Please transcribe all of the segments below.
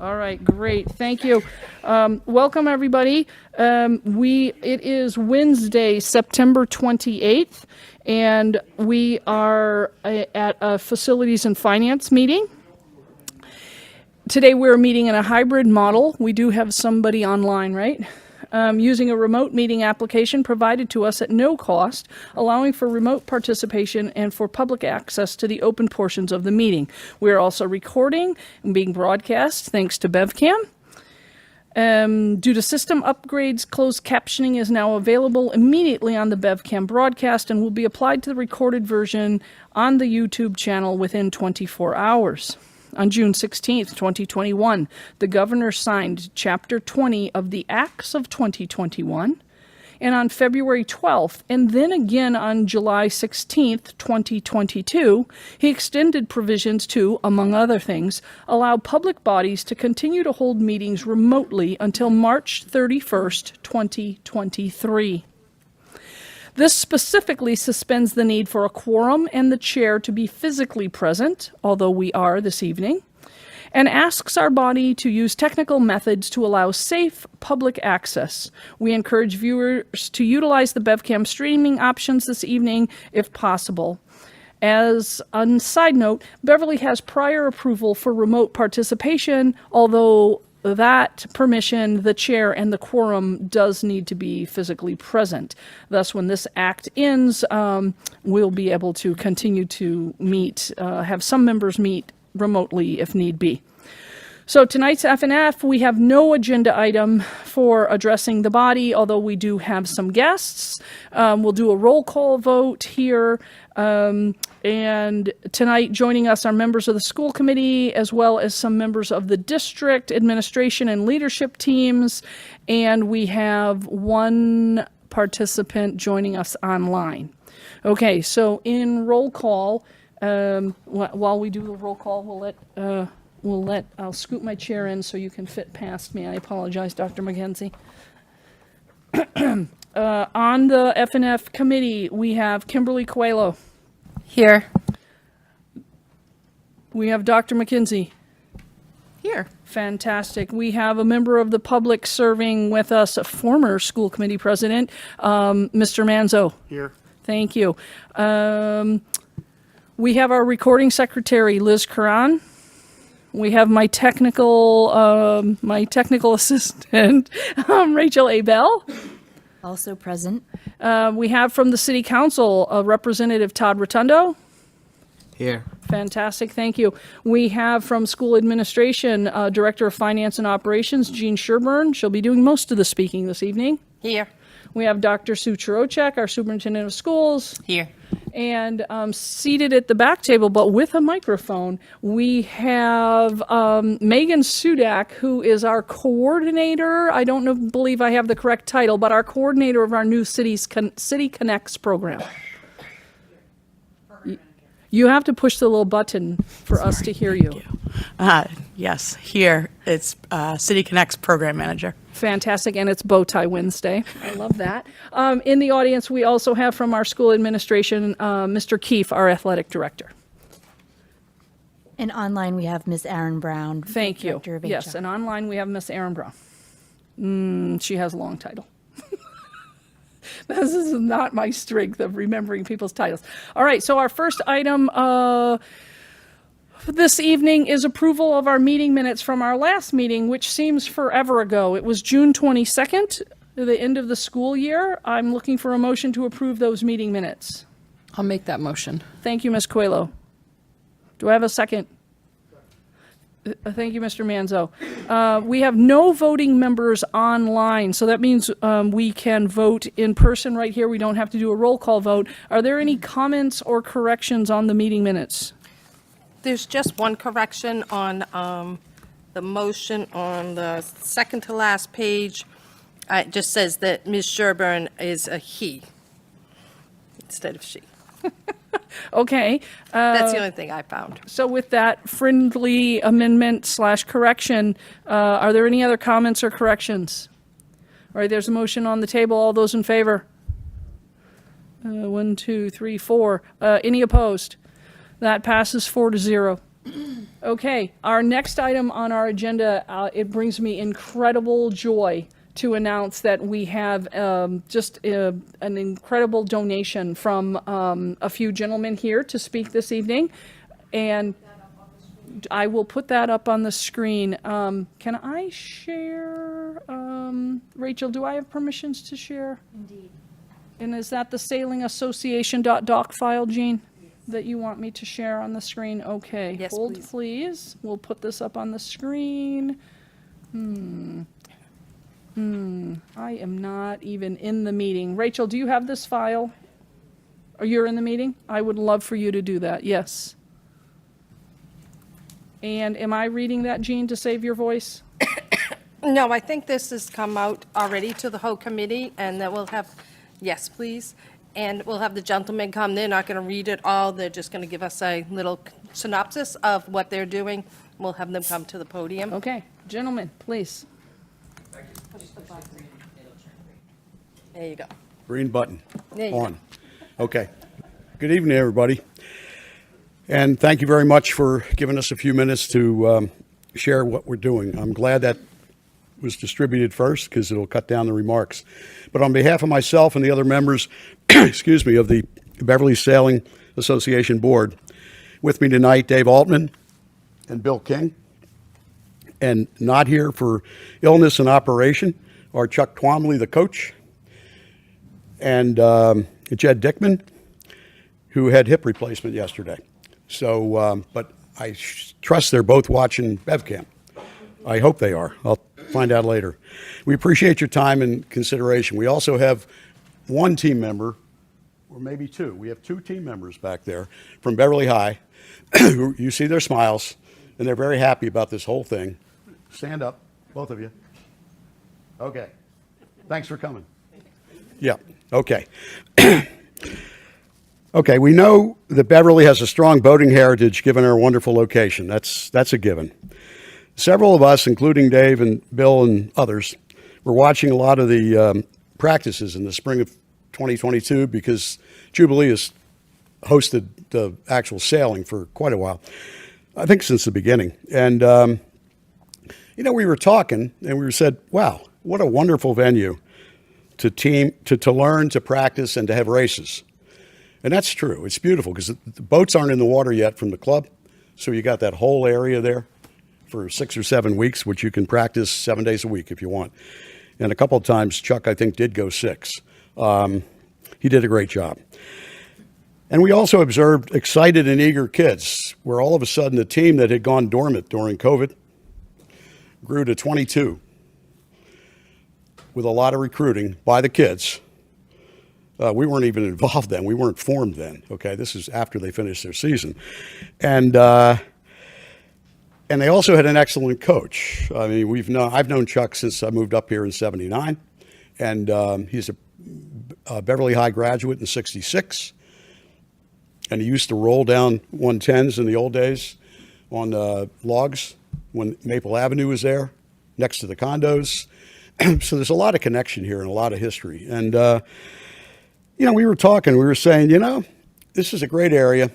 All right, great. Thank you. Welcome, everybody. It is Wednesday, September 28th, and we are at a Facilities and Finance meeting. Today we're meeting in a hybrid model. We do have somebody online, right? Using a remote meeting application provided to us at no cost, allowing for remote participation and for public access to the open portions of the meeting. We are also recording and being broadcast thanks to BevCam. Due to system upgrades, closed captioning is now available immediately on the BevCam broadcast and will be applied to the recorded version on the YouTube channel within 24 hours. On June 16th, 2021, the governor signed Chapter 20 of the Acts of 2021, and on February 12th, and then again on July 16th, 2022, he extended provisions to, among other things, allow public bodies to continue to hold meetings remotely until March 31st, 2023. This specifically suspends the need for a quorum and the chair to be physically present, although we are this evening, and asks our body to use technical methods to allow safe public access. We encourage viewers to utilize the BevCam streaming options this evening if possible. As a side note, Beverly has prior approval for remote participation, although that permission, the chair, and the quorum does need to be physically present. Thus, when this act ends, we'll be able to continue to meet, have some members meet remotely if need be. So tonight's F&F, we have no agenda item for addressing the body, although we do have some guests. We'll do a roll call vote here. And tonight joining us are members of the school committee, as well as some members of the district administration and leadership teams. And we have one participant joining us online. Okay, so in roll call, while we do the roll call, I'll scoot my chair in so you can fit past me. I apologize, Dr. McKenzie. On the F&F committee, we have Kimberly Coelho. Here. We have Dr. McKenzie. Here. Fantastic. We have a member of the public serving with us, a former school committee president, Mr. Manzo. Here. Thank you. We have our recording secretary, Liz Curran. We have my technical assistant, Rachel A. Bell. Also present. We have from the City Council, Representative Todd Rotundo. Here. Fantastic, thank you. We have from School Administration, Director of Finance and Operations, Jean Sherburne. She'll be doing most of the speaking this evening. Here. We have Dr. Sue Chirocek, our Superintendent of Schools. Here. And seated at the back table, but with a microphone, we have Megan Sudak, who is our coordinator. I don't believe I have the correct title, but our coordinator of our new City Connects program. You have to push the little button for us to hear you. Yes, here it's City Connects Program Manager. Fantastic, and it's Bow Tie Wednesday. I love that. In the audience, we also have from our school administration, Mr. Keefe, our athletic director. And online we have Ms. Aaron Brown. Thank you. Director of HR. Yes, and online we have Miss Aaron Brown. She has a long title. This is not my strength of remembering people's titles. All right, so our first item this evening is approval of our meeting minutes from our last meeting, which seems forever ago. It was June 22nd, the end of the school year. I'm looking for a motion to approve those meeting minutes. I'll make that motion. Thank you, Ms. Coelho. Do I have a second? Thank you, Mr. Manzo. We have no voting members online, so that means we can vote in person right here. We don't have to do a roll call vote. Are there any comments or corrections on the meeting minutes? There's just one correction on the motion on the second to last page. It just says that Ms. Sherburne is a he instead of she. Okay. That's the only thing I found. So with that friendly amendment / correction, are there any other comments or corrections? All right, there's a motion on the table. All those in favor? 1, 2, 3, 4. Any opposed? That passes 4-0. Okay, our next item on our agenda, it brings me incredible joy to announce that we have an incredible donation from a few gentlemen here to speak this evening. And I will put that up on the screen. Can I share? Rachel, do I have permissions to share? Indeed. And is that the Sailing Association.doc file, Jean, that you want me to share on the screen? Okay. Yes, Hold, please. please. We'll put this up on the screen. I am not even in the meeting. Rachel, do you have this file? Or you're in the meeting? I would love for you to do that, yes. And am I reading that, Jean, to save your voice? No, I think this has come out already to the whole committee, and then we'll have, yes, please. And we'll have the gentlemen come. They're not going to read it all. They're just going to give us a little synopsis of what they're doing. We'll have them come to the podium. Okay, gentlemen, please. There you go. Green button. There you go. On. Okay. Good evening, everybody. And thank you very much for giving us a few minutes to share what we're doing. I'm glad that was distributed first because it'll cut down the remarks. But on behalf of myself and the other members, excuse me, of the Beverly Sailing Association Board, with me tonight, Dave Altman and Bill King. And not here for illness and operation are Chuck Twomley, the coach, and Jed Dickman, who had hip replacement yesterday. So, but I trust they're both watching BevCam. I hope they are. I'll find out later. We appreciate your time and consideration. We also have one team member, or maybe two. We have two team members back there from Beverly High. You see their smiles, and they're very happy about this whole thing. Stand up, both of you. Okay. Thanks for coming. Yeah, okay. Okay, we know that Beverly has a strong boating heritage given our wonderful location. That's a given. Several of us, including Dave and Bill and others, were watching a lot of the practices in the spring of 2022 because Jubilee has hosted the actual sailing for quite a while, I think since the beginning. And, we were talking and we said, wow, what a wonderful venue to learn, to practice, and to have races. And that's true. It's beautiful because the boats aren't in the water yet from the club. So you got that whole area there for 6 or 7 weeks, which you can practice 7 days a week if you want. And a couple of times, Chuck, I think, did go 6. He did a great job. And we also observed excited and eager kids, where all of a sudden the team that had gone dormant during COVID grew to 22 with a lot of recruiting by the kids. We weren't even involved then. We weren't formed then. Okay, this is after they finished their season. And they also had an excellent coach. I mean, I've known Chuck since I moved up here in '79, and he's a Beverly High graduate in '66. And he used to roll down 110s in the old days on logs when Maple Avenue was there, next to the condos. So there's a lot of connection here and a lot of history. And, we were talking, we were saying, this is a great area,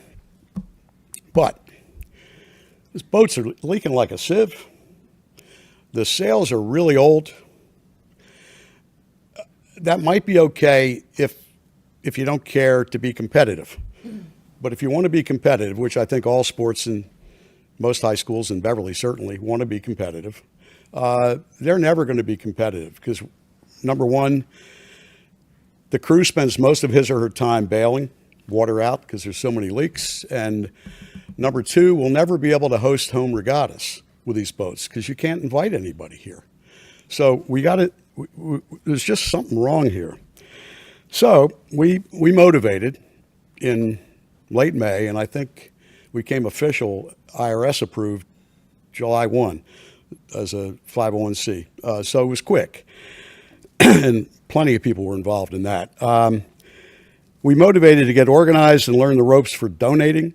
but these boats are leaking like a sieve. The sails are really old. That might be okay if you don't care to be competitive. But if you want to be competitive, which I think all sports in most high schools in Beverly certainly want to be competitive, they're never going to be competitive because, number one, the crew spends most of his or her time bailing water out because there's so many leaks. And number two, we'll never be able to host home regattas with these boats because you can't invite anybody here. So there's just something wrong here. So we motivated in late May, and I think we came official, IRS approved July 1 as a 501c. So it was quick. And plenty of people were involved in that. We motivated to get organized and learn the ropes for donating,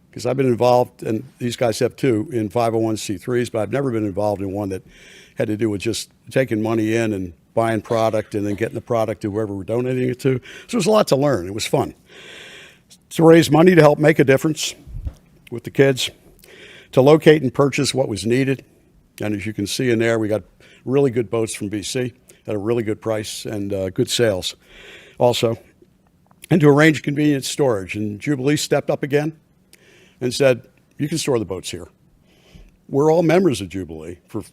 because I've been involved, and these guys have too, in 501c3s, but I've never been involved in one that had to do with just taking money in and buying product and then getting the product to whoever we're donating it to. So there's a lot to learn. It was fun. To raise money to help make a difference, with the kids to locate and purchase what was needed. And as you can see in there, we got really good boats from BC at a really good price and good sales also. And to arrange convenient storage. And Jubilee stepped up again and said, you can store the boats here. We're all members of Jubilee, for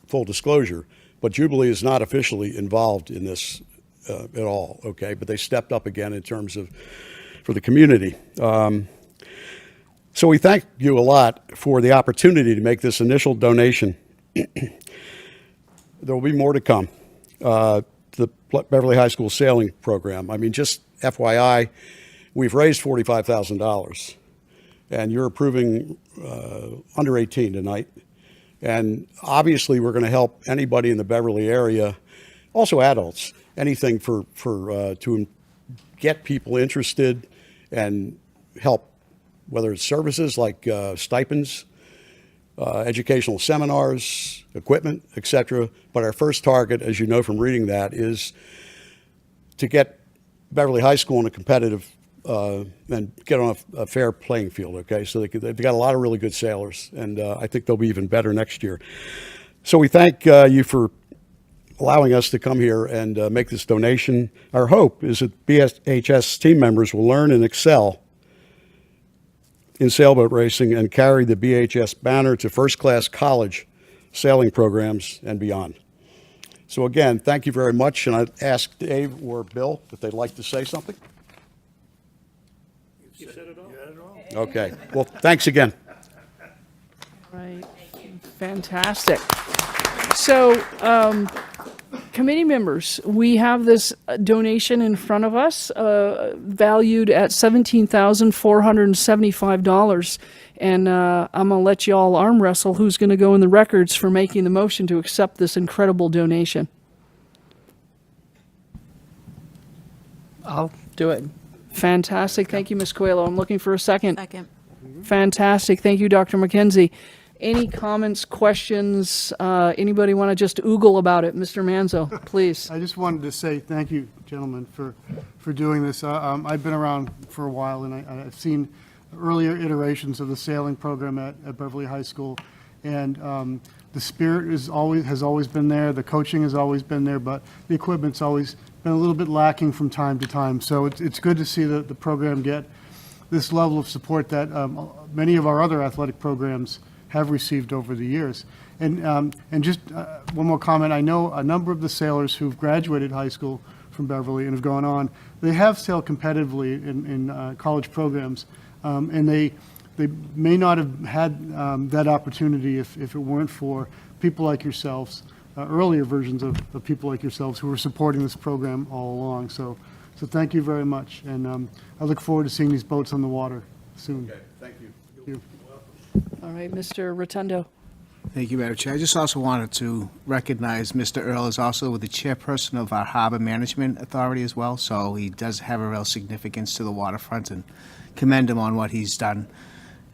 full disclosure, but Jubilee is not officially involved in this at all, okay? But they stepped up again in terms of, for the community. So we thank you a lot for the opportunity to make this initial donation. There will be more to come. The Beverly High School sailing program. I mean, just FYI, we've raised $45,000, and you're approving under 18 tonight. And obviously, we're going to help anybody in the Beverly area, also adults, anything to get people interested and help, whether it's services like stipends, educational seminars, equipment, etc. But our first target, as you know from reading that, is to get Beverly High School in a competitive and get on a fair playing field, okay? So they've got a lot of really good sailors, and I think they'll be even better next year. So we thank you for allowing us to come here and make this donation. Our hope is that BHS team members will learn and excel in sailboat racing and carry the BHS banner to first-class college sailing programs and beyond. So again, thank you very much, and I'd ask Dave or Bill if they'd like to say something. You said it all. Okay. Well, thanks again. Right. Fantastic. So, committee members, we have this donation in front of us, valued at $17,475. And I'm going to let you all arm wrestle who's going to go in the records for making the motion to accept this incredible donation. I'll do it. Fantastic. Thank you, Ms. Coelho. I'm looking for a second. Second. Fantastic. Thank you, Dr. McKenzie. Any comments, questions? Anybody want to just oogle about it? Mr. Manzo, please. I just wanted to say thank you, gentlemen, for doing this. I've been around for a while, and I've seen earlier iterations of the sailing program at Beverly High School, and the spirit has always been there. The coaching has always been there, but the equipment's always been a little bit lacking from time to time. So it's good to see the program get this level of support that many of our other athletic programs have received over the years. And just one more comment, I know a number of the sailors who've graduated high school from Beverly and have gone on, they have sailed competitively in college programs, and they may not have had that opportunity if it weren't for people like yourselves, earlier versions of people like yourselves who were supporting this program all along. So thank you very much, and I look forward to seeing these boats on the water soon. Okay, thank you. Thank you. All right, Mr. Rotundo. Thank you, Madam Chair. I just also wanted to recognize Mr. Earl is also the chairperson of our Harbor Management Authority as well, so he does have a real significance to the waterfront, and commend him on what he's done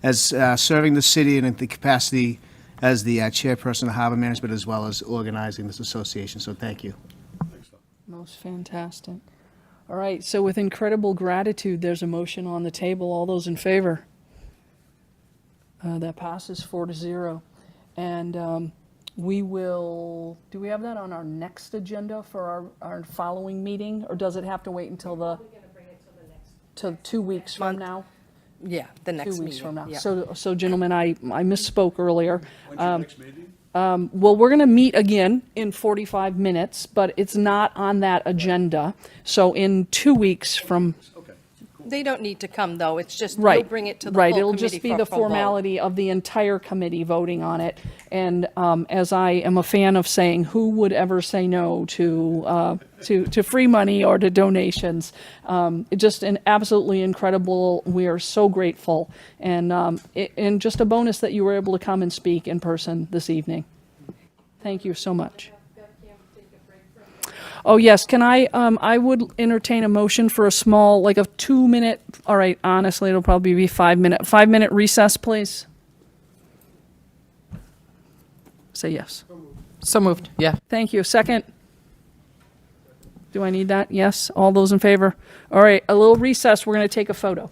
as serving the city in the capacity as the chairperson of Harbor Management as well as organizing this association. So thank you. Most fantastic. All right, so with incredible gratitude, there's a motion on the table. All those in favor? That passes 4-0. And we will, do we have that on our next agenda for our following meeting? Or does it have to wait until till 2 weeks from now? Yeah, the next 2 meeting. weeks from now. Yeah. So gentlemen, I misspoke earlier. When's your next meeting? Well, we're going to meet again in 45 minutes, but it's not on that agenda. So in 2 weeks from, They don't need to come, though. It's just, right. you'll bring it to the Right, full it'll committee just be for the full vote. formality of the entire committee voting on it. And as I am a fan of saying, who would ever say no to free money or to donations? Just an absolutely incredible, we are so grateful. And just a bonus that you were able to come and speak in person this evening. Thank you so much. Oh, yes, can I would entertain a motion for a small, like a 2-minute, all right, honestly, it'll probably be 5-minute recess, please. Say yes. So moved. Yeah. Thank you. Second? Do I need that? Yes? All those in favor? All right, a little recess. We're going to take a photo.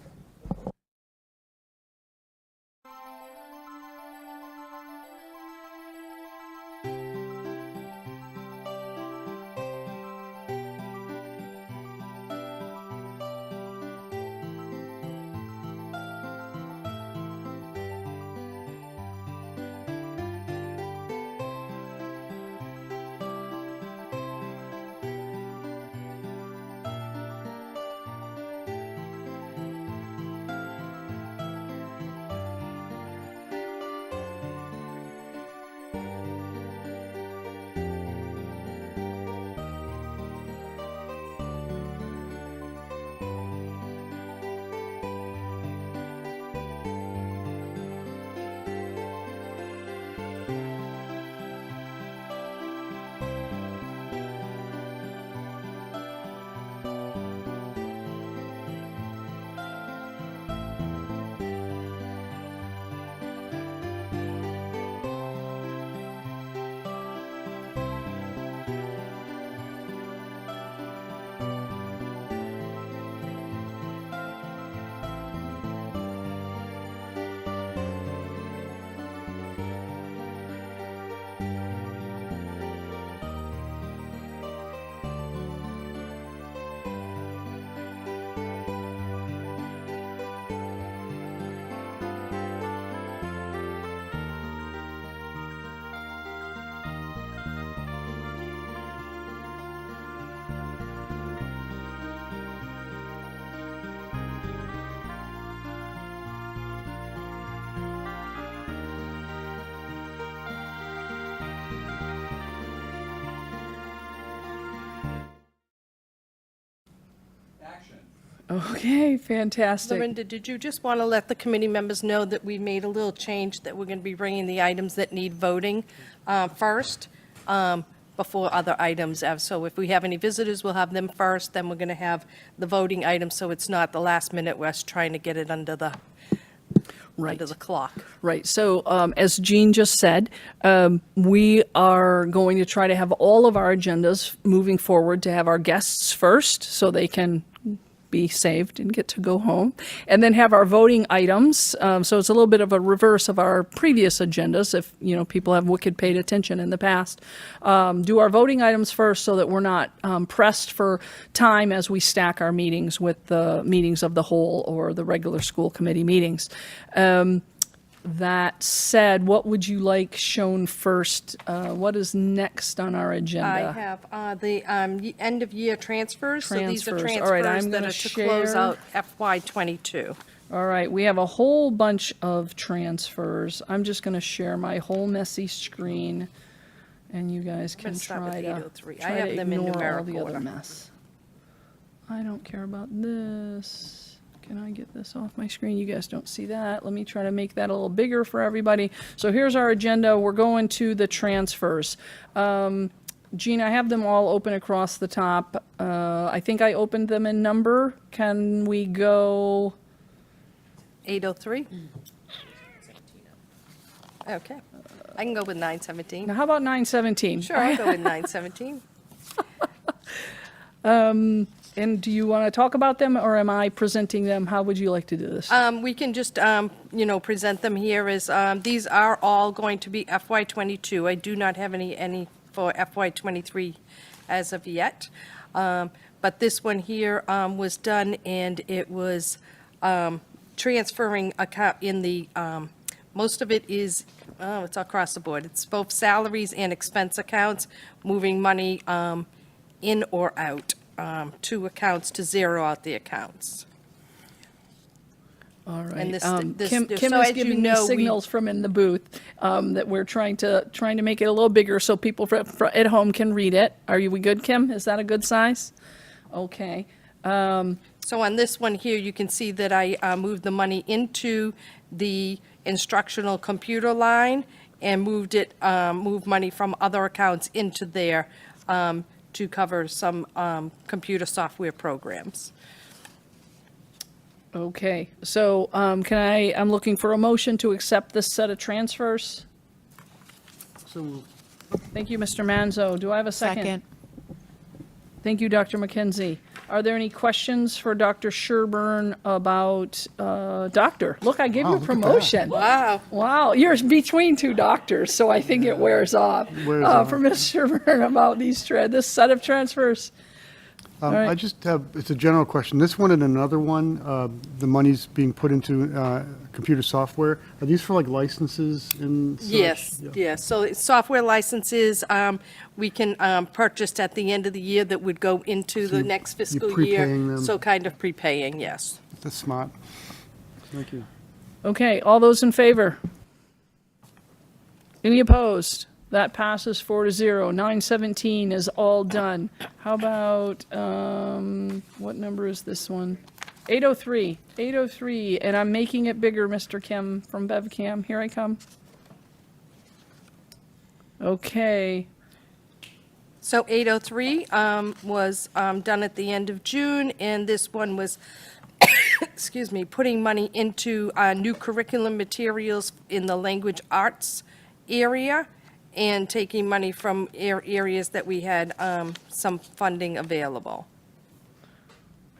Okay, fantastic. Lorinda, did you just want to let the committee members know that we made a little change, that we're going to be bringing the items that need voting first before other items? So if we have any visitors, we'll have them first, then we're going to have the voting items, so it's not the last minute rush trying to get it under the clock. Right. So as Jean just said, we are going to try to have all of our agendas moving forward to have our guests first so they can be saved and get to go home, and then have our voting items. So it's a little bit of a reverse of our previous agendas, if people have wicked paid attention in the past. Do our voting items first so that we're not pressed for time as we stack our meetings with the meetings of the whole or the regular school committee meetings. That said, what would you like shown first? What is next on our agenda? I have the end-of-year transfers. So these are Transfers. All right, transfers I'm that gonna are to close share. out FY '22. All right, we have a whole bunch of transfers. I'm just going to share my whole messy screen, and you guys can gonna start try with to 803. I try have to them in ignore all numeric the other order. mess. I don't care about this. Can I get this off my screen? You guys don't see that. Let me try to make that a little bigger for everybody. So here's our agenda. We're going to the transfers. Jean, I have them all open across the top. I think I opened them in number. Can we go? 803? Okay. I can go with 917. Now, how about 917? Sure, I'll go with 917. And do you want to talk about them, or am I presenting them? How would you like to do this? We can just, present them here as, these are all going to be FY '22. I do not have any for FY '23 as of yet. But this one here was done, and it was transferring account in the, most of it is, it's across the board. It's both salaries and expense accounts, moving money in or out. Two accounts to zero out the accounts. All right. and this- Kim so is as you giving me know, we- signals from in the booth that we're trying to make it a little bigger so people at home can read it. We good, Kim? Is that a good size? Okay. So on this one here, you can see that I moved the money into the instructional computer line and moved money from other accounts into there to cover some computer software programs. Okay. So I'm looking for a motion to accept this set of transfers. So moved. Thank you, Mr. Manzo. Do I have a second? Thank you, Dr. McKenzie. Are there any questions for Dr. Sherburne about doctor? Look, I gave you a look at that. promotion. Wow. Wow, you're between two doctors, so I think it wears off. Wears off. For Ms. Sherburne about this set of transfers. right. I just have, it's a general question. This one and another one, the money's being put into computer software. Are these for like licenses and such? Yes, Yeah. yes. So software licenses, we can purchase at the end of the year that would go into the next fiscal year. prepaying them. So kind of prepaying, yes. That's smart. Thank you. Okay, all those in favor? Any opposed? That passes 4-0. 917 is all done. How about, what number is this one? 803. 803, and I'm making it bigger, Mr. Kim from BevCam. Here I come. Okay. So 803 was done at the end of June, and this one was, excuse me, putting money into new curriculum materials in the language arts area and taking money from areas that we had some funding available.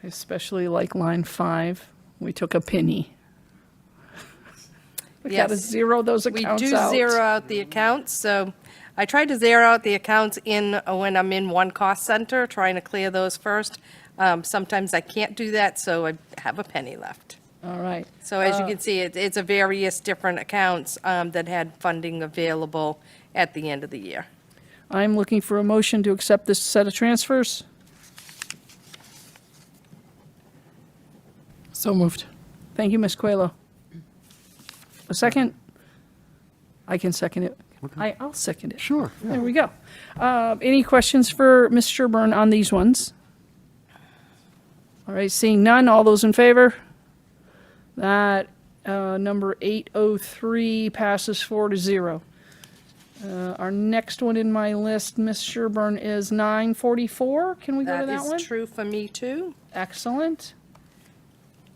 I especially like line 5. We took a penny. We got to Yes. zero those We accounts do out. zero out the accounts, so I try to zero out the accounts when I'm in one cost center, trying to clear those first. Sometimes I can't do that, so I have a penny left. All right. So as you can see, it's a various different accounts that had funding available at the end of the year. I'm looking for a motion to accept this set of transfers. So moved. Thank you, Ms. Coelho. A second? I can second it. I'll second it. Sure. yeah. There we go. Any questions for Ms. Sherburne on these ones? All right, seeing none, all those in favor? That, number 803 passes 4-0. Our next one in my list, Ms. Sherburne, is 944. Can we go to That that one? is true for me, too. Excellent.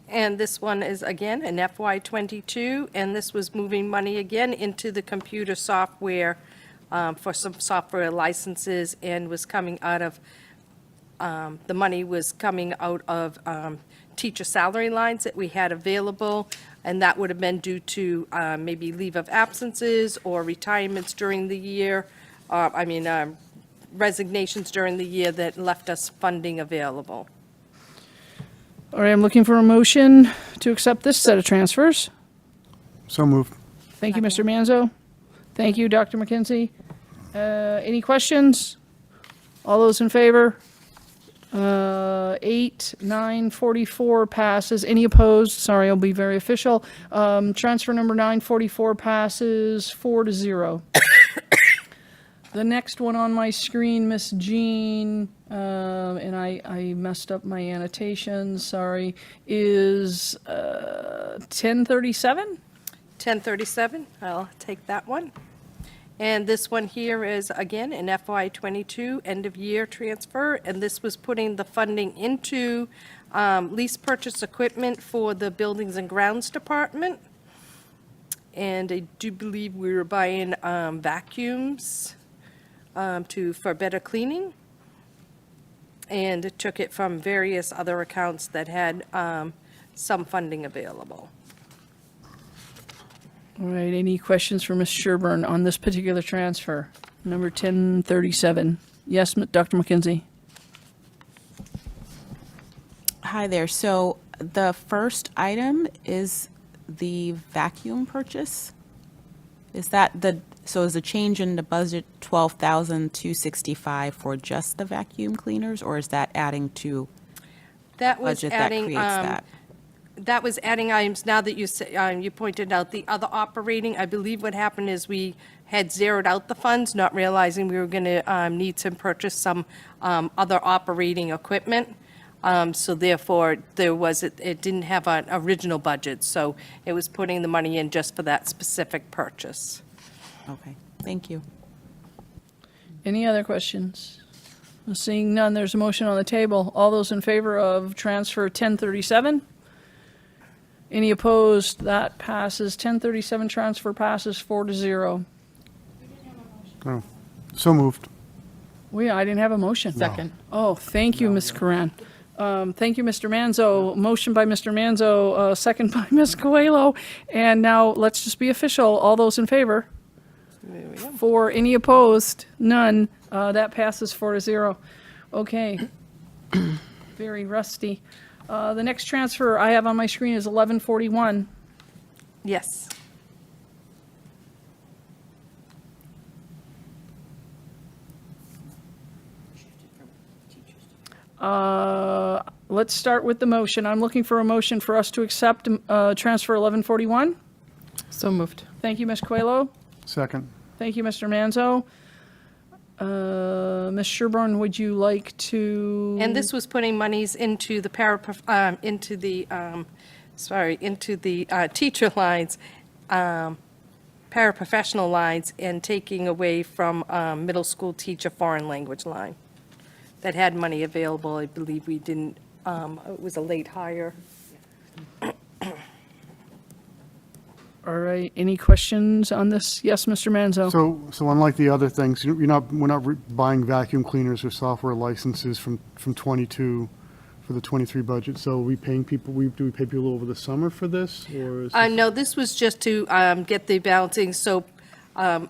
And this one is, again, an FY '22, and this was moving money again into the computer software for some software licenses, and was coming out of, the money was coming out of teacher salary lines that we had available, and that would have been due to maybe leave of absences or retirements during the year, resignations during the year that left us funding available. All right, I'm looking for a motion to accept this set of transfers. So moved. Thank you, Mr. Manzo. Thank you, Dr. McKenzie. Any questions? All those in favor? 944 passes. Any opposed? Sorry, I'll be very official. Transfer number 944 passes 4-0. The next one on my screen, Miss Jean, and I messed up my annotations, sorry, is 1037? 1037, I'll take that one. And this one here is, again, an FY '22 end-of-year transfer, and this was putting the funding into lease purchase equipment for the Buildings and Grounds Department. And I do believe we were buying vacuums for better cleaning. And it took it from various other accounts that had some funding available. All right, any questions for Ms. Sherburne on this particular transfer? Number 1037. Yes, Dr. McKenzie? Hi there. So the first item is the vacuum purchase. Is that is the change in the budget 12,265 for just the vacuum cleaners, or is that adding to That was budget that adding, creates that? that was adding items, now that you pointed out the other operating, I believe what happened is we had zeroed out the funds, not realizing we were going to need to purchase some other operating equipment. So therefore, it didn't have an original budget, so it was putting the money in just for that specific purchase. Okay, thank you. Any other questions? Seeing none, there's a motion on the table. All those in favor of transfer 1037? Any opposed? That passes. 1037 transfer passes 4-0. Oh, so moved. I didn't have a motion. Second. Oh, thank you, Ms. Karan. Thank you, Mr. Manzo. Motion by Mr. Manzo, second by Ms. Coelho. And now let's just be official. All those in favor? For any opposed? None. That passes 4-0. Okay. Very rusty. The next transfer I have on my screen is 1141. Yes. Let's start with the motion. I'm looking for a motion for us to accept transfer 1141. So moved. Thank you, Ms. Coelho. Second. Thank you, Mr. Manzo. Ms. Sherburne, would you like to? And this was putting monies into the teacher lines, paraprofessional lines, and taking away from middle school teacher foreign language line that had money available. I believe we didn't, it was a late hire. All right, any questions on this? Yes, Mr. Manzo? So unlike the other things, we're not buying vacuum cleaners or software licenses from '22 for the '23 budget. So are we paying people, do we pay people over the summer for this, or is this? No, this was just to get the balancing. So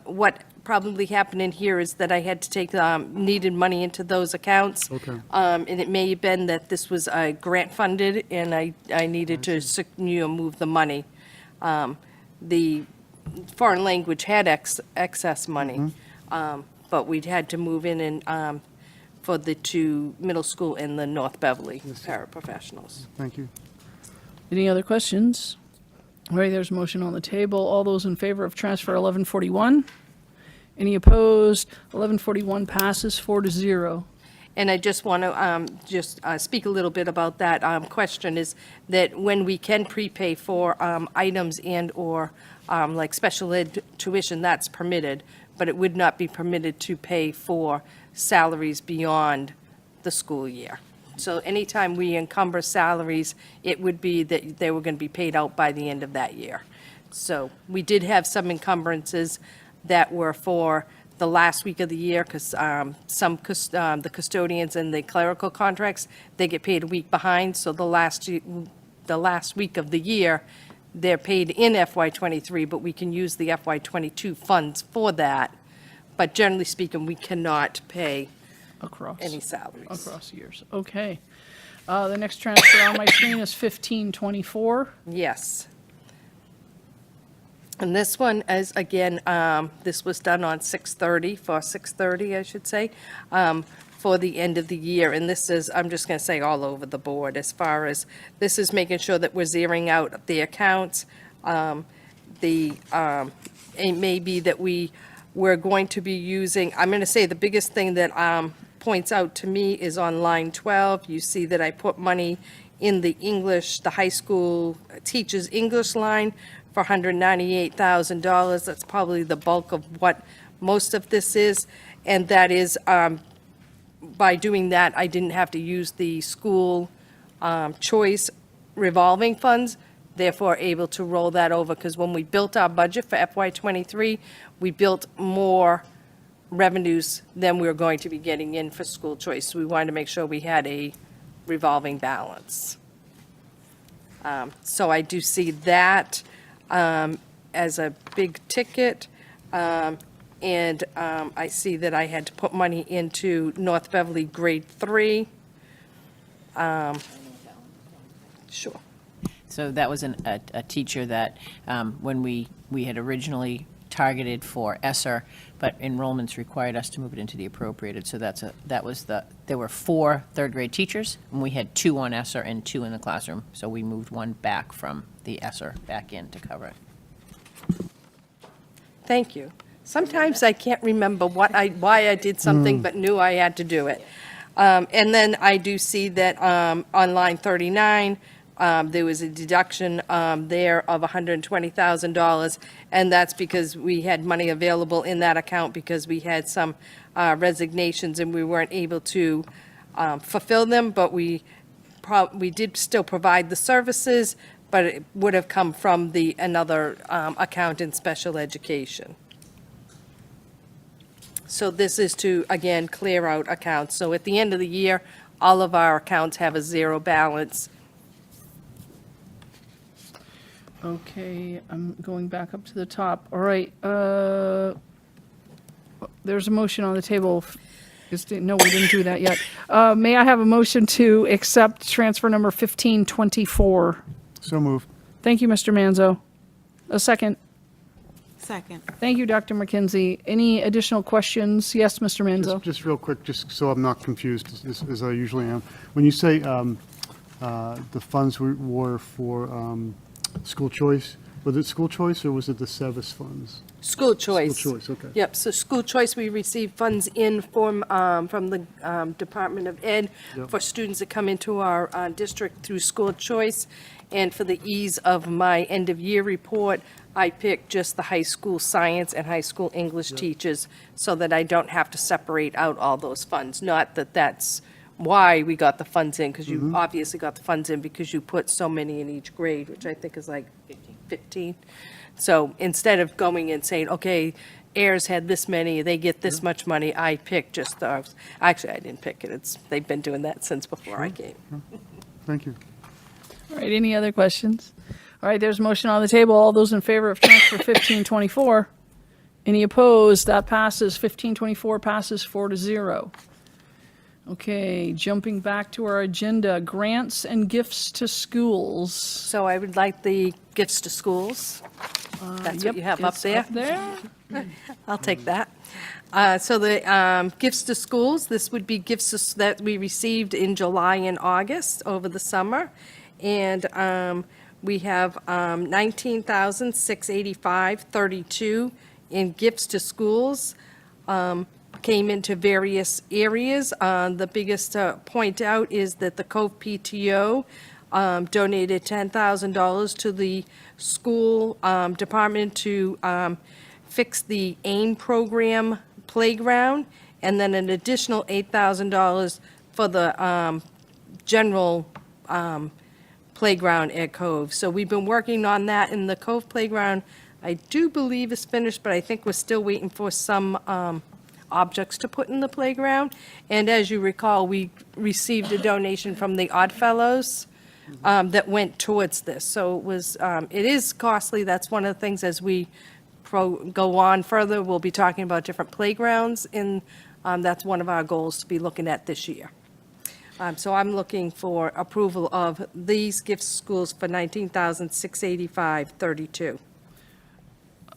what probably happened in here is that I had to take needed money into those accounts. Okay. And it may have been that this was grant funded, and I needed to move the money. The foreign language had excess money, but we'd had to move in and for the two middle school and the North Beverly paraprofessionals. Thank you. Any other questions? All right, there's a motion on the table. All those in favor of transfer 1141? Any opposed? 1141 passes 4-0. And I just want to speak a little bit about that question, is that when we can prepay for items and/or like special ed tuition, that's permitted, but it would not be permitted to pay for salaries beyond the school year. So anytime we encumber salaries, it would be that they were going to be paid out by the end of that year. So we did have some encumbrances that were for the last week of the year, because the custodians and the clerical contracts, they get paid a week behind, so the last week of the year, they're paid in FY '23, but we can use the FY '22 funds for that. But generally speaking, we cannot pay Across. any salaries. Across years. Okay. The next transfer on my screen is 1524. Yes. And this one is, again, this was done on 6/30, for 6/30, I should say, for the end of the year. And this is, I'm just going to say all over the board, as far as, this is making sure that we're zeroing out the accounts. It may be that we're going to be using, I'm going to say the biggest thing that points out to me is on line 12. You see that I put money in the English, the high school teachers' English line for $198,000. That's probably the bulk of what most of this is. And that is, by doing that, I didn't have to use the school choice revolving funds, therefore able to roll that over. Because when we built our budget for FY '23, we built more revenues than we were going to be getting in for school choice. So we wanted to make sure we had a revolving balance. So I do see that as a big ticket. And I see that I had to put money into North Beverly Grade 3. Sure. So that was a teacher that, when we had originally targeted for ESSER, but enrollments required us to move it into the appropriated. So there were 4 third-grade teachers, and we had 2 on ESSER and 2 in the classroom. So we moved one back from the ESSER back in to cover it. Thank you. Sometimes I can't remember why I did something, but knew I had to do it. And then I do see that on line 39, there was a deduction there of $120,000, and that's because we had money available in that account because we had some resignations and we weren't able to fulfill them, but we did still provide the services, but it would have come from another account in special education. So this is to, again, clear out accounts. So at the end of the year, all of our accounts have a zero balance. Okay, I'm going back up to the top. All right, there's a motion on the table. No, we didn't do that yet. May I have a motion to accept transfer number 1524? So moved. Thank you, Mr. Manzo. A second. Second. Thank you, Dr. McKenzie. Any additional questions? Yes, Mr. Manzo? Just real quick, just so I'm not confused, as I usually am. When you say the funds were for school choice, was it school choice or was it the SEVIS funds? School choice. School choice, okay. Yep, so school choice, we receive funds in from the Department of Ed Yep. for students that come into our district through school choice. And for the ease of my end-of-year report, I picked just the high school science and high school English teachers so that I don't have to separate out all those funds. Not that that's why we got the funds in, because you obviously got the funds in because you put so many in each grade, which I think is like 15. So instead of going and saying, okay, Ayers had this many, they get this much money, I picked just those. Actually, I didn't pick it. They've been doing that since before I came. Thank you. All right, any other questions? All right, there's a motion on the table. All those in favor of transfer 1524? Any opposed? That passes. 1524 passes 4-0. Okay, jumping back to our agenda, grants and gifts to schools. So I would like the gifts to schools. That's what you have up It's there. up there. I'll take that. So the gifts to schools, this would be gifts that we received in July and August over the summer. And we have $19,685.32 in gifts to schools. came into various areas. The biggest point out is that the Cove PTO donated $10,000 to the school department to fix the AIM program playground, and then an additional $8,000 for the general playground at Cove. So we've been working on that, and the Cove playground, I do believe is finished, but I think we're still waiting for some objects to put in the playground. And as you recall, we received a donation from the Oddfellows that went towards this. So it is costly. That's one of the things as we go on further, we'll be talking about different playgrounds, and that's one of our goals to be looking at this year. So I'm looking for approval of these gifts to schools for $19,685.32.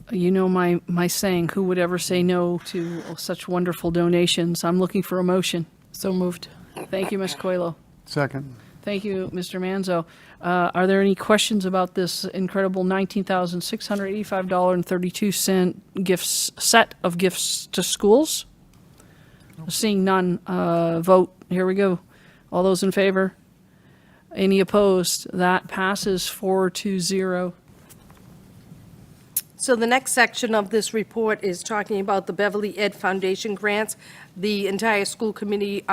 You know my saying, who would ever say no to such wonderful donations? I'm looking for a motion. So moved. Thank you, Ms. Coelho. Second. Thank you, Mr. Manzo. Are there any questions about this incredible $19,685.32 set of gifts to schools? Seeing none, vote. Here we go. All those in favor? Any opposed? That passes 4-0. So the next section of this report is talking about the Beverly Ed Foundation grants. The entire school committee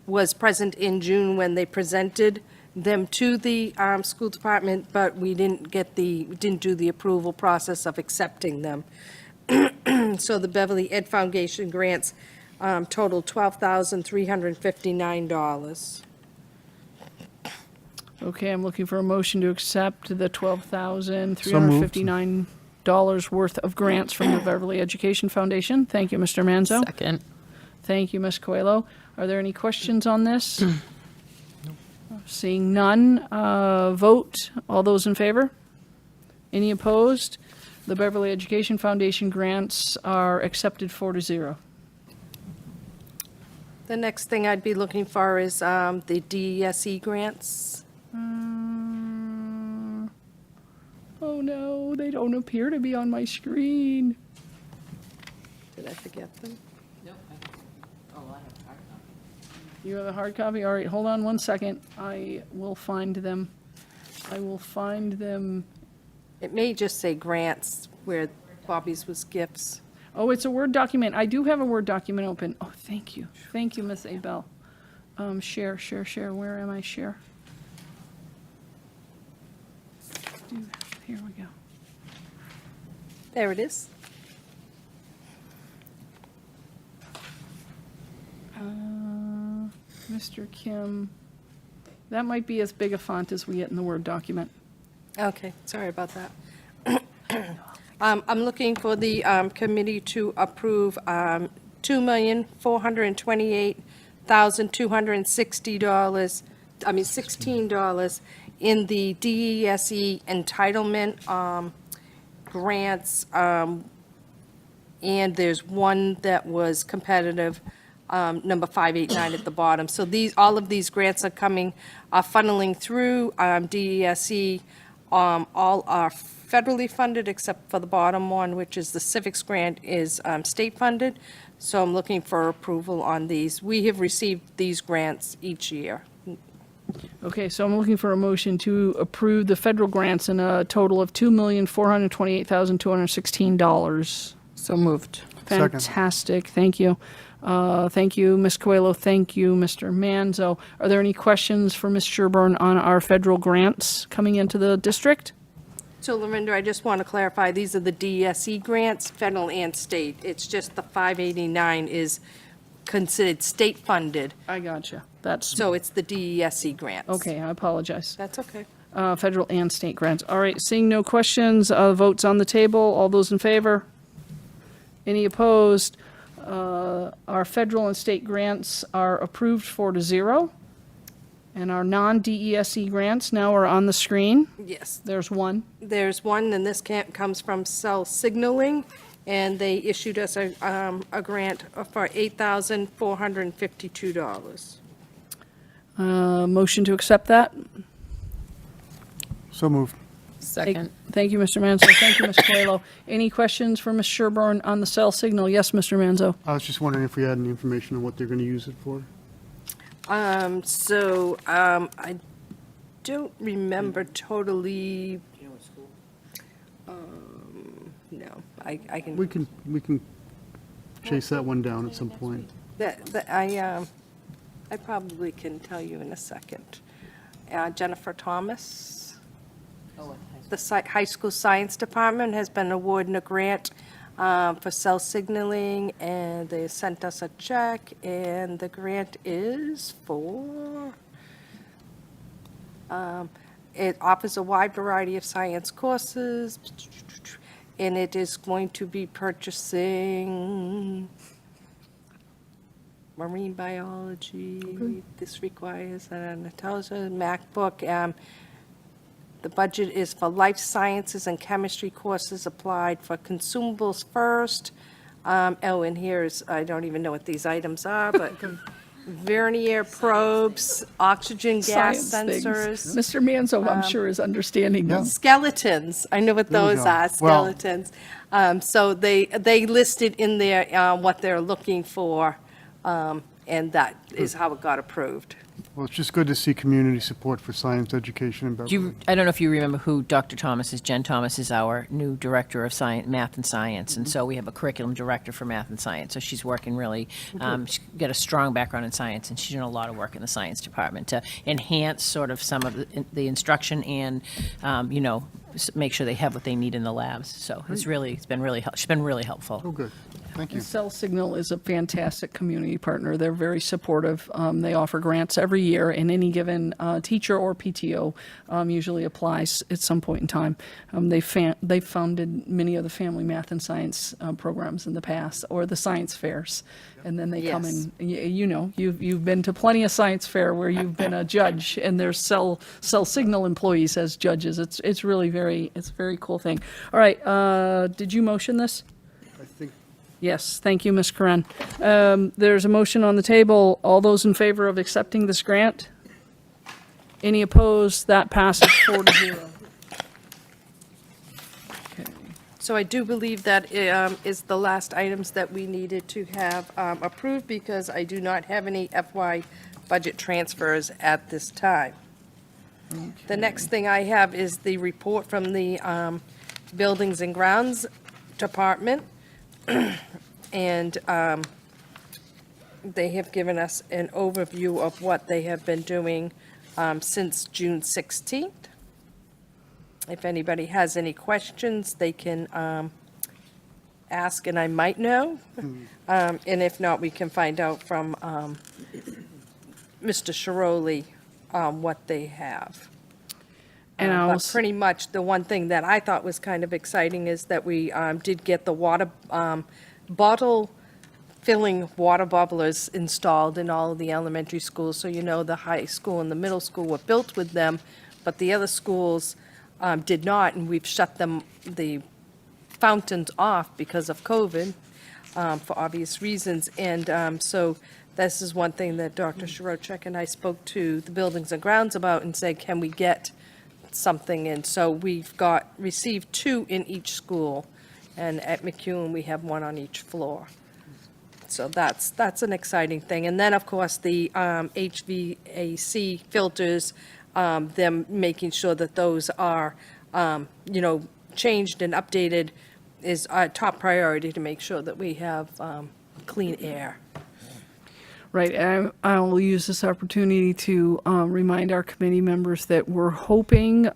was present in June when they presented them to the school department, but we didn't do the approval process of accepting them. So the Beverly Ed Foundation grants totaled $12,359. Okay, I'm looking for a motion to accept the $12,359 worth of grants from the Beverly Education Foundation. Thank you, Mr. Manzo. Second. Thank you, Ms. Coelho. Are there any questions on this? Seeing none, vote. All those in favor? Any opposed? The Beverly Education Foundation grants are accepted 4-0. The next thing I'd be looking for is the DESE grants. Oh no, they don't appear to be on my screen. Did I forget them? You have a hard copy? All right, hold on one second. I will find them. It may just say grants where Bobby's was gifts. Oh, it's a Word document. I do have a Word document open. Oh, thank you. Thank you, Miss Abel. Share. Where am I? Share. Here we go. There it is. Mr. Kim, that might be as big a font as we get in the Word document. Okay, sorry about that. I'm looking for the committee to approve $2,428,260, in the DESE entitlement grants, and there's one that was competitive, number 589 at the bottom. So all of these grants are funneling through DESE. All are federally funded except for the bottom one, which is the civics grant, is state funded. So I'm looking for approval on these. We have received these grants each year. Okay, so I'm looking for a motion to approve the federal grants in a total of $2,428,216. So moved. Second. Fantastic, thank you. Thank you, Ms. Coelho, thank you, Mr. Manzo. Are there any questions for Ms. Sherburne on our federal grants coming into the district? So Lorinda, I just want to clarify, these are the DESE grants, federal and state. It's just the 589 is considered state funded, I gotcha, that's, so it's the DESE grants. okay, I apologize. That's okay. Federal and state grants. All right, seeing no questions, votes on the table. All those in favor? Any opposed? Our federal and state grants are approved 4-0. And our non-DESE grants now are on the screen. Yes. There's one. There's one, and this comes from Cell Signaling, and they issued us a grant for $8,452. Motion to accept that. So moved. Second. Thank you, Mr. Manzo. Thank you, Ms. Coelho. Any questions for Ms. Sherburne on the cell signal? Yes, Mr. Manzo. I was just wondering if we had any information on what they're going to use it for? I don't remember totally. No, I can. We can chase that one down at some point. I probably can tell you in a second. Jennifer Thomas, the high school science department has been awarded a grant for cell signaling, and they sent us a check, and the grant is for, it offers a wide variety of science courses, and it is going to be purchasing marine biology. This requires an intelligent MacBook. The budget is for life sciences and chemistry courses applied for consumables first. And here's, I don't even know what these items are, but vernier probes, oxygen gas Science things. sensors. Mr. Manzo, I'm sure, is understanding Yeah. this. Skeletons, I know what There we those go. are, Well- skeletons. So they listed in there what they're looking for, and that is how it got approved. Well, it's just good to see community support for science education in Beverly. I don't know if you remember who Dr. Thomas is. Jen Thomas is our new director of science, math and science, and so we have a curriculum director for math and science. So she's working really, she's got a strong background in science, and she's doing a lot of work in the science department to enhance sort of some of the instruction and, make sure they have what they need in the labs. So she's been really helpful. Oh, good. Thank you. Cell Signal is a fantastic community partner. They're very supportive. They offer grants every year, and any given teacher or PTO usually applies at some point in time. They've founded many of the family math and science programs in the past, or the science fairs. And then they come Yes. in, you've been to plenty of science fair where you've been a judge, and there's Cell Signal employees as judges. It's really it's a very cool thing. All right, did you motion this? I think Yes, thank you, Ms. Karen. There's a motion on the table. All those in favor of accepting this grant? Any opposed? That passes 4-0. Okay. So I do believe that is the last items that we needed to have approved, because I do not have any FY budget transfers at this time. The next thing I have is the report from the Buildings and Grounds Department. And they have given us an overview of what they have been doing since June 16th. If anybody has any questions, they can ask, and I might know. And if not, we can find out from Mr. Shiroli what they have. And I'll But pretty much, the one thing that I thought was kind of exciting is that we did get the water, bottle filling water bubblers installed in all of the elementary schools. So the high school and the middle school were built with them, but the other schools did not, and we've shut the fountains off because of COVID, for obvious reasons. And so this is one thing that Dr. Shirochek and I spoke to the Buildings and Grounds about and said, can we get something in? So we've received 2 in each school, and at McEwen, we have 1 on each floor. So that's an exciting thing. And then, of course, the HVAC filters, them making sure that those are, changed and updated is our top priority, to make sure that we have clean air. Right, and I will use this opportunity to remind our committee members that we're hoping,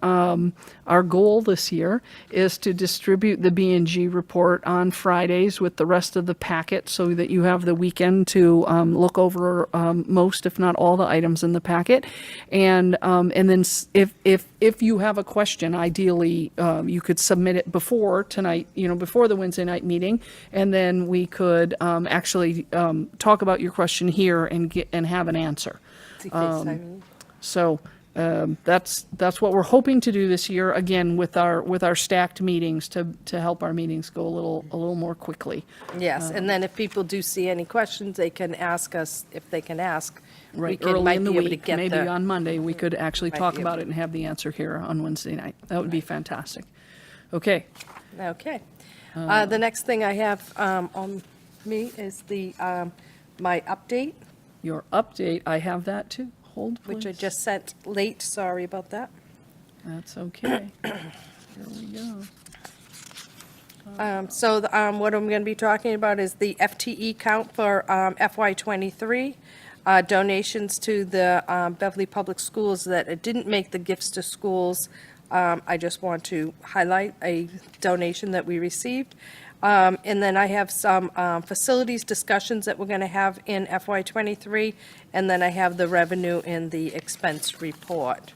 our goal this year is to distribute the B&G report on Fridays with the rest of the packet, so that you have the weekend to look over most, if not all, the items in the packet. And then if you have a question, ideally, you could submit it before tonight, before the Wednesday night meeting, and then we could actually talk about your question here and have an answer. See FaceTime. So That's what we're hoping to do this year, again, with our stacked meetings to help our meetings go a little more quickly. Yes, and then if people do see any questions, they can ask us, if they can ask. We Right, can, early might in the be able to week, get maybe the. on Monday, we could actually Might talk be about able it and have the answer here on Wednesday night. That would be fantastic. Okay, Okay. The next thing I have on me is my update, your update, I have that too. Hold, please. which I just sent late, sorry about that. That's okay. Here we go. What I'm going to be talking about is the FTE count for FY '23, donations to the Beverly Public Schools that didn't make the gifts to schools. I just want to highlight a donation that we received. And then I have some facilities discussions that we're going to have in FY '23, and then I have the revenue and the expense report.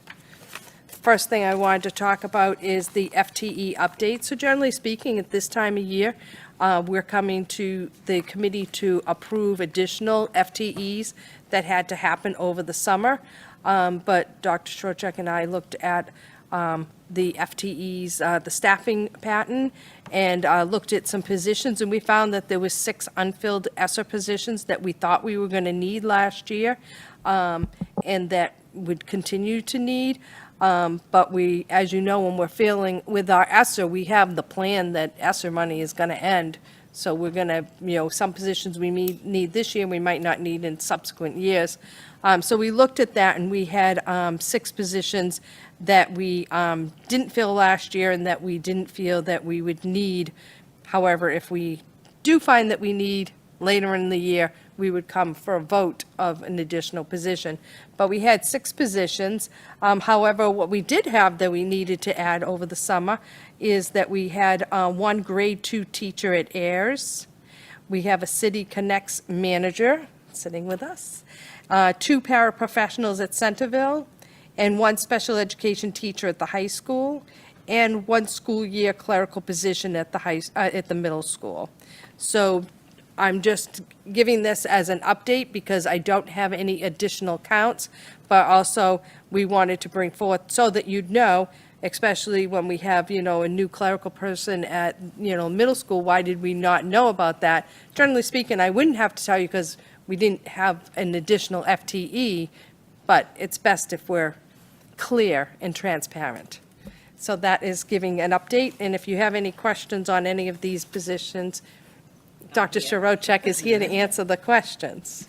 First thing I wanted to talk about is the FTE update. So generally speaking, at this time of year, we're coming to the committee to approve additional FTEs that had to happen over the summer. But Dr. Shorchuk and I looked at the FTEs, the staffing pattern, and looked at some positions, and we found that there was 6 unfilled ESSER positions that we thought we were going to need last year, and that would continue to need. But we, as you know, when we're filling with our ESSER, we have the plan that ESSER money is going to end. So we're going to, some positions we need this year, we might not need in subsequent years. So we looked at that, and we had 6 positions that we didn't fill last year and that we didn't feel that we would need. However, if we do find that we need later in the year, we would come for a vote of an additional position. But we had 6 positions. However, what we did have that we needed to add over the summer is that we had 1 grade 2 teacher at Ayers. We have a City Connects manager sitting with us, 2 paraprofessionals at Centerville, and 1 special education teacher at the high school, and 1 school year clerical position at the middle school. So I'm just giving this as an update because I don't have any additional counts, but also we wanted to bring forth so that you'd know, especially when we have, a new clerical person at, middle school, why did we not know about that? Generally speaking, I wouldn't have to tell you because we didn't have an additional FTE, but it's best if we're clear and transparent. So that is giving an update, and if you have any questions on any of these positions, Dr. Shorchuk is here to answer the questions.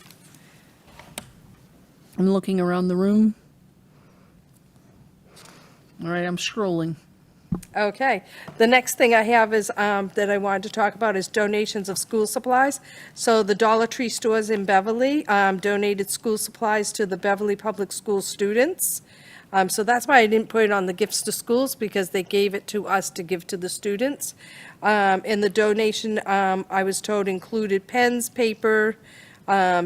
I'm looking around the room. All right, I'm scrolling. Okay. The next thing I have is, that I wanted to talk about is donations of school supplies. So the Dollar Tree stores in Beverly donated school supplies to the Beverly Public School students. So that's why I didn't put it on the gifts to schools, because they gave it to us to give to the students. And the donation, I was told, included pens, paper,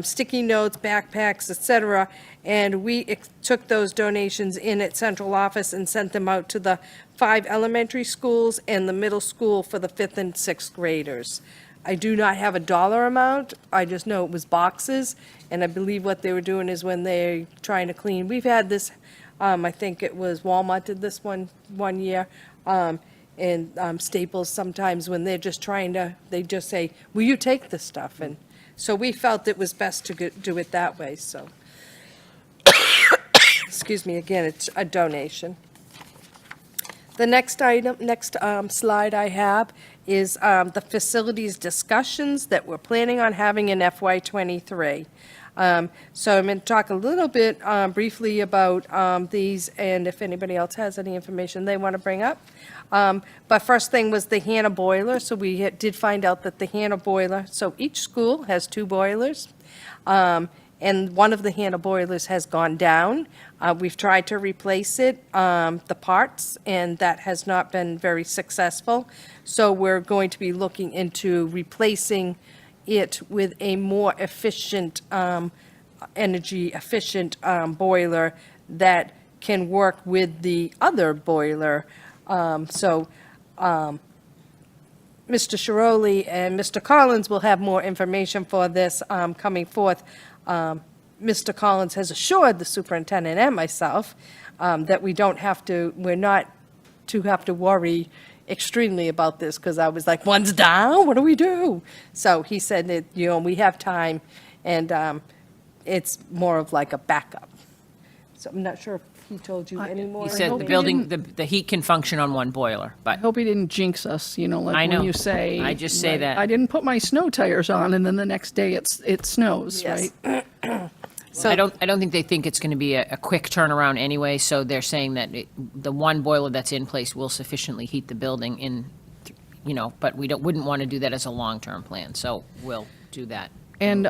sticky notes, backpacks, etc. And we took those donations in at central office and sent them out to the 5 elementary schools and the middle school for the 5th and 6th graders. I do not have a dollar amount. I just know it was boxes, and I believe what they were doing is when they're trying to clean. We've had this, I think it was Walmart did this one year, and Staples sometimes when they're just trying to, they just say, will you take this stuff? And so we felt it was best to do it that way, so. Excuse me, again, it's a donation. The next slide I have is the facilities discussions that we're planning on having in FY '23. So I'm going to talk a little bit briefly about these, and if anybody else has any information they want to bring up. But first thing was the Hannah boiler. So we did find out that the Hannah boiler, so each school has 2 boilers, and one of the Hannah boilers has gone down. We've tried to replace it, the parts, and that has not been very successful. So we're going to be looking into replacing it with a more efficient, energy-efficient boiler that can work with the other boiler. Mr. Shirley and Mr. Collins will have more information for this coming forth Mr. Collins has assured the superintendent and myself that we're not to have to worry extremely about this, because I was like, one's down, what do we do? So he said that, we have time, and it's more of like a backup. So I'm not sure if he told you any more. He said hope the he building, the heat can function on one boiler, I but hope he didn't jinx us, like I know. when you say. I just say right, that. I didn't put my snow tires on, and then the next day it snows, Yes. right? So I don't think they think it's going to be a quick turnaround anyway, so they're saying that the one boiler that's in place will sufficiently heat the building but we wouldn't want to do that as a long-term plan, so we'll do that. And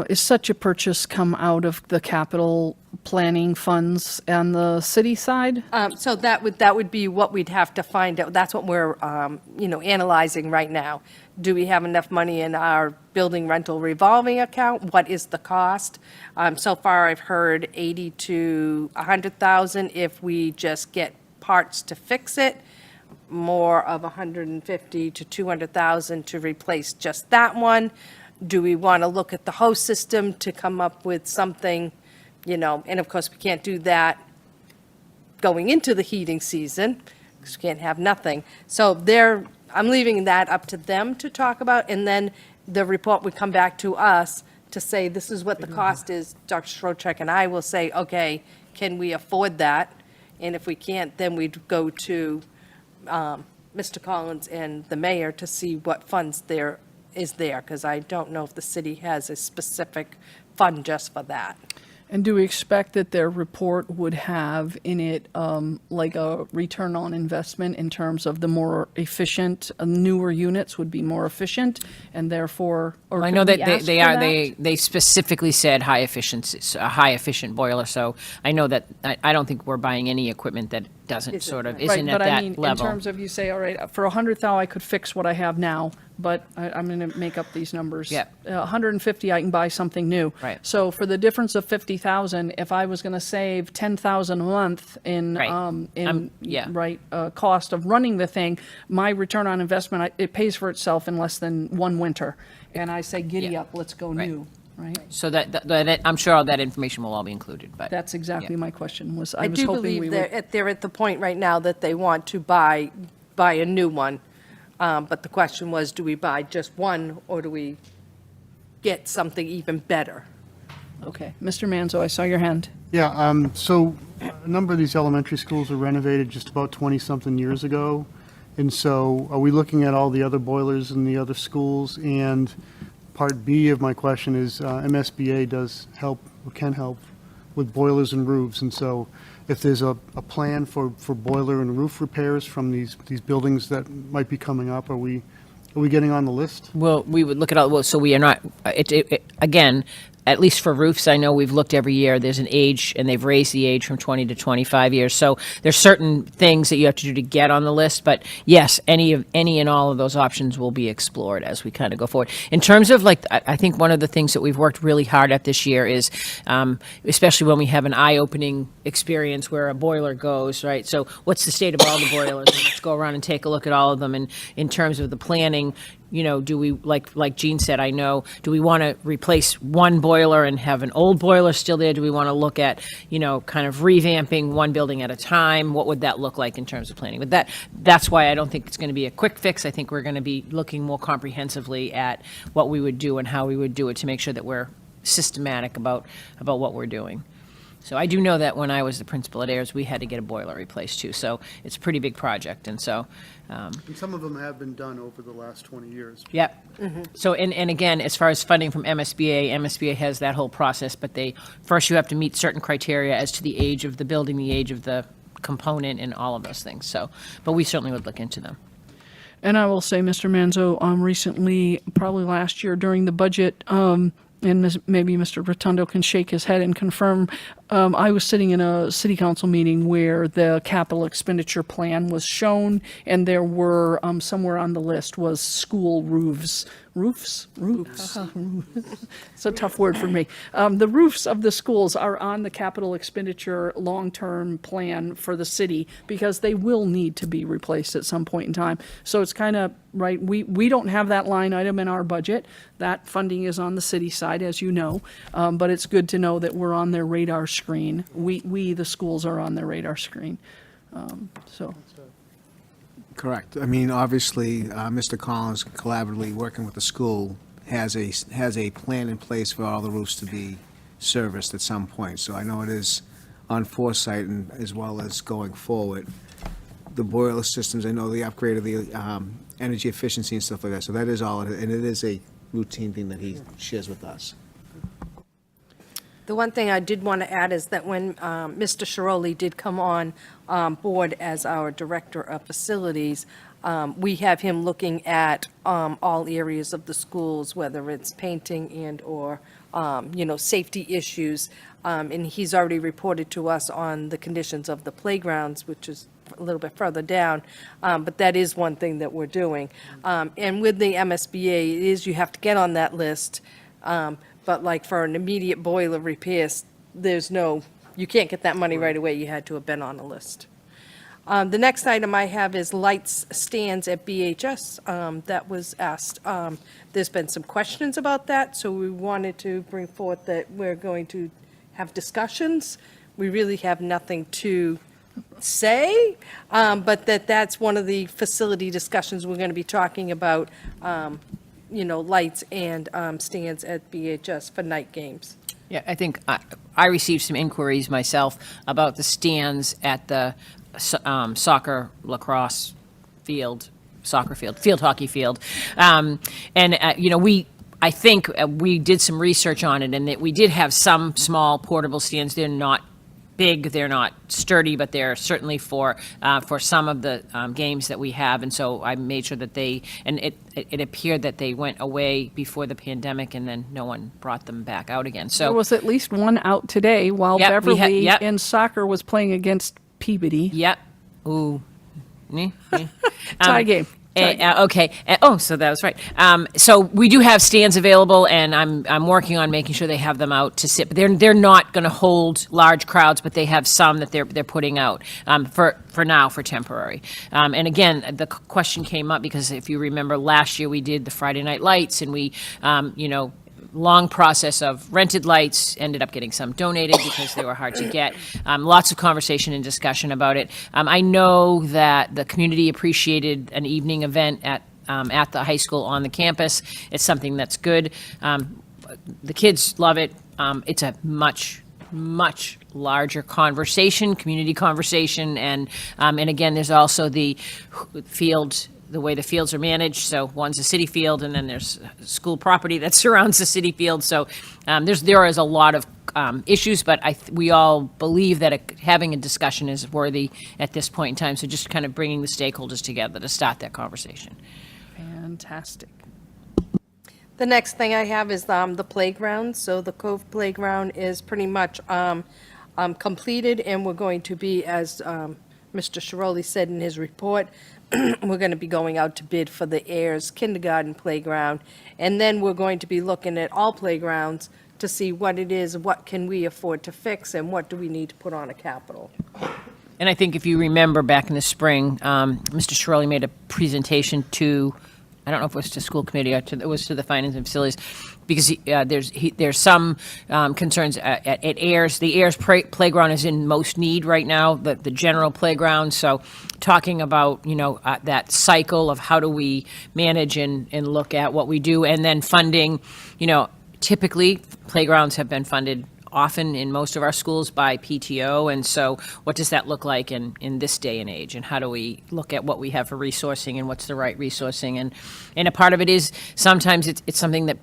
is such a purchase come out of the capital planning funds on the city side? So that would be what we'd have to find out. That's what we're, analyzing right now. Do we have enough money in our building rental revolving account? What is the cost? So far, I've heard 80 to 100,000 if we just get parts to fix it. More of 150 to 200,000 to replace just that one. Do we want to look at the host system to come up with something, and of course, we can't do that going into the heating season, because we can't have nothing. So I'm leaving that up to them to talk about, and then the report would come back to us to say, this is what the cost is. Dr. Schrocheck and I will say, okay, can we afford that? And if we can't, then we'd go to Mr. Collins and the mayor to see what funds there is there, because I don't know if the city has a specific fund just for that. And do we expect that their report would have in it like a return on investment in terms of the more efficient, newer units would be more efficient, and therefore, or I could know we that ask they for are, that? they specifically said high efficiency, a high efficient boiler, so I know that, I don't think we're buying any equipment that doesn't Isn't, sort of, right. isn't Right, at but I mean, that in level. terms of you say, all right, for 100,000, I could fix what I have now, but I'm going to make up these numbers. Yeah. 150, I can buy something new. Right. So for the difference of 50,000, if I was going to save 10,000 a month in, Right. Yeah. cost of running the thing, my return on investment, it pays for itself in less than one winter. And I say, giddy Yeah. up, let's go Right. new, right? So that, I'm sure all that information will all be included, but. That's exactly Yeah. my question, was I I was do hoping we believe would. they're at the point right now that they want to buy a new one. But the question was, do we buy just one, or do we get something even better? Okay, Mr. Manzo, I saw your hand. Yeah, so a number of these elementary schools were renovated just about 20-something years ago. And so are we looking at all the other boilers in the other schools? And part B of my question is, MSBA does help, or can help, with boilers and roofs. And so if there's a plan for boiler and roof repairs from these buildings that might be coming up, are we getting on the list? Well, we would look at all, so we are not, again, at least for roofs, I know we've looked every year, there's an age, and they've raised the age from 20 to 25 years. So there's certain things that you have to do to get on the list, but yes, any and all of those options will be explored as we kind of go forward. In terms of I think one of the things that we've worked really hard at this year is, especially when we have an eye-opening experience where a boiler goes, right? So what's the state of all the boilers? And let's go around and take a look at all of them. And in terms of the planning, do we, like Jean said, I know, do we want to replace one boiler and have an old boiler still there? Do we want to look at, kind of revamping one building at a time? What would that look like in terms of planning? But that's why I don't think it's going to be a quick fix. I think we're going to be looking more comprehensively at what we would do and how we would do it to make sure that we're systematic about what we're doing. So I do know that when I was the principal at Ayers, we had to get a boiler replaced too. So it's a pretty big project, and so. And some of them have been done over the last 20 years. Yep. So, and again, as far as funding from MSBA has that whole process, but first you have to meet certain criteria as to the age of the building, the age of the component, and all of those things. So, but we certainly would look into them. And I will say, Mr. Manzo, recently, probably last year during the budget, and maybe Mr. Rotundo can shake his head and confirm, I was sitting in a city council meeting where the capital expenditure plan was shown, and there were, somewhere on the list was school roofs. Roofs? It's a tough word for me. The roofs of the schools are on the capital expenditure long-term plan for the city because they will need to be replaced at some point in time. So it's kind of, right, we don't have that line item in our budget. That funding is on the city side, as you know, but it's good to know that we're on their radar screen. We, the schools, are on their radar screen. So. Correct. I mean, obviously, Mr. Collins, collaboratively working with the school, has a plan in place for all the roofs to be serviced at some point. So I know it is on foresight and as well as going forward. The boiler systems, I know the upgrade of the energy efficiency and stuff like that. So that is all, and it is a routine thing that he shares with us. The one thing I did want to add is that when Mr. Shiroli did come on board as our Director of Facilities, we have him looking at all areas of the schools, whether it's painting and/or, safety issues. And he's already reported to us on the conditions of the playgrounds, which is a little bit further down, but that is one thing that we're doing. And with the MSBA, it is you have to get on that list. But like for an immediate boiler repairs, you can't get that money right away. You had to have been on a list. The next item I have is lights stands at BHS. That was asked. There's been some questions about that, so we wanted to bring forth that we're going to have discussions. We really have nothing to say, but that's one of the facility discussions we're going to be talking about. Lights and stands at BHS for night games. Yeah, I think I received some inquiries myself about the stands at the soccer lacrosse field, field hockey field. I think we did some research on it, and that we did have some small portable stands. They're not big, they're not sturdy, but they're certainly for some of the games that we have. And so I made sure that it appeared that they went away before the pandemic, and then no one brought them back out again. So There was at least one out today while Yep, we had- Beverly yep. in soccer was playing against Peabody. Yep. Ooh. Tie game. Okay. So that was right. So we do have stands available, and I'm working on making sure they have them out to sit. But they're not going to hold large crowds, but they have some that they're putting out for now, for temporary. And again, the question came up because if you remember last year we did the Friday Night Lights, and we long process of rented lights, ended up getting some donated because they were hard to get. Lots of conversation and discussion about it. I know that the community appreciated an evening event at the high school on the campus. It's something that's good. The kids love it. It's a much larger conversation, community conversation, and again, there's also the field, the way the fields are managed. So one's a city field, and then there's school property that surrounds the city field. So there is a lot of issues, but we all believe that having a discussion is worthy at this point in time. So just kind of bringing the stakeholders together to start that conversation. Fantastic. The next thing I have is the playground. So the Cove Playground is pretty much completed, and we're going to be, as Mr. Shiroli said in his report, we're going to be going out to bid for the Ayers Kindergarten Playground, and then we're going to be looking at all playgrounds to see what it is, what can we afford to fix, and what do we need to put on a capital. And I think if you remember back in the spring, Mr. Shirley made a presentation to, I don't know if it was to school committee or it was to the finance and facilities, because there's some concerns at Ayers. The Ayers playground is in most need right now, the general playground. So talking about, that cycle of how do we manage and look at what we do, and then funding, typically playgrounds have been funded often in most of our schools by PTO, and so what does that look like in this day and age, and how do we look at what we have for resourcing and what's the right resourcing, and a part of it is sometimes it's something that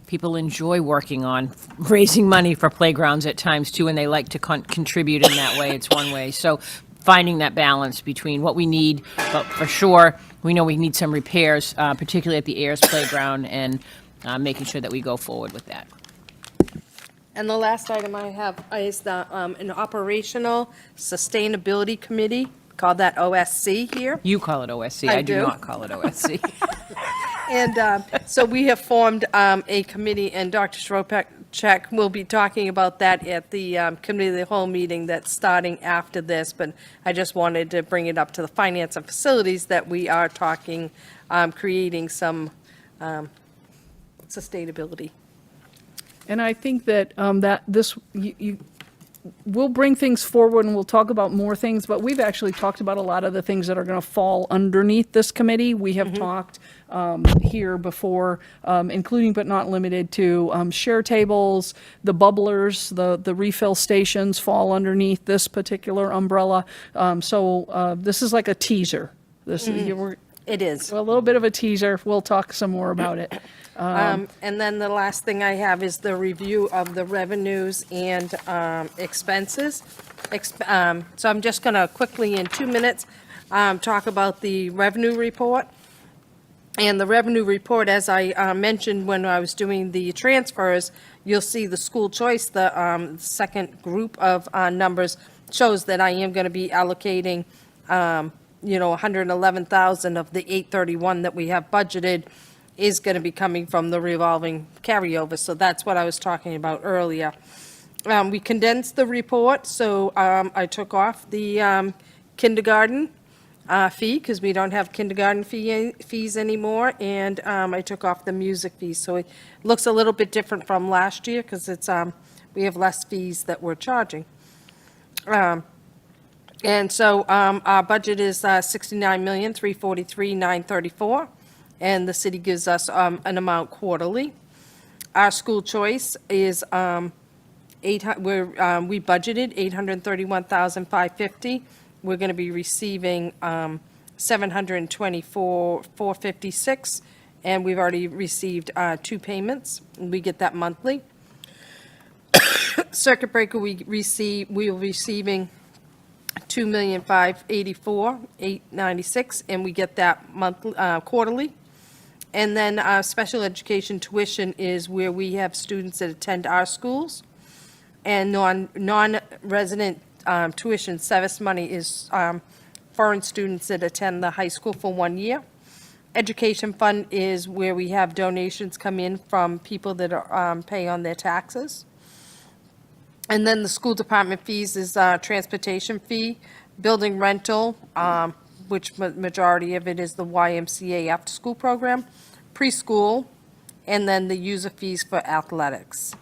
people enjoy working on, raising money for playgrounds at times too, and they like to contribute in that way. It's one way. So finding that balance between what we need, but for sure we know we need some repairs, particularly at the Ayers playground, and making sure that we go forward with that. And the last item I have is an operational sustainability committee, called that OSC here. You call it OSC. I I do do. not call it OSC. And so we have formed a committee, and Dr. Schropek will be talking about that at the committee of the whole meeting that's starting after this. But I just wanted to bring it up to the finance and facilities that we are talking, creating some sustainability. And I think that we'll bring things forward and we'll talk about more things, but we've actually talked about a lot of the things that are going to fall underneath this committee. We have talked here before, including but not limited to share tables, the bubblers, the refill stations fall underneath this particular umbrella. So this is like a teaser. It is. A little bit of a teaser. We'll talk some more about it. And then the last thing I have is the review of the revenues and expenses. So I'm just going to quickly, in 2 minutes, talk about the revenue report. And the revenue report, as I mentioned when I was doing the transfers, you'll see the school choice, the second group of numbers shows that I am going to be allocating, 111,000 of the 831 that we have budgeted is going to be coming from the revolving carryover. So that's what I was talking about earlier. We condensed the report, so I took off the kindergarten fee, because we don't have kindergarten fees anymore, and I took off the music fees. So it looks a little bit different from last year, because it's we have less fees that we're charging. And so our budget is $69,343,934, and the city gives us an amount quarterly. Our school choice is we budgeted $831,550. We're going to be receiving $724,456, and we've already received 2 payments. We get that monthly. Circuit breaker, we are receiving $2,584,896, and we get that monthly, quarterly. And then special education tuition is where we have students that attend our schools, and non-resident tuition service money is foreign students that attend the high school for 1 year. Education fund is where we have donations come in from people that are pay on their taxes. And then the school department fees is transportation fee, building rental, which majority of it is the YMCA after-school program, preschool, and then the user fees for athletics.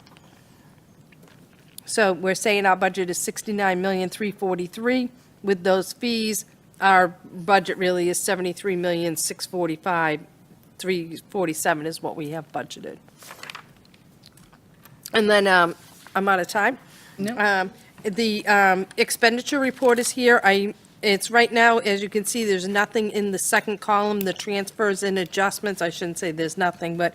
So we're saying our budget is $69,343,000. With those fees, our budget really is $73,645,347 is what we have budgeted. And then I'm out of time. No. The expenditure report is here. It's right now, as you can see, there's nothing in the second column, the transfers and adjustments. I shouldn't say there's nothing, but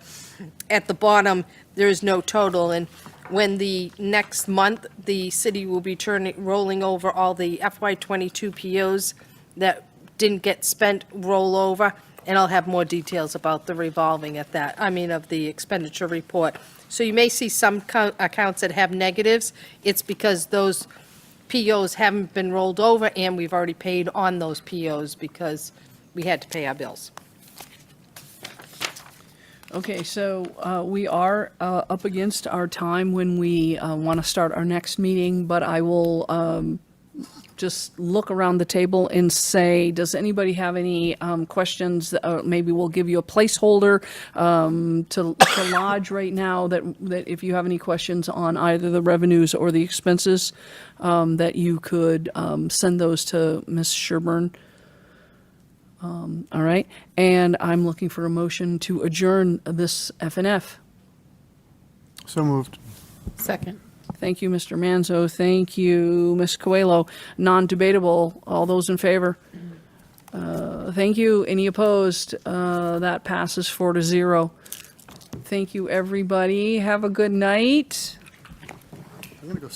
at the bottom, there is no total. And when the next month, the city will be rolling over all the FY22 POs that didn't get spent, roll over, and I'll have more details about the revolving of the expenditure report. So you may see some accounts that have negatives. It's because those POs haven't been rolled over, and we've already paid on those POs because we had to pay our bills. Okay, so we are up against our time when we want to start our next meeting, but I will just look around the table and say, does anybody have any questions? Maybe we'll give you a placeholder to lodge right now, that if you have any questions on either the revenues or the expenses, that you could send those to Ms. Sherburne. All right, and I'm looking for a motion to adjourn this FNF. So moved. Second. Thank you, Mr. Manzo. Thank you, Ms. Coelho. Non-debatable. All those in favor? Thank you. Any opposed? That passes 4-0. Thank you, everybody. Have a good night. I'm going to go.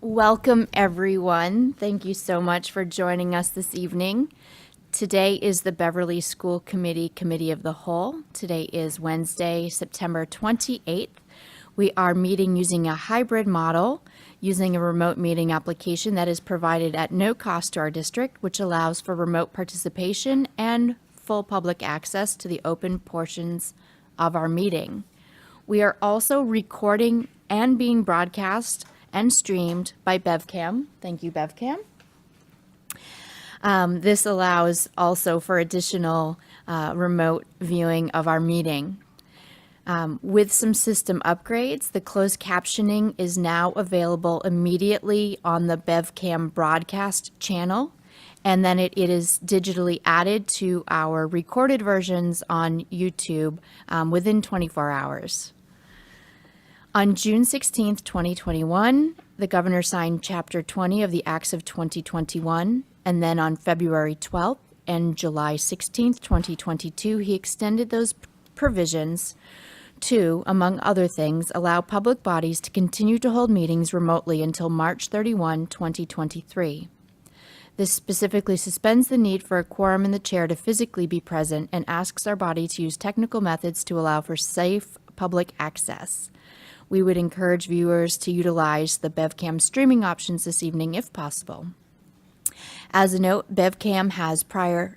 Welcome, everyone. Thank you so much for joining us this evening. Today is the Beverly School Committee Committee of the Whole. Today is Wednesday, September 28th. We are meeting using a hybrid model, using a remote meeting application that is provided at no cost to our district, which allows for remote participation and full public access to the open portions of our meeting. We are also recording and being broadcast and streamed by BevCam. Thank you, BevCam. This allows also for additional remote viewing of our meeting. With some system upgrades, the closed captioning is now available immediately on the BevCam broadcast channel, and then it is digitally added to our recorded versions on YouTube within 24 hours. On June 16th, 2021, the governor signed Chapter 20 of the Acts of 2021, and then on February 12th and July 16th, 2022, he extended those provisions to, among other things, allow public bodies to continue to hold meetings remotely until March 31, 2023. This specifically suspends the need for a quorum in the chair to physically be present and asks our body to use technical methods to allow for safe public access. We would encourage viewers to utilize the BevCam streaming options this evening if possible. As a note, Beverly has prior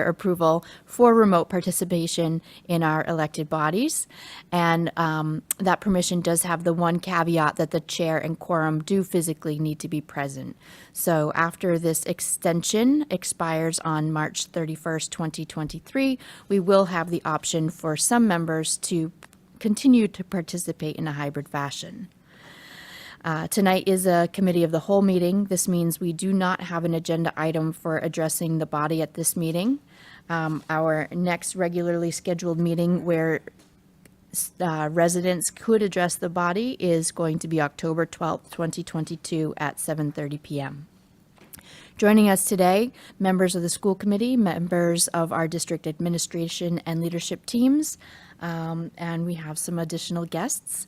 approval for remote participation in our elected bodies, and that permission does have the one caveat that the chair and quorum do physically need to be present. So after this extension expires on March 31st, 2023, we will have the option for some members to continue to participate in a hybrid fashion. Tonight is a committee of the whole meeting. This means we do not have an agenda item for addressing the body at this meeting. Our next regularly scheduled meeting where residents could address the body is going to be October 12th, 2022 at 7:30 p.m. Joining us today, members of the school committee, members of our district administration and leadership teams, and we have some additional guests.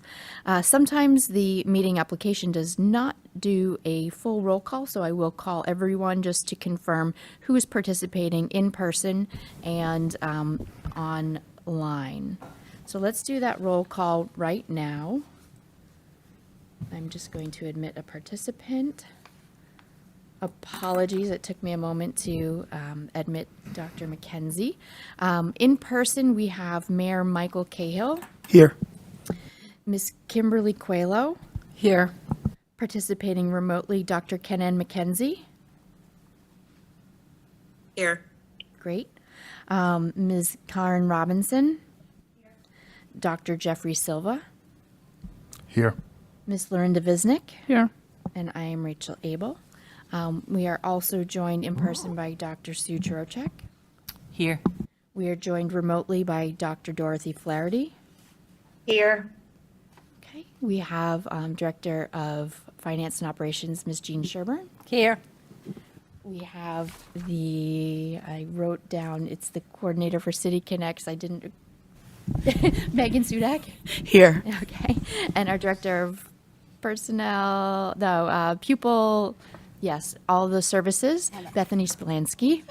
Sometimes the meeting application does not do a full roll call, so I will call everyone just to confirm who is participating in person and online. So let's do that roll call right now. I'm just going to admit a participant. Apologies, it took me a moment to admit Dr. McKenzie. In person, we have Mayor Michael Cahill. Here. Ms. Kimberly Coelho. Here. Participating remotely, Dr. Kenan McKenzie. Here. Great. Ms. Karen Robinson. Dr. Jeffrey Silva. Here. Ms. Lorinda Visnick. Here. And I am Rachel Abel. We are also joined in person by Dr. Sue Chorocek. Here. We are joined remotely by Dr. Dorothy Flaherty. Here. Okay. We have Director of Finance and Operations, Ms. Jean Sherburne. Here. We have I wrote down, it's the coordinator for City Connects. I didn't, Megan Sudak. Here. Okay. And our Director of Pupil, yes, all the services, Bethany Spolansky.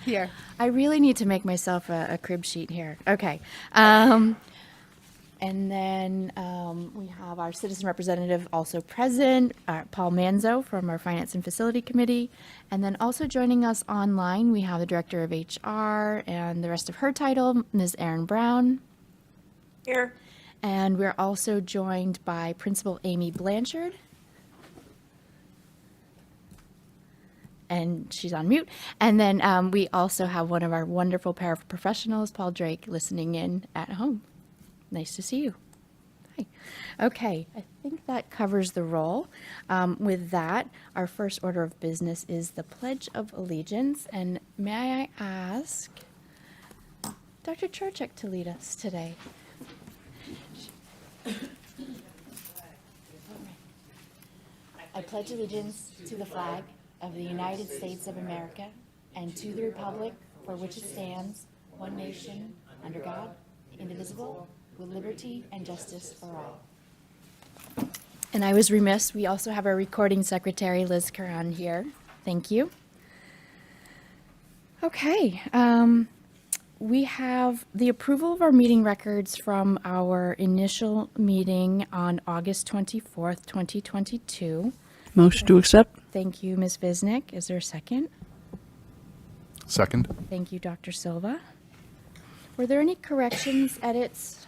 Here. I really need to make myself a crib sheet here. Okay. And then we have our citizen representative also present, Paul Manzo from our Finance and Facility Committee. And then also joining us online, we have the Director of HR and the rest of her title, Ms. Erin Brown. Here. And we're also joined by Principal Amy Blanchard. And she's on mute. And then we also have one of our wonderful paraprofessionals, Paul Drake, listening in at home. Nice to see you. Hi. Okay, I think that covers the roll. With that, our first order of business is the Pledge of Allegiance. And may I ask Dr. Chorocek to lead us today? I pledge allegiance to the flag of the United States of America and to the republic for which it stands, one nation, under God, indivisible, with liberty and justice for all. And I was remiss, we also have our recording secretary, Liz Curran, here. Thank you. Okay, we have the approval of our meeting records from our initial meeting on August 24th, 2022. Motion to accept? Thank you, Ms. Visnick. Is there a second? Second. Thank you, Dr. Silva. Were there any corrections, edits?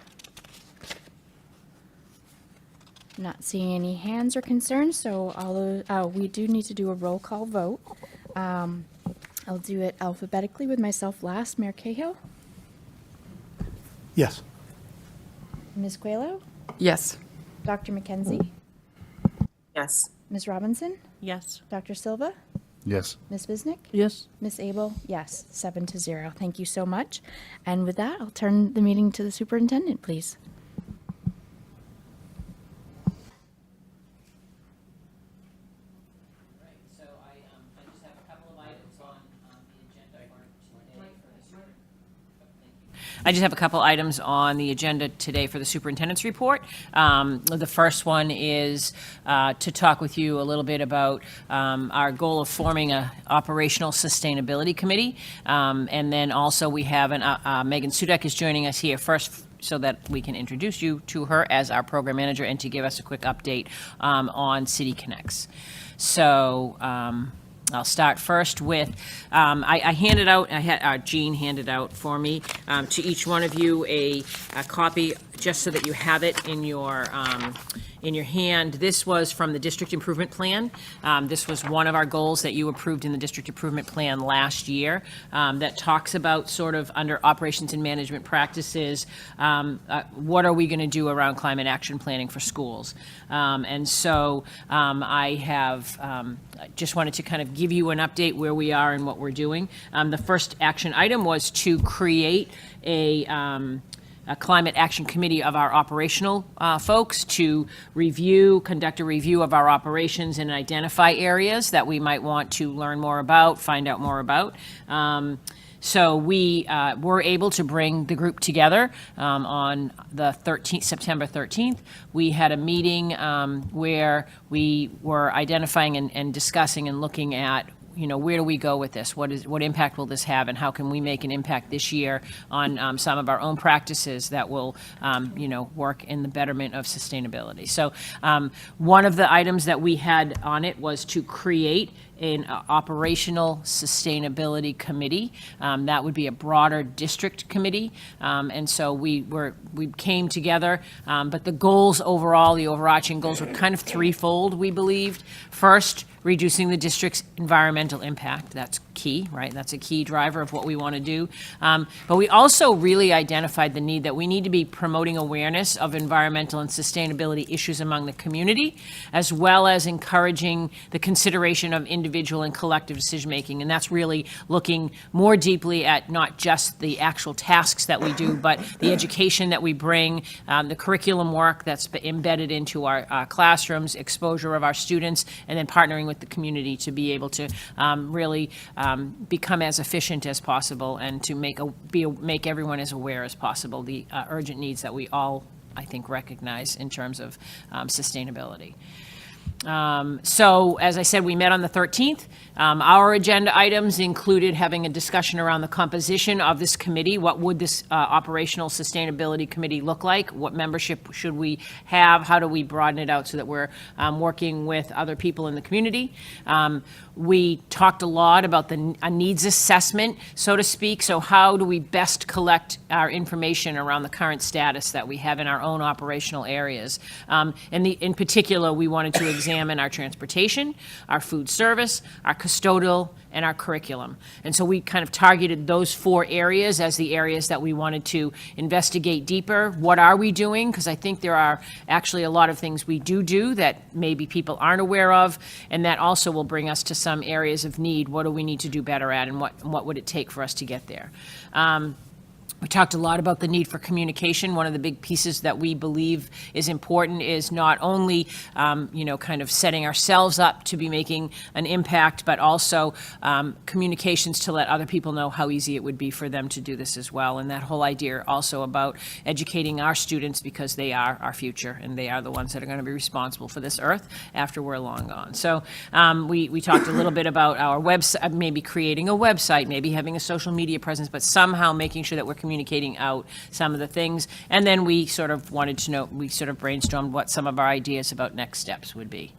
Not seeing any hands or concerns, so we do need to do a roll call vote. I'll do it alphabetically with myself last. Mayor Cahill? Yes. Ms. Coelho? Yes. Dr. McKenzie? Yes. Ms. Robinson? Yes. Dr. Silva? Yes. Ms. Visnick? Yes. Ms. Abel? Yes, 7-0. Thank you so much. And with that, I'll turn the meeting to the superintendent, please. So I just have a couple of items on the agenda I just have a couple items on the agenda today for the superintendent's report. The first one is to talk with you a little bit about our goal of forming a operational sustainability committee. And then also we have Megan Sudek is joining us here first so that we can introduce you to her as our program manager and to give us a quick update on City Connects. So I'll start first with, I handed out, Jean handed out for me, to each one of you a copy, just so that you have it in your hand. This was from the District Improvement Plan. This was one of our goals that you approved in the District Improvement Plan last year, that talks about sort of under operations and management practices, what are we going to do around climate action planning for schools? And so I have just wanted to kind of give you an update where we are and what we're doing. The first action item was to create a climate action committee of our operational folks to conduct a review of our operations and identify areas that we might want to learn more about, find out more about. So we were able to bring the group together on the September 13th. We had a meeting where we were identifying and discussing and looking at, where do we go with this? What impact will this have, and how can we make an impact this year on some of our own practices that will, work in the betterment of sustainability? So one of the items that we had on it was to create an operational sustainability committee. That would be a broader district committee. And so we came together, but the goals overall, the overarching goals were kind of threefold, we believed. First, reducing the district's environmental impact. That's key, right? That's a key driver of what we want to do. But we also really identified the need that we need to be promoting awareness of environmental and sustainability issues among the community, as well as encouraging the consideration of individual and collective decision-making. And that's really looking more deeply at not just the actual tasks that we do, but the education that we bring, the curriculum work that's embedded into our classrooms, exposure of our students, and then partnering with the community to be able to really become as efficient as possible and to make everyone as aware as possible the urgent needs that we all, I think, recognize in terms of sustainability. So, as I said, we met on the 13th. Our agenda items included having a discussion around the composition of this committee. What would this operational sustainability committee look like? What membership should we have? How do we broaden it out so that we're working with other people in the community? We talked a lot about a needs assessment, so to speak. So how do we best collect our information around the current status that we have in our own operational areas? In particular, we wanted to examine our transportation, our food service, our custodial, and our curriculum. And so we kind of targeted those 4 areas as the areas that we wanted to investigate deeper. What are we doing? Because I think there are actually a lot of things we do that maybe people aren't aware of, and that also will bring us to some areas of need. What do we need to do better at, and what would it take for us to get there? We talked a lot about the need for communication. One of the big pieces that we believe is important is not only, kind of setting ourselves up to be making an impact, but also communications to let other people know how easy it would be for them to do this as well. And that whole idea also about educating our students, because they are our future and they are the ones that are going to be responsible for this earth after we're long gone. So we talked a little bit about our website, maybe creating a website, maybe having a social media presence, but somehow making sure that we're communicating out some of the things. And then we sort of wanted to know, we sort of brainstormed what some of our ideas about next steps would be.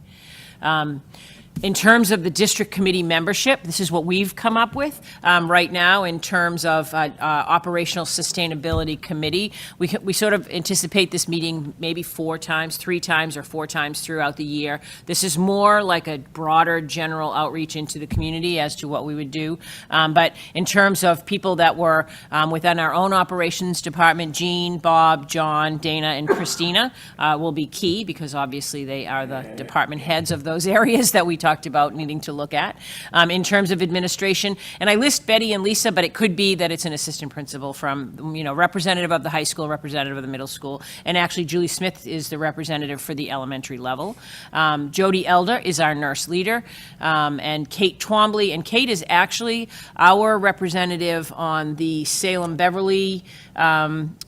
In terms of the district committee membership, this is what we've come up with right now in terms of operational sustainability committee. We sort of anticipate this meeting maybe 3 times or 4 times throughout the year. This is more like a broader general outreach into the community as to what we would do. But in terms of people that were within our own operations department, Jean, Bob, John, Dana, and Christina will be key, because obviously they are the department heads of those areas that we talked about needing to look at. In terms of administration, and I list Betty and Lisa, but it could be that it's an assistant principal from, representative of the high school, representative of the middle school, and actually Julie Smith is the representative for the elementary level. Jody Elder is our nurse leader, and Kate Twombly, and Kate is actually our representative on the Salem-Beverly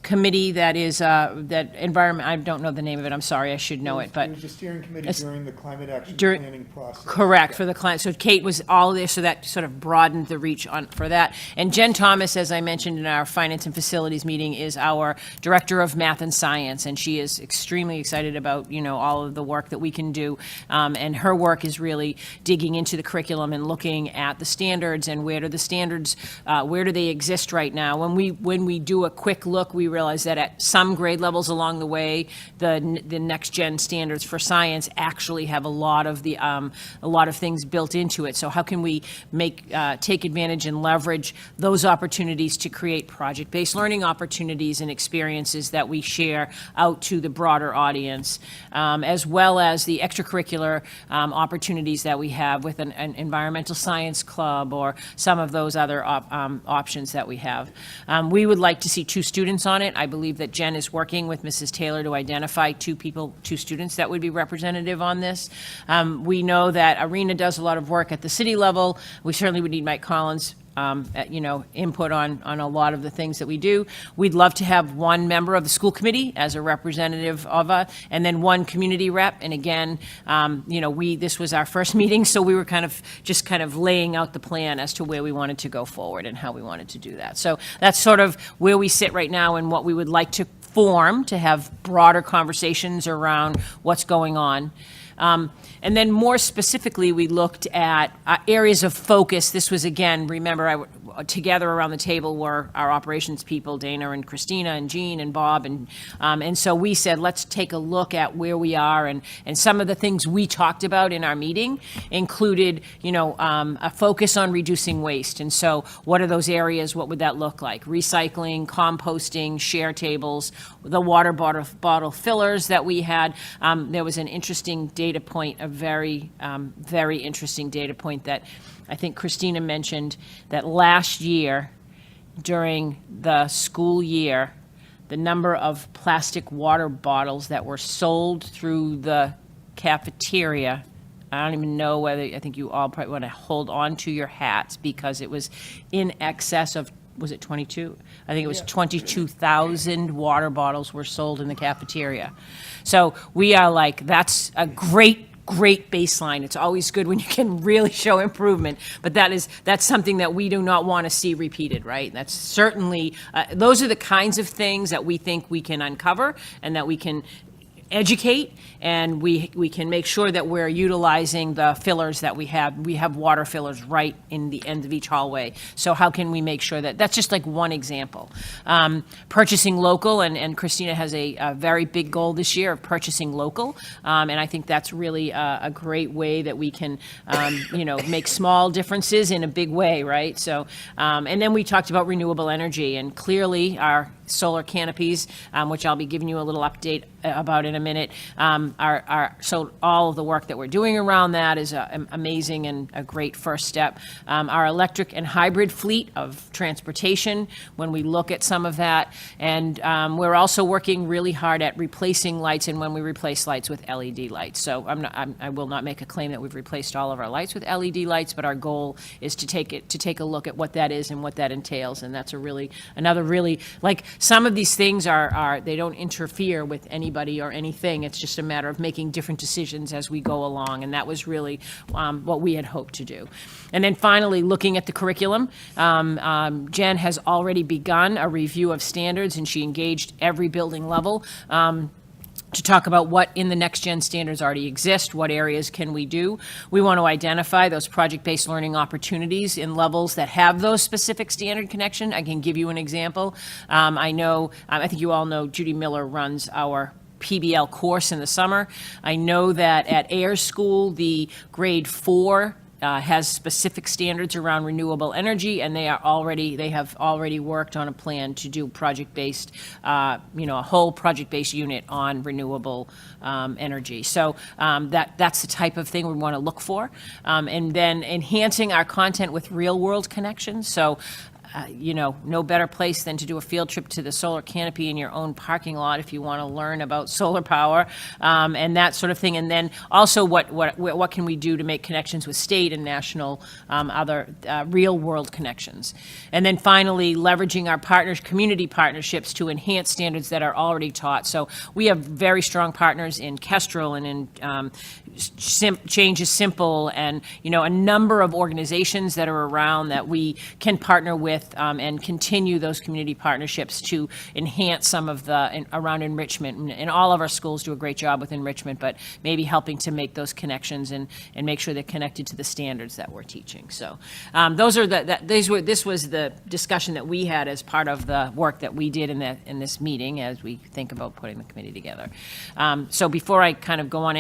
committee that is, that environment, I don't know the name of it, I'm sorry, I should know it, but. It was the steering committee during the climate action During- planning process. Correct, for the client. So Kate was all there, so that sort of broadened the reach on for that. And Jen Thomas, as I mentioned in our finance and facilities meeting, is our director of math and science, and she is extremely excited about, all of the work that we can do. And her work is really digging into the curriculum and looking at the standards and where do the standards, where do they exist right now. When we do a quick look, we realize that at some grade levels along the way, the next gen standards for science actually have a lot of things built into it. So how can we take advantage and leverage those opportunities to create project-based learning opportunities and experiences that we share out to the broader audience, as well as the extracurricular opportunities that we have with an environmental science club or some of those other options that we have. We would like to see 2 students on it. I believe that Jen is working with Mrs. Taylor to identify 2 students that would be representative on this. We know that Arena does a lot of work at the city level. We certainly would need Mike Collins' input on a lot of the things that we do. We'd love to have 1 member of the school committee as a representative of and then 1 community rep. And again, this was our first meeting, so we were kind of laying out the plan as to where we wanted to go forward and how we wanted to do that. So that's sort of where we sit right now and what we would like to form to have broader conversations around what's going on. And then more specifically, we looked at areas of focus. This was, again, remember, together around the table were our operations people, Dana and Christina and Jean and Bob. And so we said, let's take a look at where we are. And some of the things we talked about in our meeting included, a focus on reducing waste. And so what are those areas? What would that look like? Recycling, composting, share tables, the water bottle fillers that we had. There was an interesting data point, a very, very interesting data point that I think Christina mentioned, that last year, during the school year, the number of plastic water bottles that were sold through the cafeteria, I don't even know whether, I think you all probably want to hold on to your hats, because it was in excess of, was it 22? I think it was 22,000 water bottles were sold in the cafeteria. So we are like, that's a great baseline. It's always good when you can really show improvement, but that's something that we do not want to see repeated, right? That's certainly, those are the kinds of things that we think we can uncover and that we can educate, and we can make sure that we're utilizing the fillers that we have. We have water fillers right in the end of each hallway. So how can we make sure that, that's just like one example. Purchasing local, and Christina has a very big goal this year of purchasing local, and I think that's really a great way that we can, make small differences in a big way, right? So, and then we talked about renewable energy, and clearly our solar canopies, which I'll be giving you a little update about in a minute. So all of the work that we're doing around that is amazing and a great first step. Our electric and hybrid fleet of transportation, when we look at some of that, and we're also working really hard at replacing lights, and when we replace lights with LED lights. So I will not make a claim that we've replaced all of our lights with LED lights, but our goal is to take a look at what that is and what that entails, and that's another really, like, some of these things they don't interfere with anybody or anything. It's just a matter of making different decisions as we go along, and that was really what we had hoped to do. And then finally, looking at the curriculum, Jen has already begun a review of standards, and she engaged every building level to talk about what in the next gen standards already exist, what areas can we do. We want to identify those project-based learning opportunities in levels that have those specific standard connection. I can give you an example. I think you all know Judy Miller runs our PBL course in the summer. I know that at Air School, the grade 4 has specific standards around renewable energy, and they have already worked on a plan to do project-based, a whole project-based unit on renewable energy. So that's the type of thing we want to look for. And then enhancing our content with real-world connections. So no better place than to do a field trip to the solar canopy in your own parking lot if you want to learn about solar power and that sort of thing. And then also what can we do to make connections with state and national other real world connections. And then finally, leveraging our community partnerships to enhance standards that are already taught. So we have very strong partners in Kestrel and in Change is Simple, and a number of organizations that are around that we can partner with and continue those community partnerships to enhance some of around enrichment. And all of our schools do a great job with enrichment, but maybe helping to make those connections and make sure they're connected to the standards that we're teaching. So this was the discussion that we had as part of the work that we did in this meeting as we think about putting the committee together. So before I kind of go on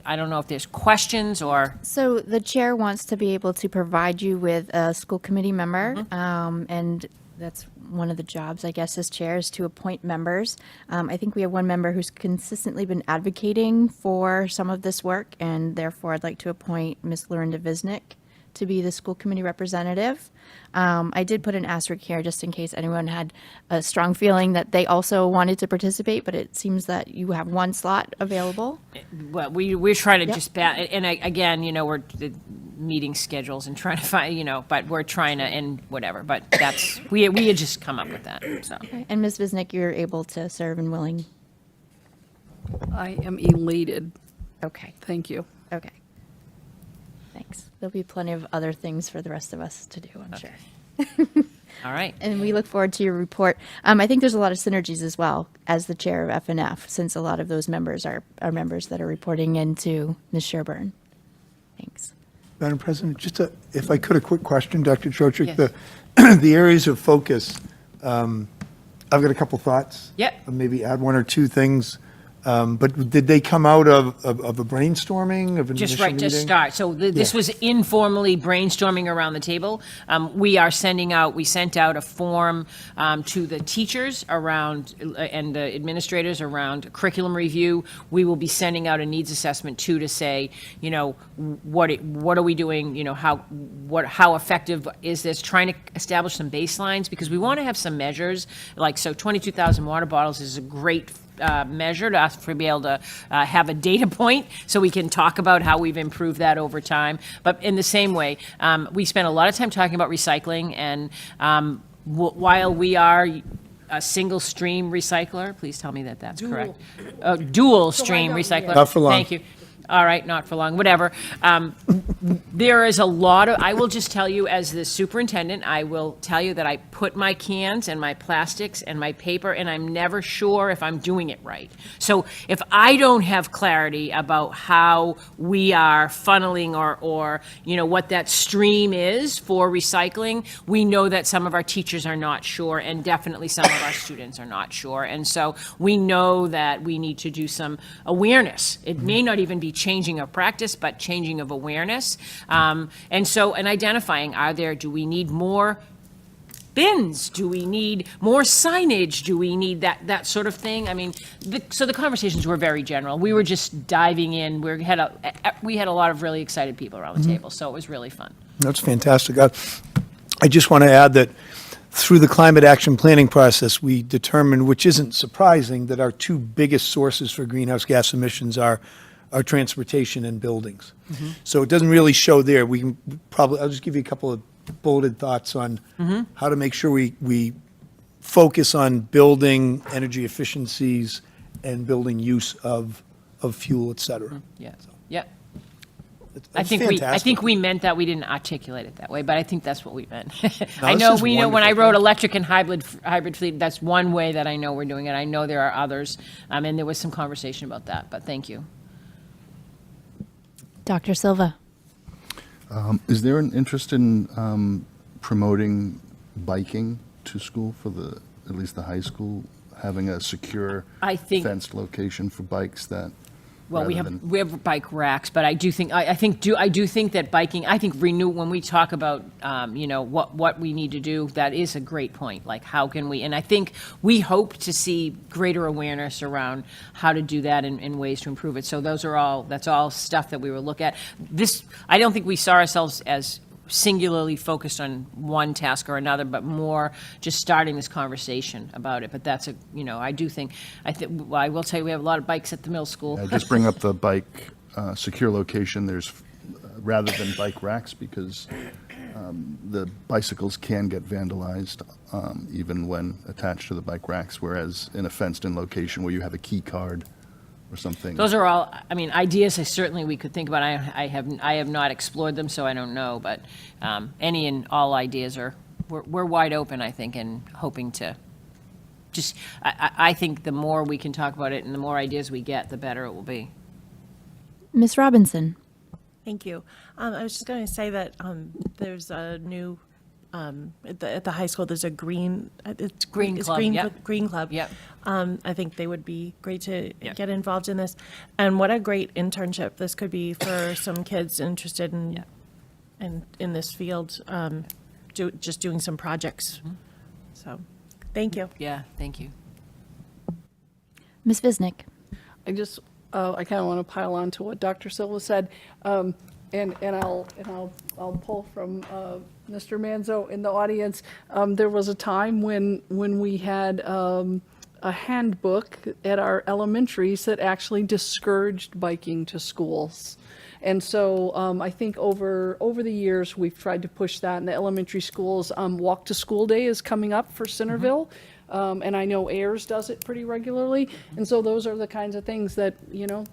I don't know if there's questions or. So the chair wants to be able to provide you with a school committee member, and that's one of the jobs, I guess, as chair is to appoint members. I think we have one member who's consistently been advocating for some of this work, and therefore I'd like to appoint Ms. Lorinda Visnick to be the school committee representative. I did put an asterisk here just in case anyone had a strong feeling that they also wanted to participate, but it seems that you have one slot available. Well, we're trying to just and again, we're the meeting schedules and trying to find, but we're trying to, and whatever, but that's, we had just come up with that, so. Okay. And Ms. Visnick, you're able to serve and willing? I am elated. Okay. Thank you. Okay. Thanks. There'll be plenty of other things for the rest of us to do, I'm sure. All right. And we look forward to your report. I think there's a lot of synergies as well as the chair of FNF, since a lot of those members are members that are reporting into Ms. Sherburne. Thanks. Madam President, if I could, a quick question, Dr. Trochik. Yes. The areas of focus, I've got a couple thoughts. Yep. Maybe add one or two things. But did they come out of a brainstorming, of an Just initial right to meeting? start. So this was informally brainstorming around the table. We sent out a form to the teachers around and the administrators around curriculum review. We will be sending out a needs assessment too to say, what are we doing? How effective is this? Trying to establish some baselines because we want to have some measures. Like, so 22,000 water bottles is a great measure to be able to have a data point so we can talk about how we've improved that over time. But in the same way, we spent a lot of time talking about recycling, and while we are a single stream recycler, please tell me that that's correct. Dual stream recycler. Not for long. Thank you. All right, not for long, whatever. There is a lot of, I will just tell you as the superintendent, I will tell you that I put my cans and my plastics and my paper, and I'm never sure if I'm doing it right. So if I don't have clarity about how we are funneling or what that stream is for recycling, we know that some of our teachers are not sure, and definitely some of our students are not sure. And so we know that we need to do some awareness. It may not even be changing of practice, but changing of awareness. And identifying, do we need more bins? Do we need more signage? Do we need that sort of thing? I mean, so the conversations were very general. We were just diving in. We had a lot of really excited people around the table, so it was really fun. That's fantastic. I just want to add that through the climate action planning process, we determined, which isn't surprising, that our two biggest sources for greenhouse gas emissions are transportation and buildings. So it doesn't really show there. We can probably, I'll just give you a couple of bulleted thoughts on how to make sure we focus on building energy efficiencies and building use of fuel, et cetera. Yeah. Yep. It's I think fantastic. we meant that. We didn't articulate it that way, but I think that's what we meant. I this know is we know when I wonderful. wrote electric and hybrid fleet. That's one way that I know we're doing it. I know there are others, and there was some conversation about that. But thank you. Dr. Silva. Is there an interest in promoting biking to school for at least the high school, having a secure I think- fenced location for bikes that? Well, we rather have than- we have bike racks, but I do think that biking. I think renew when we talk about what we need to do. That is a great point. Like how can we? And I think we hope to see greater awareness around how to do that and ways to improve it. So that's all stuff that we will look at. I don't think we saw ourselves as singularly focused on one task or another, but more just starting this conversation about it. But that's I will tell you, we have a lot of bikes at the middle school. I just bring up the bike secure location. There's rather than bike racks because the bicycles can get vandalized even when attached to the bike racks. Whereas in a fenced-in location where you have a key card or something. Those are all, ideas we could think about. I have not explored them, so I don't know. But any and all ideas we're wide open, I think, and hoping to just, I think the more we can talk about it and the more ideas we get, the better it will be. Ms. Robinson. Thank you. I was just going to say that there's a new, at the high school, there's a green club. Yep. I think they would be great to get involved in this. And what a great internship this could be for some kids interested in this field, just doing some projects. So, thank you. Yeah, thank you. Ms. Visnick. I kind of want to pile on to what Dr. Silva said, and I'll pull from Mr. Manzo in the audience. There was a time when we had a handbook at our elementaries that actually discouraged biking to schools. And so I think over the years, we've tried to push that in the elementary schools. Walk to School Day is coming up for Centerville. And I know Ayers does it pretty regularly. And so those are the kinds of things that,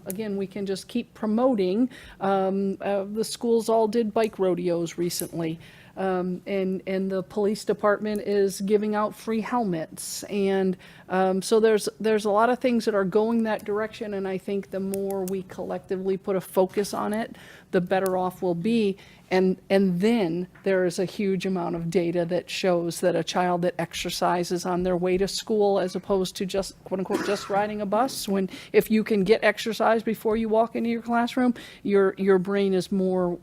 again, we can just keep promoting. The schools all did bike rodeos recently. And the police department is giving out free helmets. And so there's a lot of things that are going that direction. And I think the more we collectively put a focus on it, the better off we'll be. And then there is a huge amount of data that shows that a child that exercises on their way to school, as opposed to just, quote unquote, just riding a bus, if you can get exercise before you walk into your classroom, your brain is more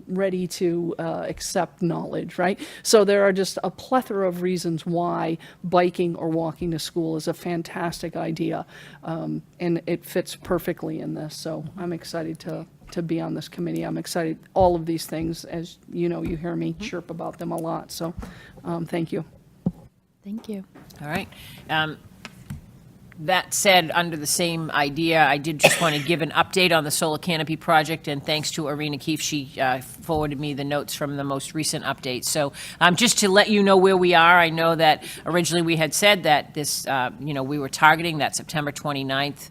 ready to accept knowledge, right? So there are just a plethora of reasons why biking or walking to school is a fantastic idea, and it fits perfectly in this. So I'm excited to be on this committee. I'm excited. All of these things, as you know, you hear me chirp about them a lot. So thank you. Thank you. All right. That said, under the same idea, I did just want to give an update on the solar canopy project, and thanks to Irina Keefe, she forwarded me the notes from the most recent update. So just to let you know where we are, I know that originally we had said that this, we were targeting that September 29th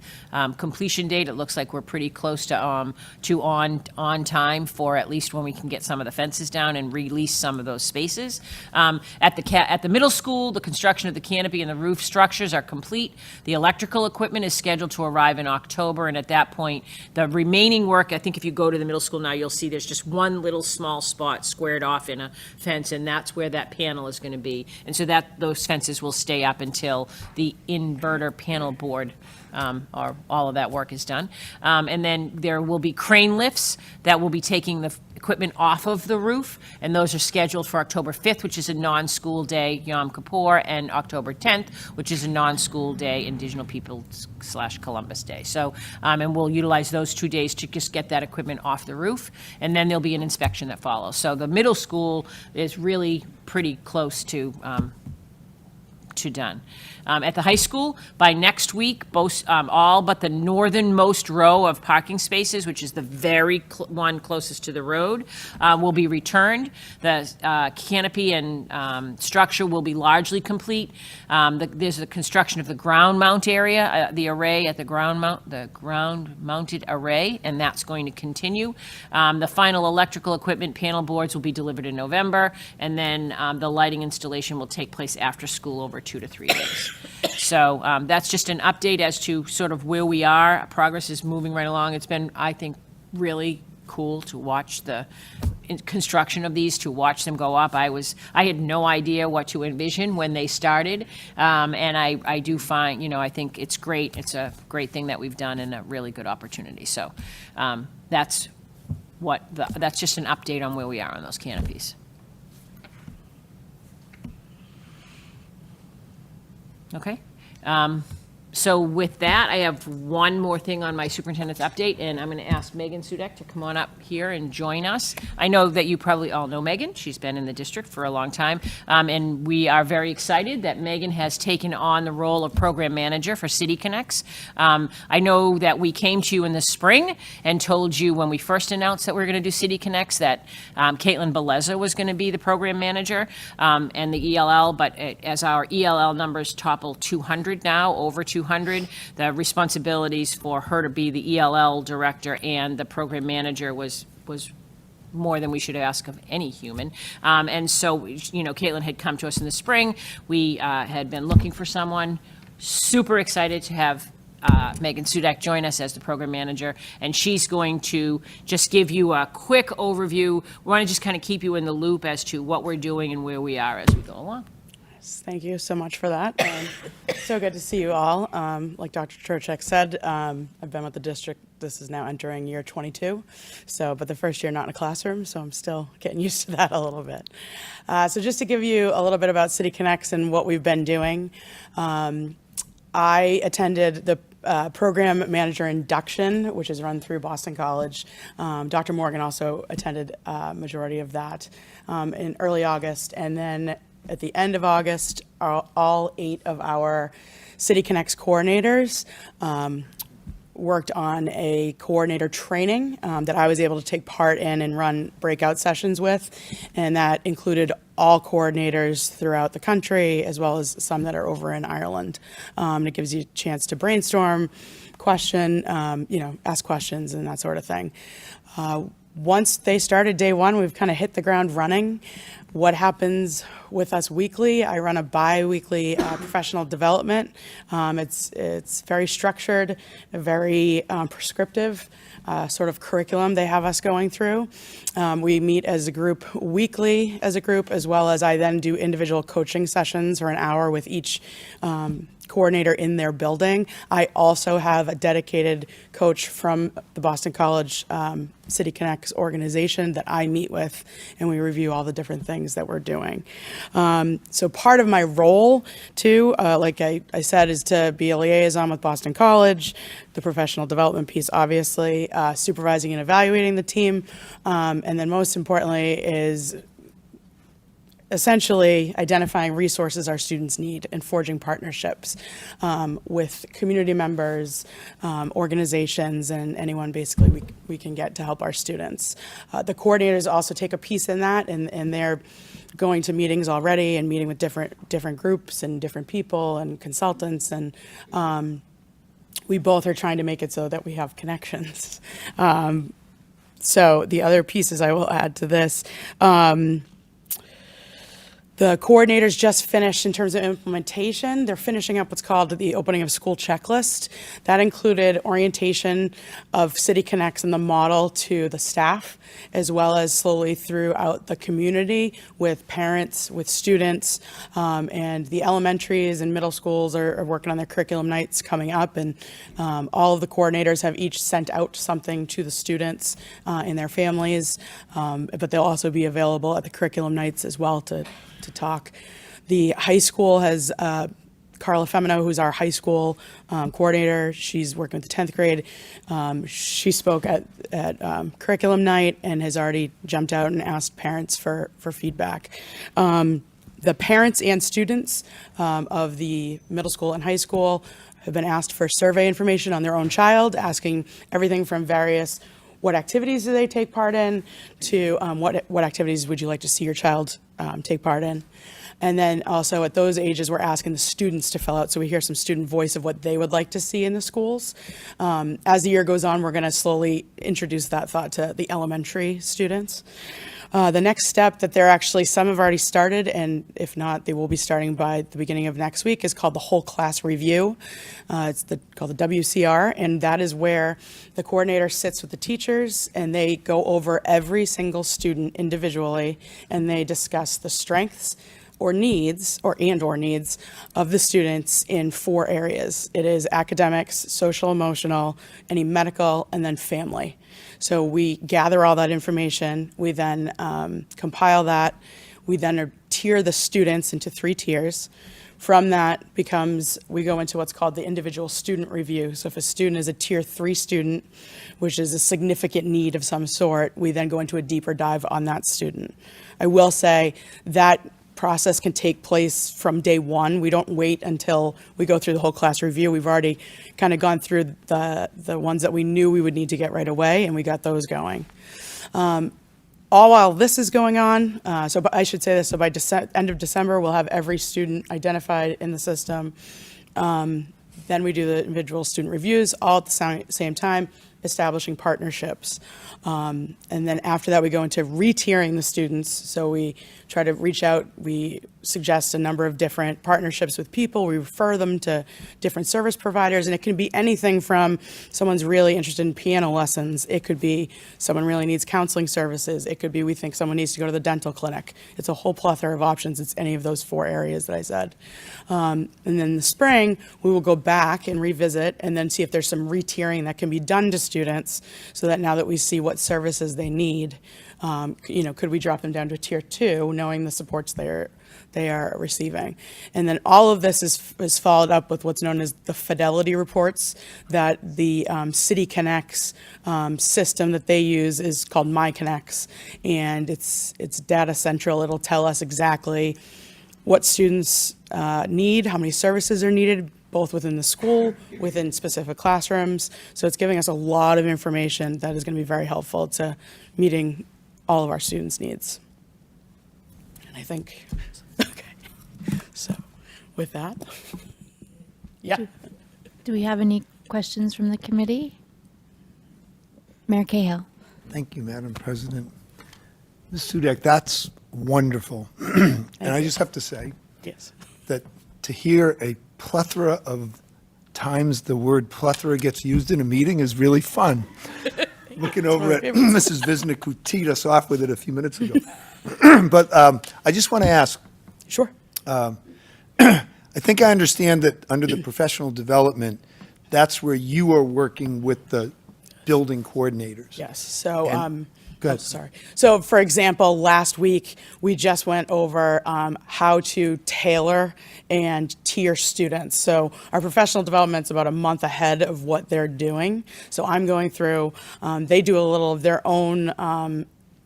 completion date. It looks like we're pretty close to on time for at least when we can get some of the fences down and release some of those spaces. At the middle school, the construction of the canopy and the roof structures are complete. The electrical equipment is scheduled to arrive in October, and at that point, the remaining work, I think if you go to the middle school now, you'll see there's just one little small spot squared off in a fence, and that's where that panel is going to be. And so those fences will stay up until the inverter panel board or all of that work is done. And then there will be crane lifts that will be taking the equipment off of the roof, and those are scheduled for October 5th, which is a non-school day, Yom Kippur, and October 10th, which is a non-school day, Indigenous Peoples / Columbus Day. So, and we'll utilize those 2 days to just get that equipment off the roof, and then there'll be an inspection that follows. So the middle school is really pretty close to done. At the high school, by next week, both, all but the northernmost row of parking spaces, which is the very one closest to the road, will be returned. The canopy and structure will be largely complete. There's the construction of the ground mount area, the array at the ground mounted array, and that's going to continue. The final electrical equipment panel boards will be delivered in November, and then the lighting installation will take place after school over 2 to 3 days. So that's just an update as to sort of where we are. Progress is moving right along. It's been, I think, really cool to watch the construction of these, to watch them go up. I had no idea what to envision when they started, and I do find, I think it's great. It's a great thing that we've done and a really good opportunity. So that's just an update on where we are on those canopies. Okay. So with that, I have one more thing on my superintendent's update, and I'm going to ask Megan Sudek to come on up here and join us. I know that you probably all know Megan. She's been in the district for a long time, and we are very excited that Megan has taken on the role of program manager for City Connects. I know that we came to you in the spring and told you when we first announced that we were going to do City Connects that Caitlin Beleza was going to be the program manager and the ELL, but as our ELL numbers topple 200 now, over 200, the responsibilities for her to be the ELL director and the program manager was more than we should ask of any human. And so, Caitlin had come to us in the spring. We had been looking for someone. Super excited to have Megan Sudek join us as the program manager, and she's going to just give you a quick overview. We want to just kind of keep you in the loop as to what we're doing and where we are as we go along. Thank you so much for that. So good to see you all. Like Dr. Turchek said, I've been with the district. This is now entering year 22. But the first year not in a classroom, so I'm still getting used to that a little bit. So just to give you a little bit about City Connects and what we've been doing, I attended the program manager induction, which is run through Boston College. Dr. Morgan also attended a majority of that in early August, and then at the end of August, all 8 of our City Connects coordinators worked on a coordinator training that I was able to take part in and run breakout sessions with, and that included all coordinators throughout the country, as well as some that are over in Ireland. It gives you a chance to brainstorm, question, ask questions and that sort of thing. Once they started day one, we've kind of hit the ground running. What happens with us weekly? I run a bi-weekly professional development. It's very structured, very prescriptive sort of curriculum they have us going through. We meet as a group weekly as well as I then do individual coaching sessions for an hour with each coordinator in their building. I also have a dedicated coach from the Boston College City Connects organization that I meet with, and we review all the different things that we're doing. So part of my role, too, like I said, is to be a liaison with Boston College, the professional development piece, obviously, supervising and evaluating the team, and then most importantly is essentially identifying resources our students need and forging partnerships with community members, organizations, and anyone basically we can get to help our students. The coordinators also take a piece in that, and they're going to meetings already and meeting with different groups and different people and consultants, and we both are trying to make it so that we have connections. So the other pieces I will add to this, The coordinators just finished in terms of implementation. They're finishing up what's called the opening of school checklist. That included orientation of City Connects and the model to the staff, as well as slowly throughout the community with parents, with students, and the elementaries and middle schools are working on their curriculum nights coming up, and all of the coordinators have each sent out something to the students and their families, but they'll also be available at the curriculum nights as well to talk. The high school has Carla Femino, who's our high school coordinator. She's working with the 10th grade. She spoke at curriculum night and has already jumped out and asked parents for feedback. The parents and students of the middle school and high school have been asked for survey information on their own child, asking everything from various what activities do they take part in to what activities would you like to see your child take part in. And then also at those ages, we're asking the students to fill out, so we hear some student voice of what they would like to see in the schools. As the year goes on, we're going to slowly introduce that thought to the elementary students. The next step that some have already started, and if not, they will be starting by the beginning of next week, is called the whole class review. It's called the WCR, and that is where the coordinator sits with the teachers and they go over every single student individually and they discuss the strengths or needs or needs of the students in 4 areas. It is academics, social, emotional, any medical, and then family. So we gather all that information, we then compile that, we then tier the students into 3 tiers. From that we go into what's called the individual student review. So if a student is a tier 3 student, which is a significant need of some sort, we then go into a deeper dive on that student. I will say that process can take place from day one. We don't wait until we go through the whole class review. We've already kind of gone through the ones that we knew we would need to get right away, and we got those going. All while this is going on, so I should say this, so by end of December, we'll have every student identified in the system. Then we do the individual student reviews, all at the same time, establishing partnerships. And then after that, we go into re-tiering the students. So we try to reach out, we suggest a number of different partnerships with people, we refer them to different service providers, and it can be anything from someone's really interested in piano lessons, it could be someone really needs counseling services, it could be we think someone needs to go to the dental clinic. It's a whole plethora of options. It's any of those 4 areas that I said. And then in the spring, we will go back and revisit and then see if there's some re-tiering that can be done to students so that now that we see what services they need, could we drop them down to tier 2, knowing the supports they are receiving. And then all of this is followed up with what's known as the fidelity reports that the City Connects system that they use is called My Connects, and it's data central. It'll tell us exactly what students need, how many services are needed, both within the school, within specific classrooms. So it's giving us a lot of information that is going to be very helpful to meeting all of our students' needs. And I think, okay, so with that, yeah. Do we have any questions from the committee? Mayor Cahill. Thank you, Madam President. Ms. Sudak, that's wonderful. And I just have to say Yes. that to hear a plethora of times the word plethora gets used in a meeting is really fun. Looking over at Mrs. Visnick, who teed us off with it a few minutes ago. But I just want to ask. Sure. I think I understand that under the professional development, that's where you are working with the building coordinators. Yes. So, Go ahead. oh, sorry. So, for example, last week we just went over how to tailor and tier students. So, our professional development's about a month ahead of what they're doing. So, I'm going through. They do a little of their own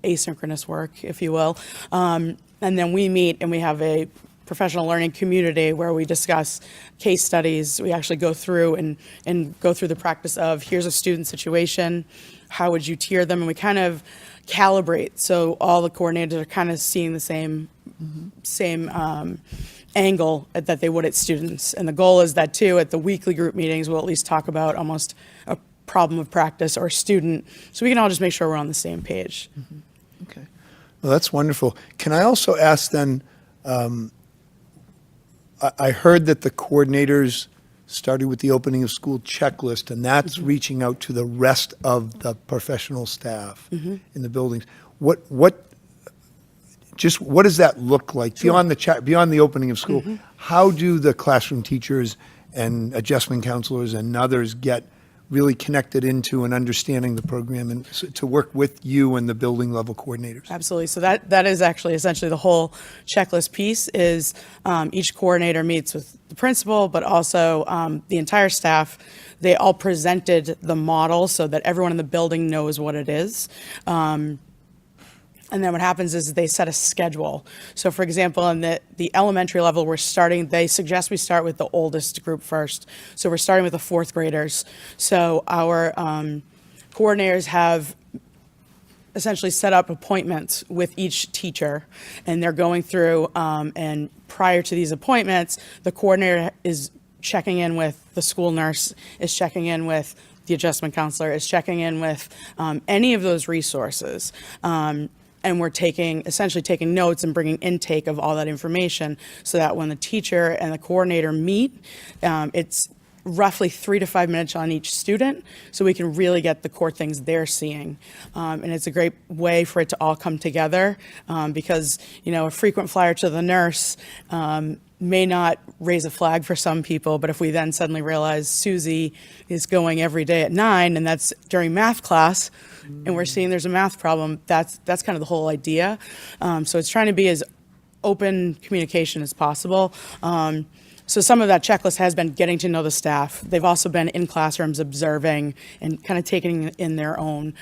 asynchronous work, if you will, and then we meet and we have a professional learning community where we discuss case studies. We actually go through and go through the practice of here's a student situation, how would you tier them, and we kind of calibrate so all the coordinators are kind of seeing the same angle that they would at students. And the goal is that too at the weekly group meetings we'll at least talk about almost a problem of practice or student, so we can all just make sure we're on the same page. Okay. Well, that's wonderful. Can I also ask then, I heard that the coordinators started with the opening of school checklist, and that's reaching out to the rest of the professional staff in the buildings. What does that look like beyond the opening of school? How do the classroom teachers and adjustment counselors and others get really connected into and understanding the program and to work with you and the building level coordinators? Absolutely. So that is actually essentially the whole checklist piece is each coordinator meets with the principal, but also the entire staff. They all presented the model so that everyone in the building knows what it is. And then what happens is they set a schedule. So for example, in the elementary level, they suggest we start with the oldest group first. So we're starting with the fourth graders. So our coordinators have essentially set up appointments with each teacher, and they're going through, and prior to these appointments, the coordinator is checking in with the school nurse, is checking in with the adjustment counselor, is checking in with any of those resources. And we're essentially taking notes and bringing intake of all that information so that when the teacher and the coordinator meet, it's roughly 3 to 5 minutes on each student, so we can really get the core things they're seeing. And it's a great way for it to all come together because, a frequent flyer to the nurse may not raise a flag for some people, but if we then suddenly realize Susie is going every day at 9 and that's during math class, and we're seeing there's a math problem, that's kind of the whole idea. So it's trying to be as open communication as possible. So some of that checklist has been getting to know the staff. They've also been in classrooms observing and kind of taking in their own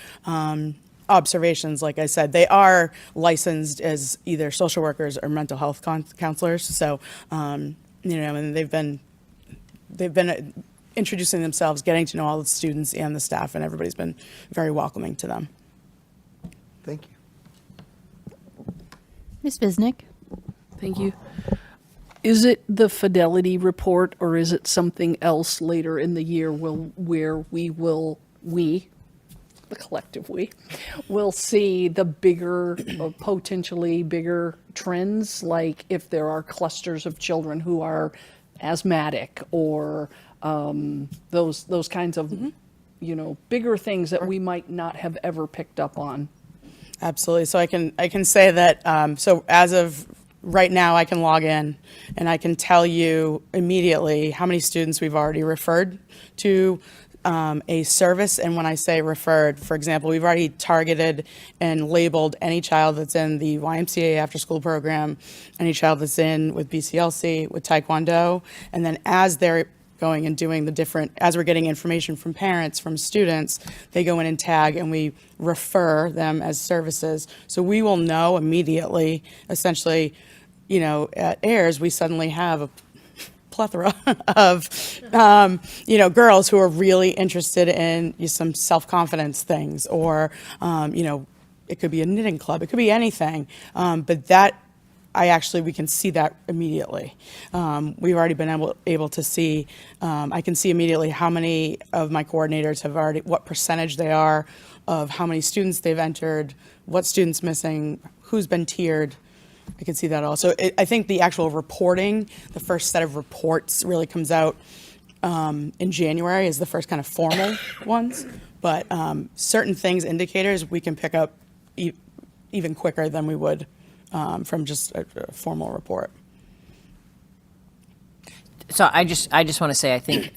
observations. Like I said, they are licensed as either social workers or mental health counselors. So, and they've been introducing themselves, getting to know all the students and the staff, and everybody's been very welcoming to them. Thank you. Ms. Bisnick? Thank you. Is it the fidelity report, or is it something else later in the year where the collective we, will see the bigger, potentially bigger trends, like if there are clusters of children who are asthmatic or those kinds of, bigger things that we might not have ever picked up on? Absolutely. So I can say that, so as of right now, I can log in and I can tell you immediately how many students we've already referred to a service. And when I say referred, for example, we've already targeted and labeled any child that's in the YMCA after school program, any child that's in with BCLC, with Taekwondo, and then as they're going and doing as we're getting information from parents, from students, they go in and tag and we refer them as services. So we will know immediately, essentially, at AIRS, we suddenly have a plethora of, girls who are really interested in some self-confidence things, or, it could be a knitting club, it could be anything. But that, we can see that immediately. We've already been able to see, I can see immediately how many of my coordinators what percentage they are of how many students they've entered, what students missing, who's been tiered. I can see that also. I think the actual reporting, the first set of reports really comes out in January is the first kind of formal ones. But certain things, indicators, we can pick up even quicker than we would from just a formal report. So I just want to say, I think,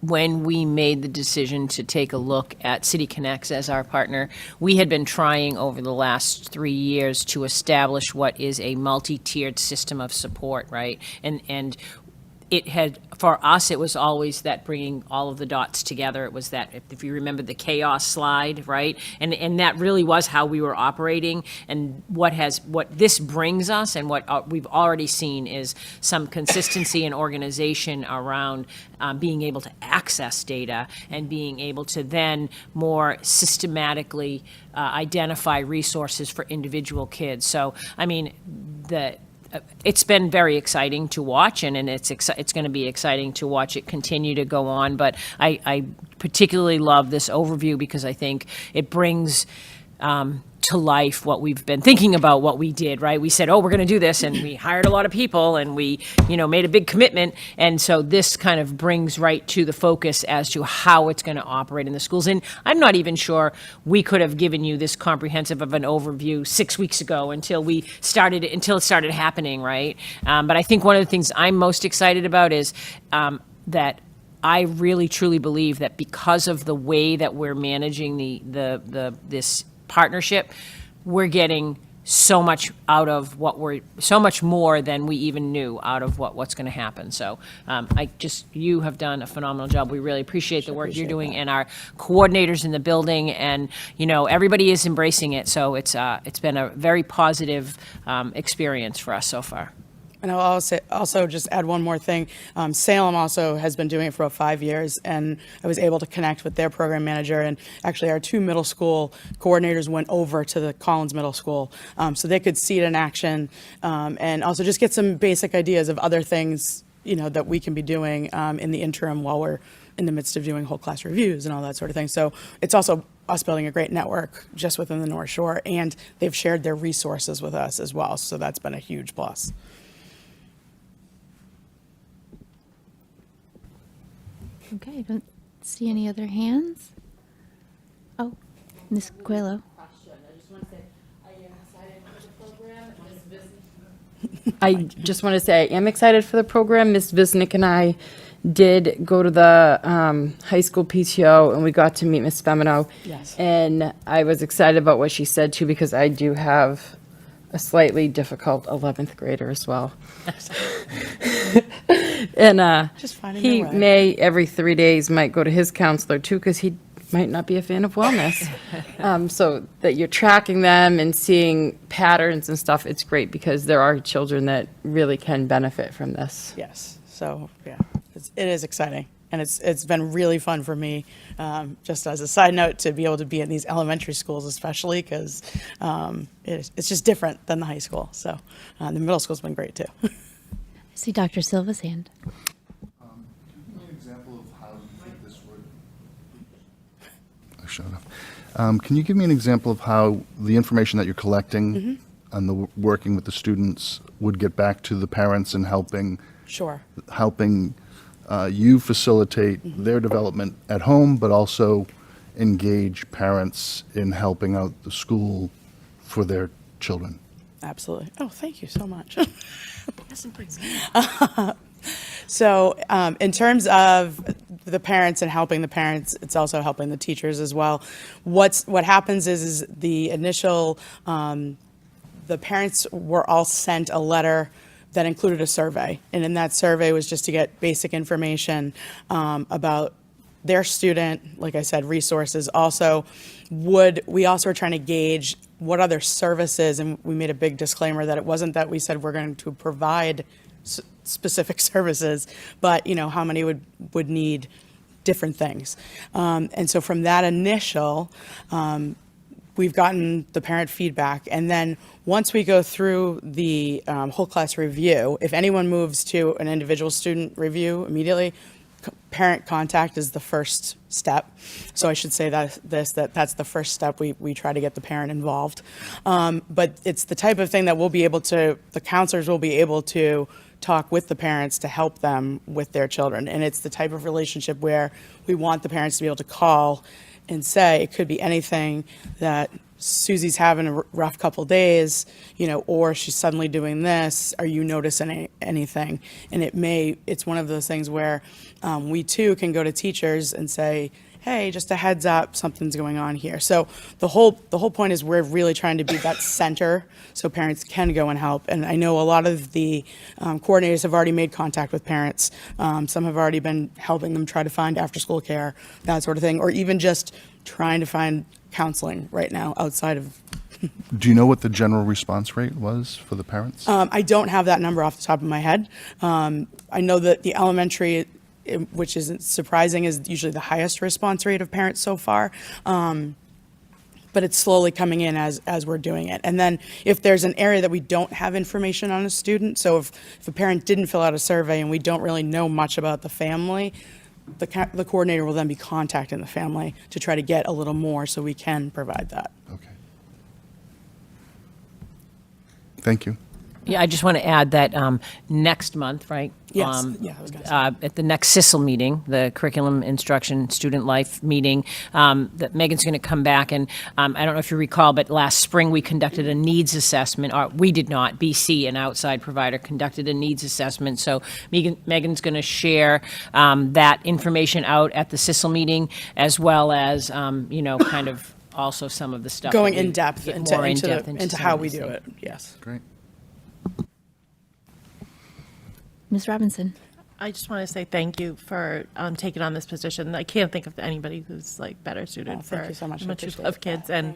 when we made the decision to take a look at City Connects as our partner, we had been trying over the last 3 years to establish what is a multi-tiered system of support, right? And it had, for us, it was always that bringing all of the dots together. It was that, if you remember the chaos slide, right? And that really was how we were operating. And what this brings us, and what we've already seen, is some consistency and organization around being able to access data and being able to then more systematically identify resources for individual kids. So, I mean, it's been very exciting to watch, and it's going to be exciting to watch it continue to go on. But I particularly love this overview because I think it brings to life what we've been thinking about what we did, right? We said, oh, we're going to do this, and we hired a lot of people, and we, made a big commitment. And so this kind of brings right to the focus as to how it's going to operate in the schools. And I'm not even sure we could have given you this comprehensive of an overview 6 weeks ago until it started happening, right? But I think one of the things I'm most excited about is that I really truly believe that because of the way that we're managing this partnership, we're getting so much out of so much more than we even knew out of what's going to happen. So you have done a phenomenal job. We really appreciate the work you're doing, and our coordinators in the building, and everybody is embracing it. So it's been a very positive experience for us so far. And I'll also just add one more thing. Salem also has been doing it for about 5 years, and I was able to connect with their program manager, and actually our 2 middle school coordinators went over to the Collins Middle School so they could see it in action, and also just get some basic ideas of other things that we can be doing in the interim while we're in the midst of doing whole class reviews and all that sort of thing. So it's also us building a great network just within the North Shore, and they've shared their resources with us as well, so that's been a huge plus. Okay, I don't see any other hands. Oh, Ms. Coelho. I just want to say I am excited for the program. Ms. Visnick and I did go to the high school PTO, and we got to meet Ms. Femino. Yes. And I was excited about what she said, too, because I do have a slightly difficult 11th grader as well. And Just finding he their way. may, every 3 days, might go to his counselor, too, because he might not be a fan of wellness. So that you're tracking them and seeing patterns and stuff, it's great, because there are children that really can benefit from this. Yes, so, yeah, it is exciting, and it's been really fun for me, just as a side note, to be able to be in these elementary schools especially, because it's just different than the high school, so the middle school's been great, too. I see Dr. Silva's hand. Can you give me an example of how you think this would... I showed up. Can you give me an example of how the information that you're collecting and the working with the students would get back to the parents and helping Sure. You facilitate their development at home, but also engage parents in helping out the school for their children? Absolutely. Oh, thank you so much. So in terms of the parents and helping the parents, it's also helping the teachers as well. What happens is the initial, the parents were all sent a letter that included a survey. And in that survey was just to get basic information about their student, like I said, resources. Also, we also were trying to gauge what other services, and we made a big disclaimer that it wasn't that we said we're going to provide specific services, but how many would need different things. And so from that initial, we've gotten the parent feedback, and then once we go through the whole class review, if anyone moves to an individual student review immediately, parent contact is the first step. So I should say that's the first step. We try to get the parent involved. But it's the type of thing that the counselors will be able to talk with the parents to help them with their children. And it's the type of relationship where we want the parents to be able to call and say, it could be anything that Susie's having a rough couple days, or she's suddenly doing this. Are you noticing anything? And it's one of those things where we too can go to teachers and say, hey, just a heads up, something's going on here. So the whole point is we're really trying to be that center so parents can go and help. And I know a lot of the coordinators have already made contact with parents. Some have already been helping them try to find after-school care, that sort of thing, or even just trying to find counseling right now outside of. Do you know what the general response rate was for the parents? I don't have that number off the top of my head. I know that the elementary, which isn't surprising, is usually the highest response rate of parents so far. But it's slowly coming in as we're doing it. And then if there's an area that we don't have information on a student, so if a parent didn't fill out a survey and we don't really know much about the family, the coordinator will then be contacting the family to try to get a little more so we can provide that. Okay. Thank you. Yeah, I just want to add that next month, right? Yes. Yeah, I was gonna say. At the next CISL meeting, the Curriculum Instruction Student Life meeting, that Megan's going to come back and I don't know if you recall, but last spring we conducted a needs assessment. Or we did not. BC, an outside provider, conducted a needs assessment. So Megan's going to share that information out at the CISL meeting, as well as kind of also some of the stuff Going that we in depth get into, more into, in-depth into some how of we these do things. it. Yes. Great. Ms. Robinson? I just want to say thank you for taking on this position. I can't think of anybody who's like better suited Oh, for thank you so much. I much appreciate of that. kids, and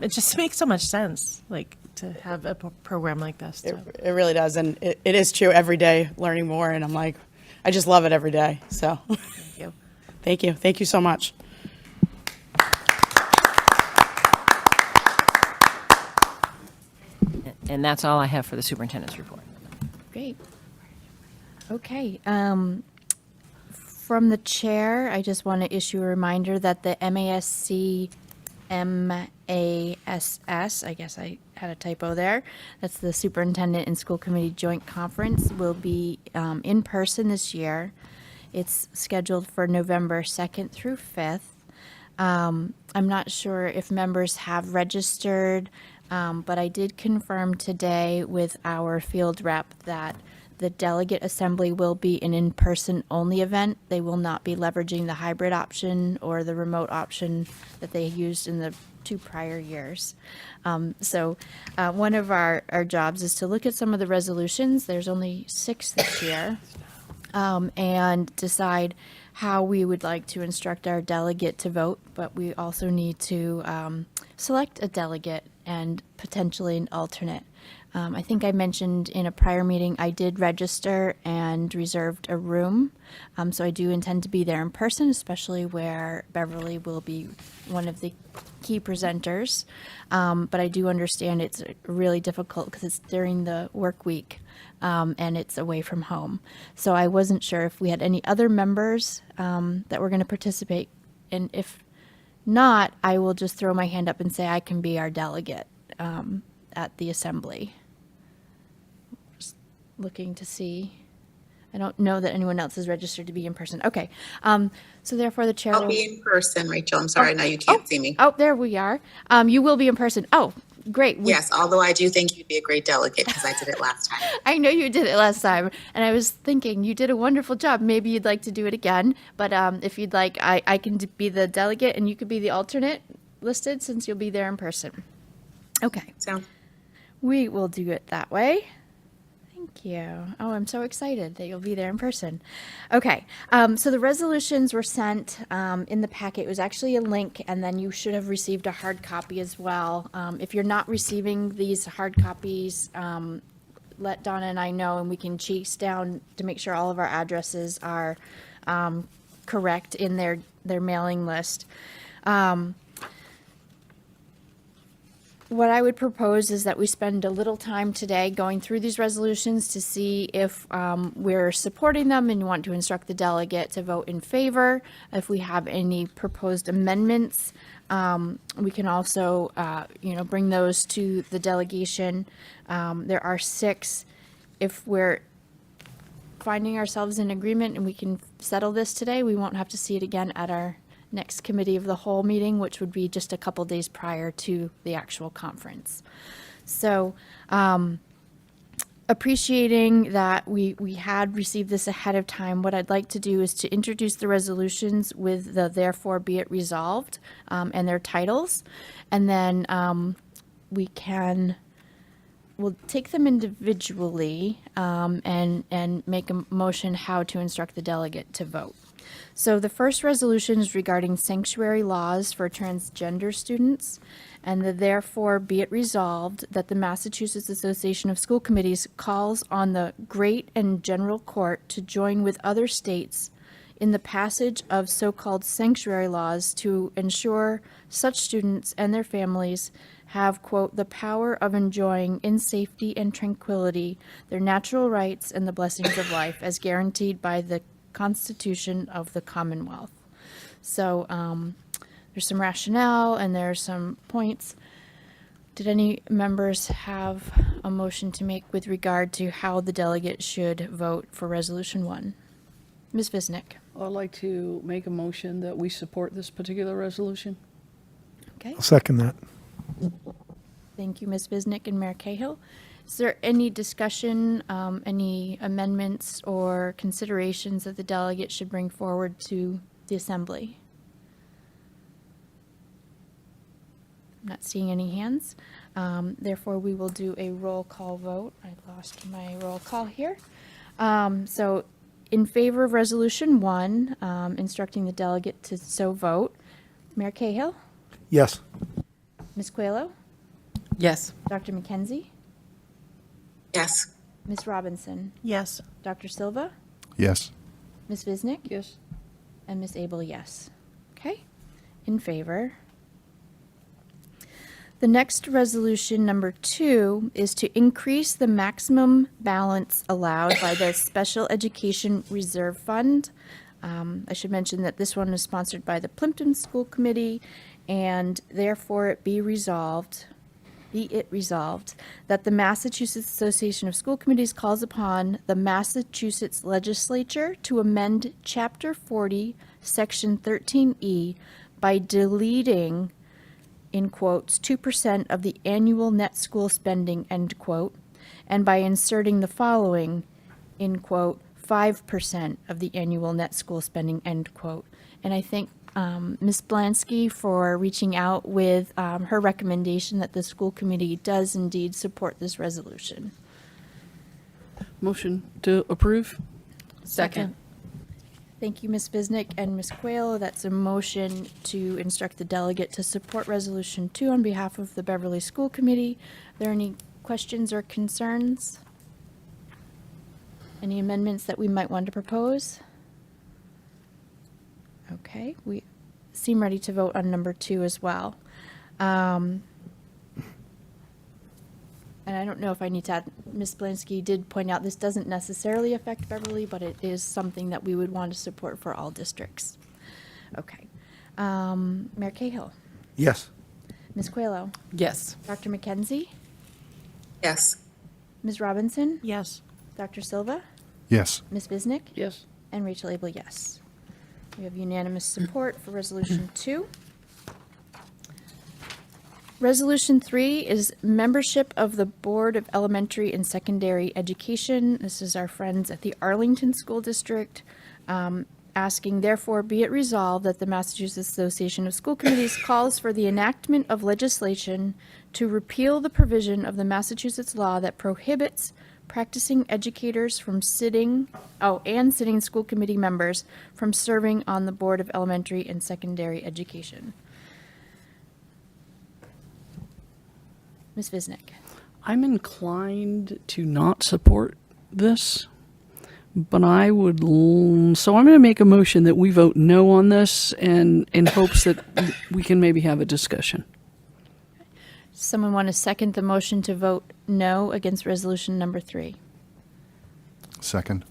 it just makes so much sense, like to have a program like this. So. It really does, and it is true every day, learning more, and I'm like, I just love it every day, so. Thank you. Thank you. Thank you so much. And that's all I have for the superintendent's report. Great. Okay. From the chair, I just want to issue a reminder that the MASC, I guess I had a typo there. That's the Superintendent and School Committee Joint Conference, will be in person this year. It's scheduled for November 2nd through 5th. I'm not sure if members have registered, but I did confirm today with our field rep that the delegate assembly will be an in-person only event. They will not be leveraging the hybrid option or the remote option that they used in the 2 prior years. So one of our jobs is to look at some of the resolutions. There's only 6 this year. And decide how we would like to instruct our delegate to vote, but we also need to select a delegate and potentially an alternate. I think I mentioned in a prior meeting, I did register and reserved a room. So I do intend to be there in person, especially where Beverly will be one of the key presenters. But I do understand it's really difficult because it's during the work week. And it's away from home. So I wasn't sure if we had any other members that were going to participate. And if not, I will just throw my hand up and say I can be our delegate at the assembly. Just looking to see. I don't know that anyone else is registered to be in person. Okay. So therefore the chair. I'll be in person, Rachel. I'm sorry, now you can't see me. Oh, there we are. You will be in person. Oh, great. Yes, although I do think you'd be a great delegate because I did it last time. I know you did it last time, and I was thinking you did a wonderful job. Maybe you'd like to do it again, but if you'd like, I can be the delegate and you could be the alternate listed since you'll be there in person. Okay. So We will do it that way. Thank you. Oh, I'm so excited that you'll be there in person. Okay, so the resolutions were sent in the packet. It was actually a link, and then you should have received a hard copy as well. If you're not receiving these hard copies, let Donna and I know, and we can chase down to make sure all of our addresses are correct in their mailing list. What I would propose is that we spend a little time today going through these resolutions to see if we're supporting them and want to instruct the delegate to vote in favor. If we have any proposed amendments, we can also, bring those to the delegation. There are 6. If we're finding ourselves in agreement and we can settle this today, we won't have to see it again at our next committee of the whole meeting, which would be just a couple days prior to the actual conference. So appreciating that we had received this ahead of time, what I'd like to do is to introduce the resolutions with the therefore be it resolved and their titles. And then we'll take them individually and make a motion how to instruct the delegate to vote. So the first resolution is regarding sanctuary laws for transgender students, and therefore be it resolved that the Massachusetts Association of School Committees calls on the Great and General Court to join with other states in the passage of so-called sanctuary laws to ensure such students and their families have, quote, the power of enjoying in safety and tranquility their natural rights and the blessings of life as guaranteed by the Constitution of the Commonwealth. So there's some rationale and there's some points Did any members have a motion to make with regard to how the delegate should vote for Resolution 1? Ms. Visnick? I'd like to make a motion that we support this particular resolution. Okay. I'll second that. Thank you, Ms. Visnick and Mayor Cahill. Is there any discussion, any amendments or considerations that the delegate should bring forward to the Assembly? I'm not seeing any hands. Therefore, we will do a roll call vote. I lost my roll call here. So in favor of Resolution 1, instructing the delegate to so vote, Mayor Cahill, Yes. Ms. Coelho, Yes. Dr. McKenzie, Yes. Ms. Robinson, Yes. Dr. Silva, Yes. Ms. Visnick, Yes. and Ms. Abel, yes. Okay, in favor. The next resolution, number 2, is to increase the maximum balance allowed by the Special Education Reserve Fund. I should mention that this one is sponsored by the Plimpton School Committee, and therefore be it resolved that the Massachusetts Association of School Committees calls upon the Massachusetts Legislature to amend Chapter 40, Section 13E by deleting, in quotes, 2% of the annual net school spending, end quote, and by inserting the following, in quote, 5% of the annual net school spending, end quote. And I thank Ms. Blansky for reaching out with her recommendation that the school committee does indeed support this resolution. Motion to approve? Second. Thank you, Ms. Visnick and Ms. Coelho. That's a motion to instruct the delegate to support Resolution 2 on behalf of the Beverly School Committee. Are there any questions or concerns? Any amendments that we might want to propose? Okay, we seem ready to vote on number 2 as well. And I don't know if I need to add, Ms. Blansky did point out this doesn't necessarily affect Beverly, but it is something that we would want to support for all districts. Okay. Mayor Cahill, Yes. Ms. Coelho, Yes. Dr. McKenzie, Yes. Ms. Robinson, Yes. Dr. Silva, Yes. Ms. Visnick, Yes. and Rachel Abel, yes. We have unanimous support for Resolution 2. Resolution 3 is membership of the Board of Elementary and Secondary Education. This is our friends at the Arlington School District, asking, therefore, be it resolved that the Massachusetts Association of School Committees calls for the enactment of legislation to repeal the provision of the Massachusetts law that prohibits practicing educators from sitting school committee members from serving on the Board of Elementary and Secondary Education. Ms. Visnick. I'm inclined to not support this, but I would, so I'm going to make a motion that we vote no on this and in hopes that we can maybe have a discussion. Someone want to second the motion to vote no against resolution number 3? Second.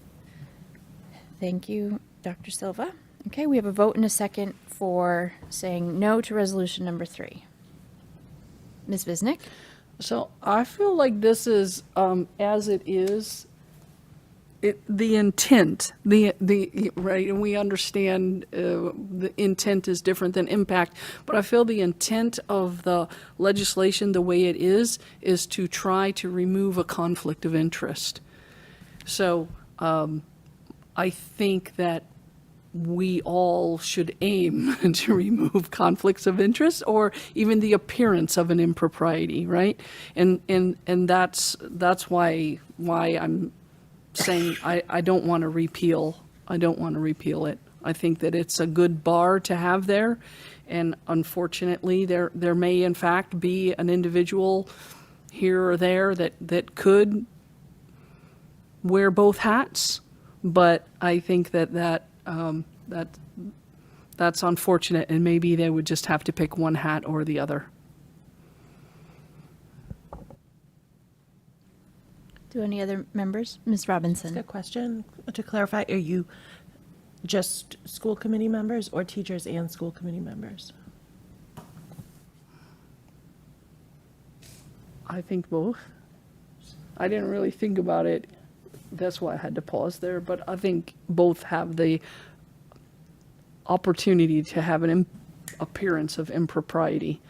Thank you, Dr. Silva. Okay, we have a vote and a second for saying no to resolution number 3. Ms. Visnick? So I feel like this is, as it is, the intent, right, and we understand the intent is different than impact, but I feel the intent of the legislation, the way it is to try to remove a conflict of interest. So I think that we all should aim to remove conflicts of interest or even the appearance of an impropriety, right? And that's why I'm saying I don't want to repeal. I don't want to repeal it. I think that it's a good bar to have there, and unfortunately, there may in fact be an individual here or there that could wear both hats, but I think that's unfortunate, and maybe they would just have to pick one hat or the other. Do any other members? Ms. Robinson? A question to clarify, are you just school committee members or teachers and school committee members? I think both. I didn't really think about it. That's why I had to pause there, but I think both have the opportunity to have an appearance of impropriety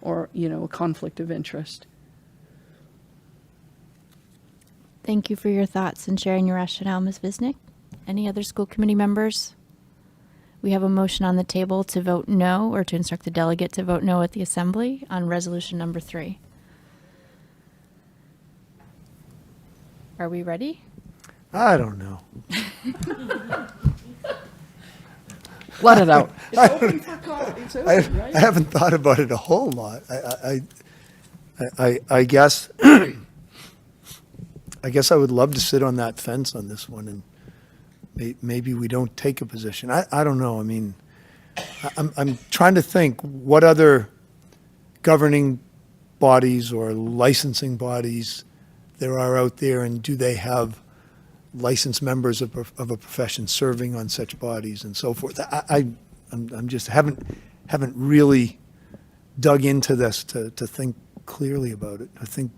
or, a conflict of interest. Thank you for your thoughts and sharing your rationale, Ms. Visnick. Any other school committee members? We have a motion on the table to vote no, or to instruct the delegate to vote no at the assembly on resolution number 3. Are we ready? I don't know. Let it out. It's open for it's open, right? I haven't thought about it a whole lot. I guess, I guess I would love to sit on that fence on this one, and maybe we don't take a position. I don't know. I mean, I'm trying to think what other governing bodies or licensing bodies there are out there, and do they have licensed members of a profession serving on such bodies and so forth. I'm just haven't really dug into this to think clearly about it. I think.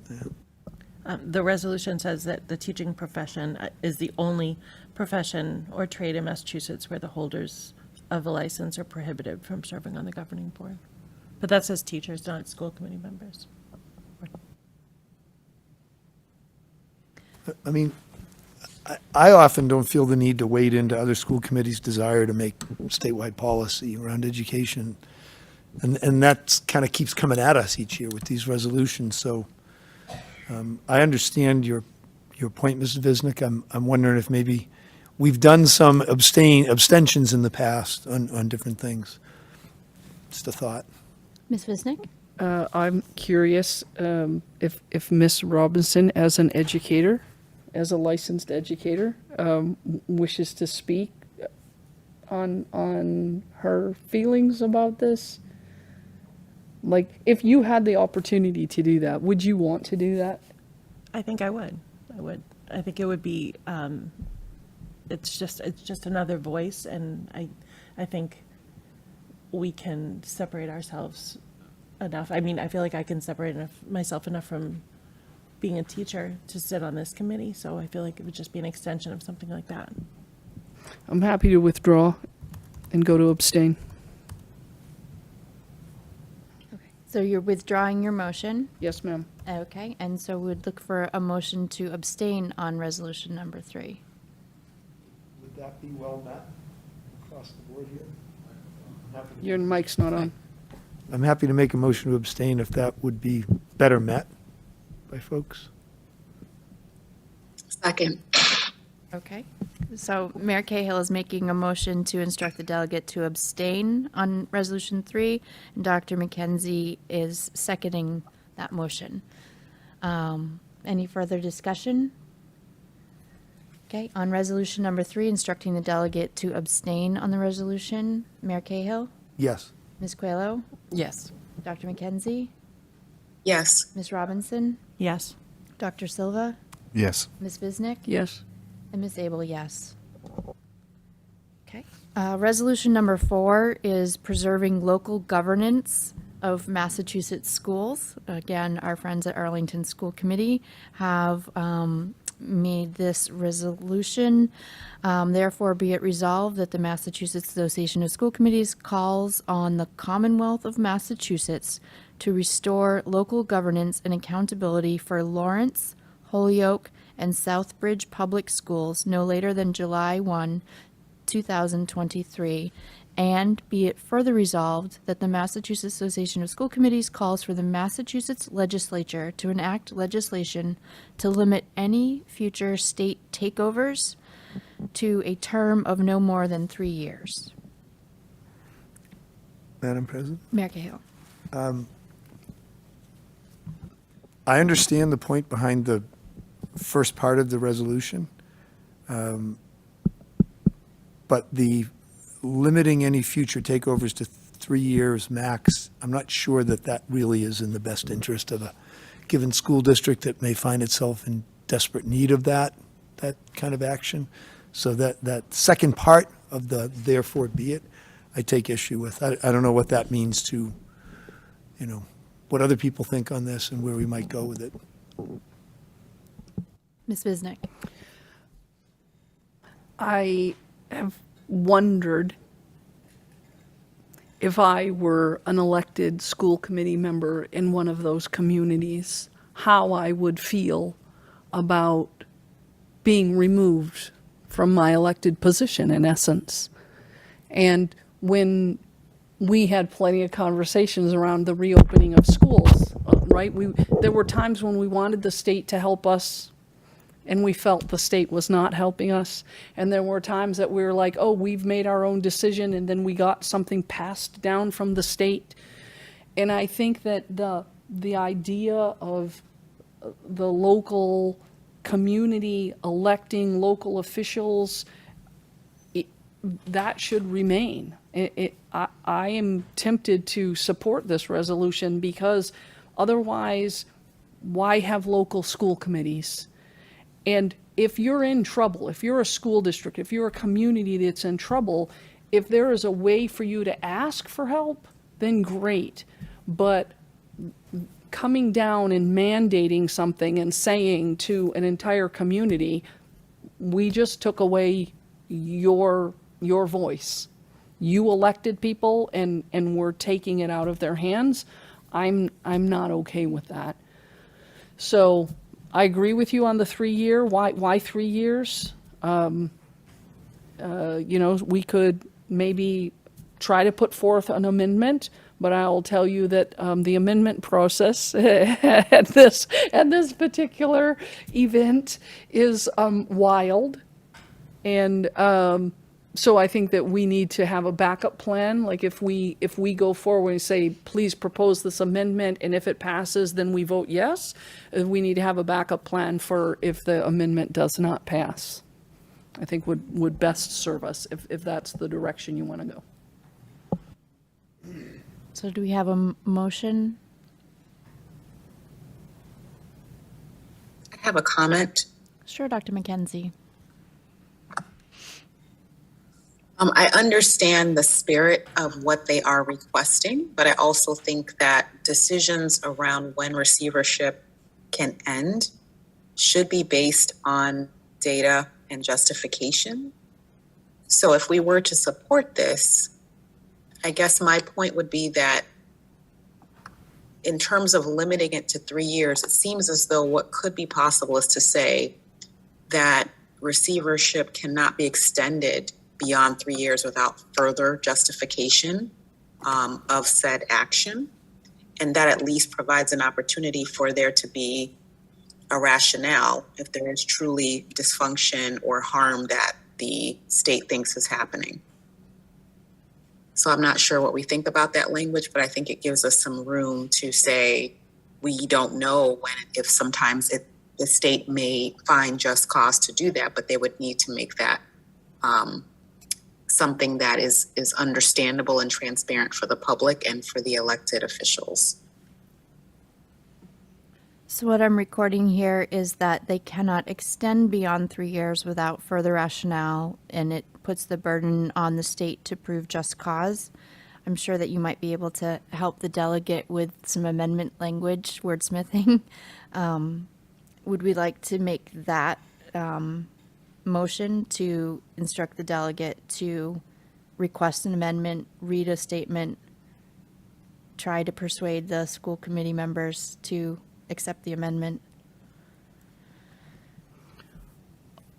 Yeah. The resolution says that the teaching profession is the only profession or trade in Massachusetts where the holders of a license are prohibited from serving on the governing board. But that says teachers, not school committee members. I mean, I often don't feel the need to wade into other school committees' desire to make statewide policy around education. And that kind of keeps coming at us each year with these resolutions. So I understand your point, Mrs. Visnick. I'm wondering if maybe we've done some abstentions in the past on different things. Just a thought. Ms. Visnick? I'm curious if Miss Robinson, as an educator, as a licensed educator, wishes to speak on her feelings about this. Like, if you had the opportunity to do that, would you want to do that? I think I would. I think it would be, it's just another voice, and I think we can separate ourselves enough. I mean, I feel like I can separate myself enough from being a teacher to sit on this committee, so I feel like it would just be an extension of something like that. I'm happy to withdraw and go to abstain. So you're withdrawing your motion? Yes, ma'am. Okay, and so we'd look for a motion to abstain on resolution number 3. Would that be well met across the board here? Your mic's not on. I'm happy to make a motion to abstain if that would be better met by folks. Second. Okay, so Mayor Cahill is making a motion to instruct the delegate to abstain on resolution 3, and Dr. McKenzie is seconding that motion. Any further discussion? Okay, on resolution number 3, instructing the delegate to abstain on the resolution, Mayor Cahill, Yes. Ms. Coelho, Yes. Dr. McKenzie, Yes. Ms. Robinson, Yes. Dr. Silva, Yes. Ms. Visnick, Yes. and Ms. Abel, yes. Okay. Resolution number 4 is preserving local governance of Massachusetts schools. Again, our friends at Arlington School Committee have made this resolution. Therefore, be it resolved that the Massachusetts Association of School Committees calls on the Commonwealth of Massachusetts to restore local governance and accountability for Lawrence, Holyoke, and Southbridge Public Schools no later than July 1, 2023, and be it further resolved that the Massachusetts Association of School Committees calls for the Massachusetts Legislature to enact legislation to limit any future state takeovers to a term of no more than 3 years. Madam President? Mayor Cahill. I understand the point behind the first part of the resolution, but the limiting any future takeovers to 3 years max, I'm not sure that that really is in the best interest of a given school district that may find itself in desperate need of that kind of action. So that second part of the therefore be it, I take issue with. I don't know what that means to, what other people think on this and where we might go with it. Ms. Bisnick? I have wondered if I were an elected school committee member in one of those communities, how I would feel about being removed from my elected position, in essence. And when we had plenty of conversations around the reopening of schools, right? There were times when we wanted the state to help us, and we felt the state was not helping us. And there were times that we were like, oh, we've made our own decision, and then we got something passed down from the state. And I think that the idea of the local community electing local officials, that should remain. I am tempted to support this resolution because otherwise, why have local school committees? And if you're in trouble, if you're a school district, if you're a community that's in trouble, if there is a way for you to ask for help, then great. But coming down and mandating something and saying to an entire community, we just took away your voice. You elected people and we're taking it out of their hands. I'm not okay with that. So I agree with you on the 3-year. Why 3 years? We could maybe try to put forth an amendment, but I'll tell you that the amendment process at this particular event is wild. And so I think that we need to have a backup plan. Like if we go forward and say, please propose this amendment, and if it passes, then we vote yes, we need to have a backup plan for if the amendment does not pass. I think would best serve us if that's the direction you want to go. So do we have a motion? I have a comment. Sure, Dr. McKenzie. I understand the spirit of what they are requesting, but I also think that decisions around when receivership can end should be based on data and justification. So if we were to support this, I guess my point would be that in terms of limiting it to 3 years, it seems as though what could be possible is to say that receivership cannot be extended beyond 3 years without further justification of said action. And that at least provides an opportunity for there to be a rationale if there is truly dysfunction or harm that the state thinks is happening. So I'm not sure what we think about that language, but I think it gives us some room to say we don't know when, if sometimes the state may find just cause to do that, but they would need to make that something that is understandable and transparent for the public and for the elected officials. So what I'm recording here is that they cannot extend beyond 3 years without further rationale, and it puts the burden on the state to prove just cause. I'm sure that you might be able to help the delegate with some amendment language, wordsmithing. Would we like to make that motion to instruct the delegate to request an amendment, read a statement, try to persuade the school committee members to accept the amendment?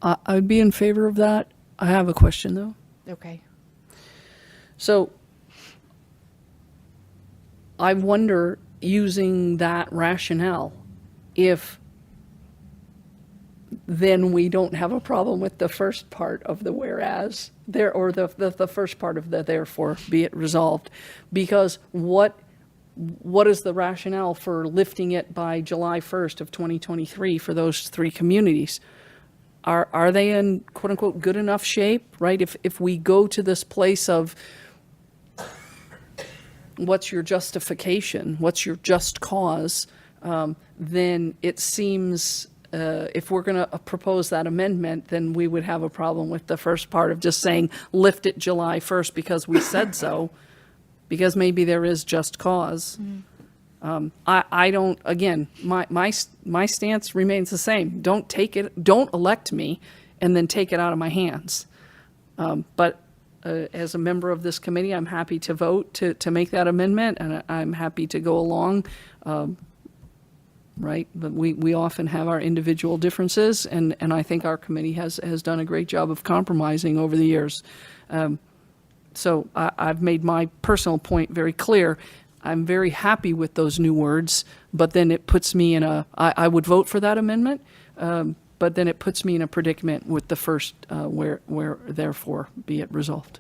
I'd be in favor of that. I have a question, though. Okay. So I wonder, using that rationale, if then we don't have a problem with the first part of the whereas there, or the first part of the therefore be it resolved, because what is the rationale for lifting it by July 1st of 2023 for those 3 communities? Are they in quote unquote good enough shape, right? If we go to this place of what's your justification, what's your just cause, then it seems if we're going to propose that amendment, then we would have a problem with the first part of just saying lift it July 1st because we said so, because maybe there is just cause. I don't, again, my stance remains the same. Don't elect me and then take it out of my hands. But as a member of this committee, I'm happy to vote to make that amendment, and I'm happy to go along, right? But we often have our individual differences, and I think our committee has done a great job of compromising over the years. So I've made my personal point very clear. I'm very happy with those new words, but then it puts me in I would vote for that amendment, but then it puts me in a predicament with the first, where therefore be it resolved.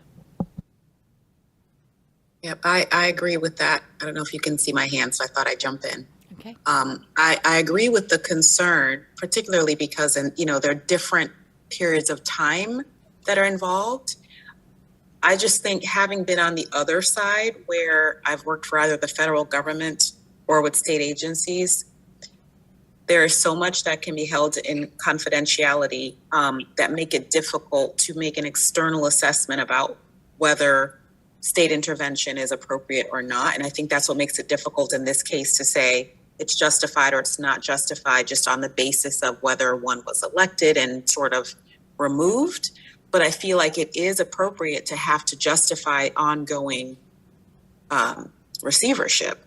Yep, I agree with that. I don't know if you can see my hand, so I thought I'd jump in. Okay. I agree with the concern, particularly because, there are different periods of time that are involved. I just think, having been on the other side where I've worked for either the federal government or with state agencies, there is so much that can be held in confidentiality that make it difficult to make an external assessment about whether state intervention is appropriate or not. And I think that's what makes it difficult in this case to say it's justified or it's not justified just on the basis of whether one was elected and sort of removed. But I feel like it is appropriate to have to justify ongoing receivership,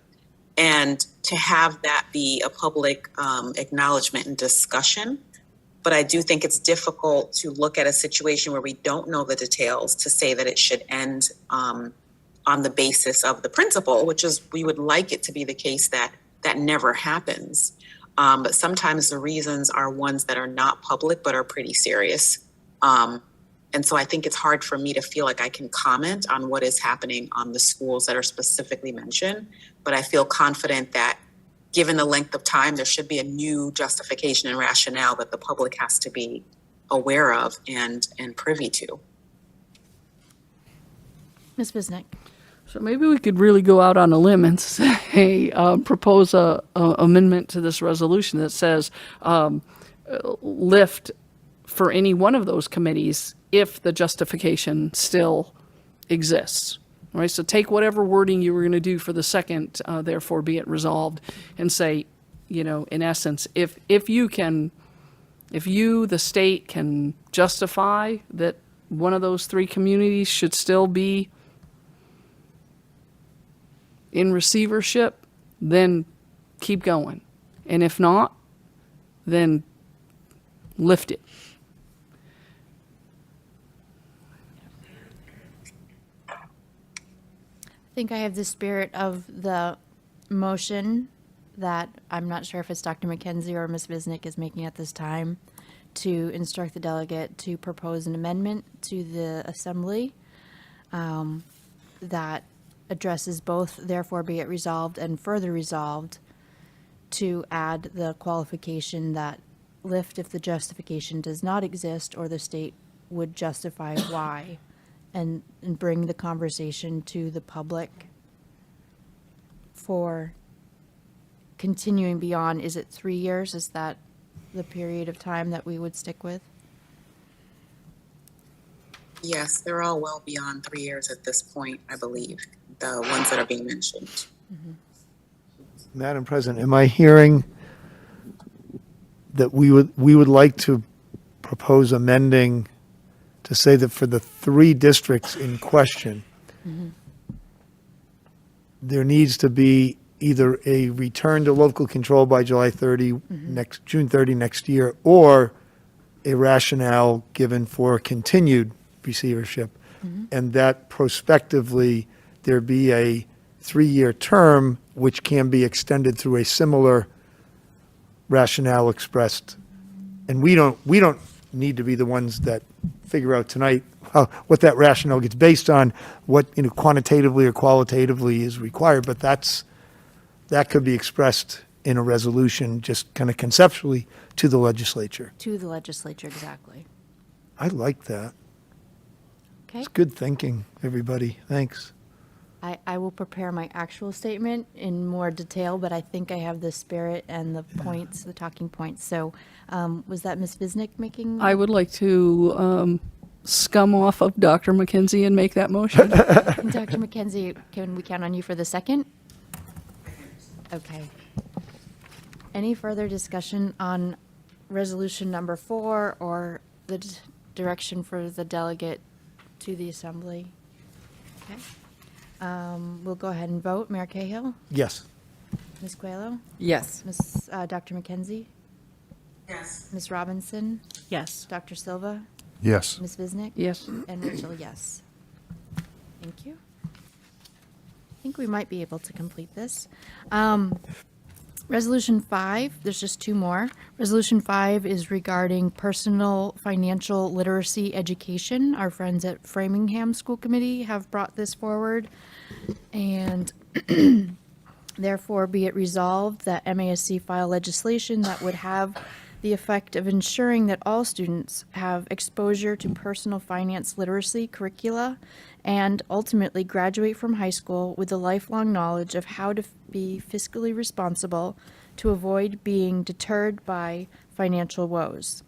and to have that be a public acknowledgement and discussion. But I do think it's difficult to look at a situation where we don't know the details to say that it should end on the basis of the principle, which is we would like it to be the case that that never happens. But sometimes the reasons are ones that are not public but are pretty serious. And so I think it's hard for me to feel like I can comment on what is happening on the schools that are specifically mentioned. But I feel confident that given the length of time, there should be a new justification and rationale that the public has to be aware of and privy to. Ms. Biznick. So maybe we could really go out on a limb and say, propose a amendment to this resolution that says lift for any one of those committees if the justification still exists. All right, so take whatever wording you were going to do for the second, therefore be it resolved, and say, in essence, if you, the state, can justify that one of those three communities should still be in receivership, then keep going. And if not, then lift it. I think I have the spirit of the motion that I'm not sure if it's Dr. McKenzie or Ms. Biznick is making at this time, to instruct the delegate to propose an amendment to the assembly that addresses both therefore be it resolved and further resolved, to add the qualification that lift if the justification does not exist or the state would justify why, and bring the conversation to the public for continuing beyond. Is it 3 years? Is that the period of time that we would stick with? Yes, they're all well beyond 3 years at this point, I believe, the ones that are being mentioned. Mm-hmm. Madam President, am I hearing that we would like to propose amending to say that for the three districts in question, Mm-hmm. there needs to be either a return to local control by July 30, Mm-hmm. June 30 next year, or a rationale given for continued receivership, Mm-hmm. and that prospectively there be a 3-year term which can be extended through a similar rationale expressed. And we don't need to be the ones that figure out tonight what that rationale gets based on, what quantitatively or qualitatively is required, but that could be expressed in a resolution, just kind of conceptually, to the legislature. To the legislature, exactly. I like that. Okay. It's good thinking, everybody. Thanks. I will prepare my actual statement in more detail, but I think I have the spirit and the points, the talking points. So was that Ms. Biznick making? I would like to scum off of Dr. McKenzie and make that motion. Dr. McKenzie, can we count on you for the second? Okay. Any further discussion on resolution number 4 or the direction for the delegate to the assembly? Okay. We'll go ahead and vote. Mayor Cahill? Yes. Ms. Coelho? Yes. Dr. McKenzie? Yes. Ms. Robinson? Yes. Dr. Silva? Yes. Ms. Visnick? Yes. And Rachel, yes. Thank you. I think we might be able to complete this. Resolution 5, there's just 2 more. Resolution 5 is regarding personal financial literacy education. Our friends at Framingham School Committee have brought this forward. And therefore, be it resolved that MASC file legislation that would have the effect of ensuring that all students have exposure to personal finance literacy curricula and ultimately graduate from high school with the lifelong knowledge of how to be fiscally responsible to avoid being deterred by financial woes.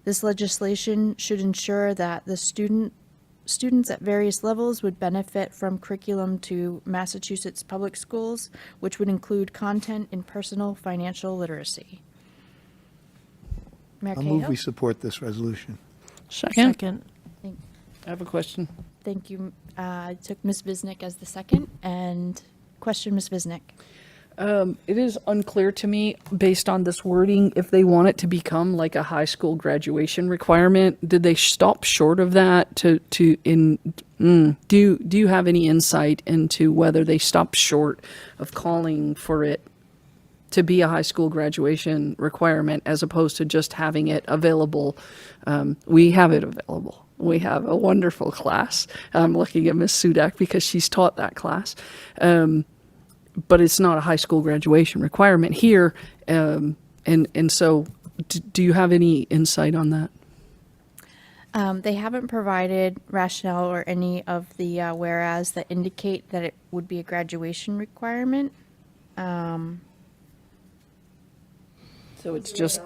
This legislation should ensure that the students at various levels would benefit from curriculum to Massachusetts public schools, which would include content in personal financial literacy. Mayor I'll move Cahill? we support this resolution. Second? Second. I have a question. Thank you. I took Ms. Visnick as the second, and question, Ms. Visnick. It is unclear to me, based on this wording, if they want it to become like a high school graduation requirement. Did they stop short of that do you have any insight into whether they stopped short of calling for it to be a high school graduation requirement as opposed to just having it available? We have it available. We have a wonderful class. I'm looking at Ms. Sudak because she's taught that class. But it's not a high school graduation requirement here. And so do you have any insight on that? They haven't provided rationale or any of the whereas that indicate that it would be a graduation requirement. So it's just,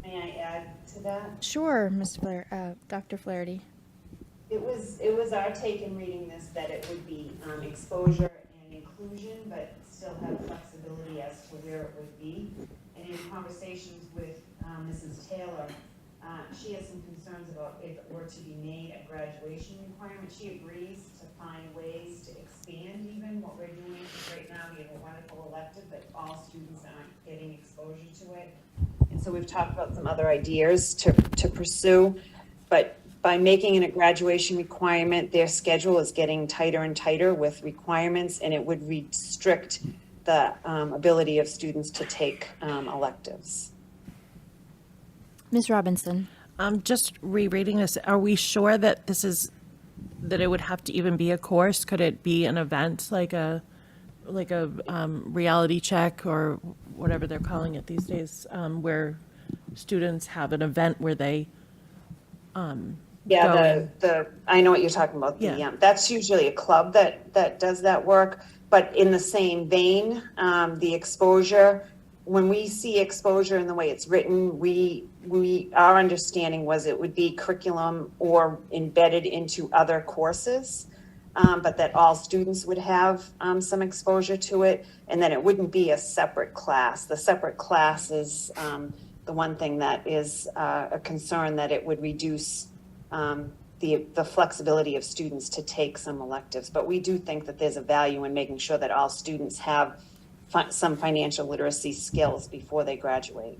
May I add to that? Sure, Dr. Flaherty. It was our take in reading this that it would be exposure and inclusion, but still have flexibility as to where it would be. And in conversations with Mrs. Taylor, she has some concerns about if it were to be made a graduation requirement. She agrees to find ways to expand even what we're doing. Right now, we have a wonderful elective, but all students aren't getting exposure to it. And so we've talked about some other ideas to pursue, but by making it a graduation requirement, their schedule is getting tighter and tighter with requirements, and it would restrict the ability of students to take electives. Ms. Robinson. Just rereading this, are we sure that that it would have to even be a course? Could it be an event like a reality check or whatever they're calling it these days, where students have an event where they I know what you're talking about. Yeah. That's usually a club that does that work, but in the same vein, the exposure, when we see exposure in the way it's written, our understanding was it would be curriculum or embedded into other courses, but that all students would have some exposure to it, and that it wouldn't be a separate class. The separate class is the one thing that is a concern, that it would reduce the flexibility of students to take some electives. But we do think that there's a value in making sure that all students have some financial literacy skills before they graduate.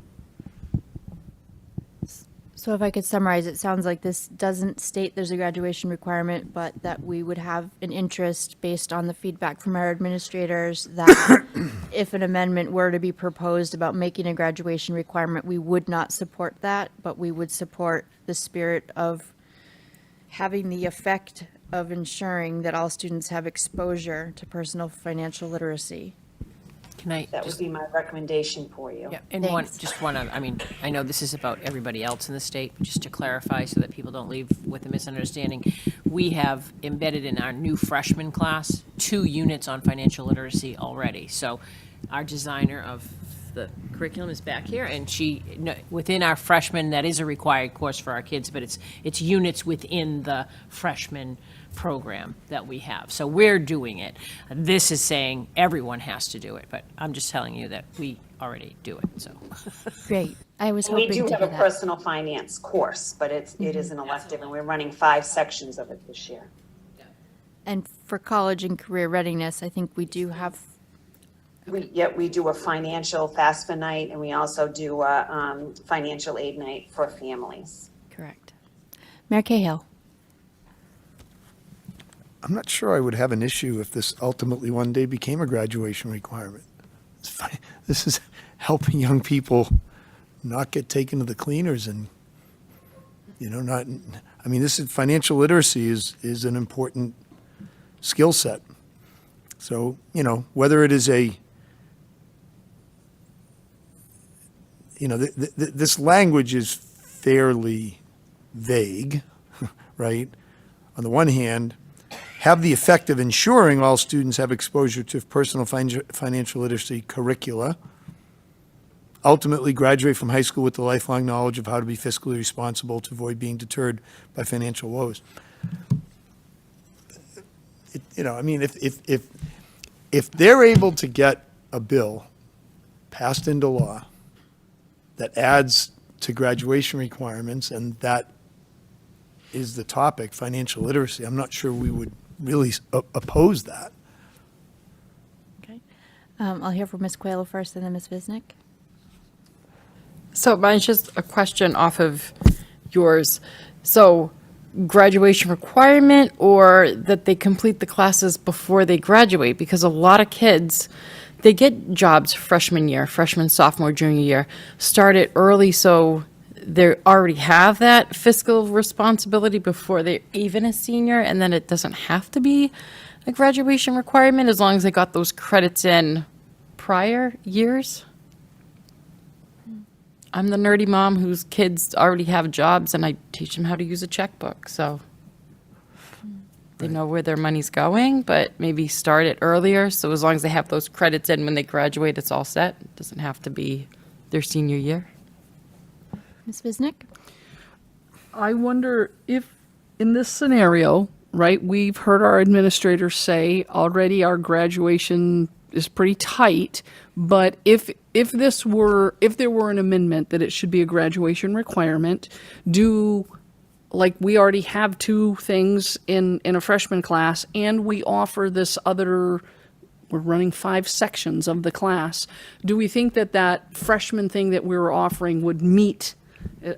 So if I could summarize, it sounds like this doesn't state there's a graduation requirement, but that we would have an interest based on the feedback from our administrators that if an amendment were to be proposed about making a graduation requirement, we would not support that, but we would support the spirit of having the effect of ensuring that all students have exposure to personal financial literacy. That would be my recommendation for you. Yeah, and I know this is about everybody else in the state, but just to clarify so that people don't leave with a misunderstanding, we have embedded in our new freshman class 2 units on financial literacy already. So our designer of the curriculum is back here, and within our freshman, that is a required course for our kids, but it's units within the freshman program that we have. So we're doing it. This is saying everyone has to do it, but I'm just telling you that we already do it, so. Great. I was We hoping do to have hear a that. personal finance course, but it is an elective, and we're running 5 sections of it this year. And for college and career readiness, I think we do have, We do a financial FAFSA night, and we also do a financial aid night for families. correct. Mayor Cahill. I'm not sure I would have an issue if this ultimately one day became a graduation requirement. It's fine. This is helping young people not get taken to the cleaners and, not, I mean, this is, financial literacy is an important skill set. So, whether it is this language is fairly vague, right? On the one hand, have the effect of ensuring all students have exposure to personal financial literacy curricula, ultimately graduate from high school with the lifelong knowledge of how to be fiscally responsible to avoid being deterred by financial woes. If they're able to get a bill passed into law that adds to graduation requirements, and that is the topic, financial literacy, I'm not sure we would really oppose that. Okay. I'll hear from Ms. Coelho first and then Ms. Visnick. So mine's just a question off of yours. So graduation requirement, or that they complete the classes before they graduate? Because a lot of kids, they get jobs freshman year, freshman, sophomore, junior year, start it early so they already have that fiscal responsibility before they're even a senior, and then it doesn't have to be a graduation requirement as long as they got those credits in prior years. I'm the nerdy mom whose kids already have jobs, and I teach them how to use a checkbook, so they know where their money's going, but maybe start it earlier, so as long as they have those credits in when they graduate, it's all set. It doesn't have to be their senior year. Ms. Visnick? I wonder if, in this scenario, right, we've heard our administrators say already our graduation is pretty tight, but if there were an amendment that it should be a graduation requirement, like we already have 2 things in a freshman class, and we offer this other, we're running 5 sections of the class, do we think that freshman thing that we were offering would meet,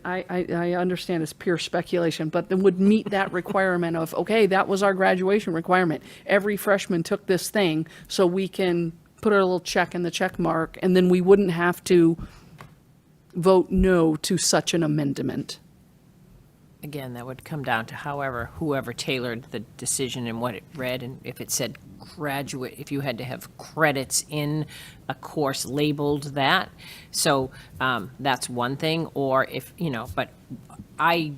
I understand it's pure speculation, but then would meet that requirement of, okay, that was our graduation requirement. Every freshman took this thing, so we can put a little check in the check mark, and then we wouldn't have to vote no to such an amendment. Again, that would come down to whoever tailored the decision and what it read, and if it said graduate, if you had to have credits in a course labeled that. So that's one thing, or if, but I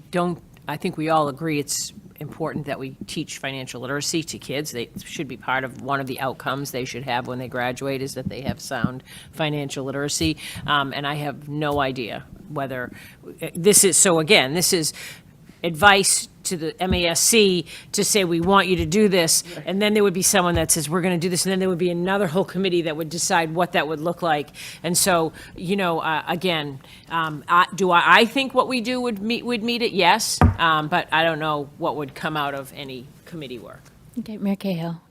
think we all agree it's important that we teach financial literacy to kids. They should be part of one of the outcomes they should have when they graduate, is that they have sound financial literacy. And I have no idea whether this is, so again, this is advice to the MASC to say, we want you to do this, and then there would be someone that says, we're going to do this, and then there would be another whole committee that would decide what that would look like. And so, again, do I think what we do would meet it? Yes, but I don't know what would come out of any committee work. Okay, Mayor Cahill.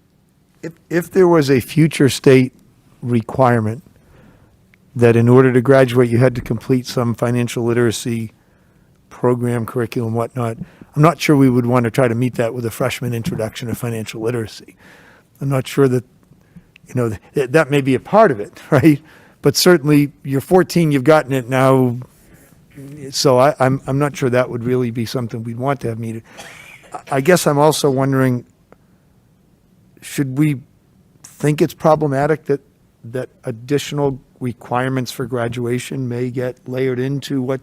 If there was a future state requirement that in order to graduate, you had to complete some financial literacy program, curriculum, whatnot, I'm not sure we would want to try to meet that with a freshman introduction of financial literacy. I'm not sure that, that may be a part of it, right? But certainly, you're 14, you've gotten it now, so I'm not sure that would really be something we'd want to have meted. I guess I'm also wondering, should we think it's problematic that additional requirements for graduation may get layered into what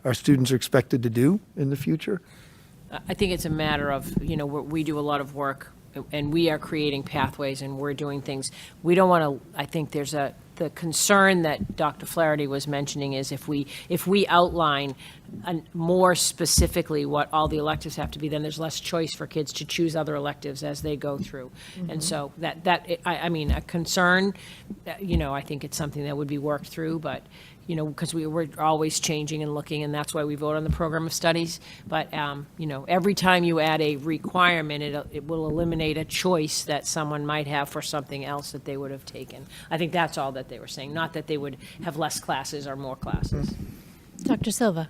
our students are expected to do in the future? I think it's a matter of, we do a lot of work, and we are creating pathways, and we're doing things. We don't want to, I think there's the concern that Dr. Flaherty was mentioning is if we outline more specifically what all the electives have to be, then there's less choice for kids to choose other electives as they go through. And so I mean, a concern, I think it's something that would be worked through, but, because we're always changing and looking, and that's why we vote on the program of studies. But, every time you add a requirement, it will eliminate a choice that someone might have for something else that they would have taken. I think that's all that they were saying, not that they would have less classes or more classes. Dr. Silva?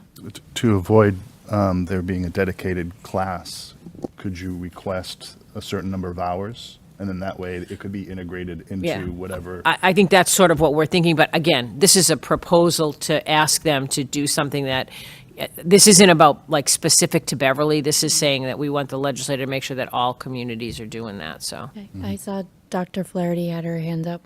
To avoid there being a dedicated class, could you request a certain number of hours? And then that way it could be integrated into whatever. I think that's sort of what we're thinking, but again, this is a proposal to ask them to do something that, this isn't about like specific to Beverly. This is saying that we want the legislator to make sure that all communities are doing that, so. Okay. I saw Dr. Flaherty had her hand up.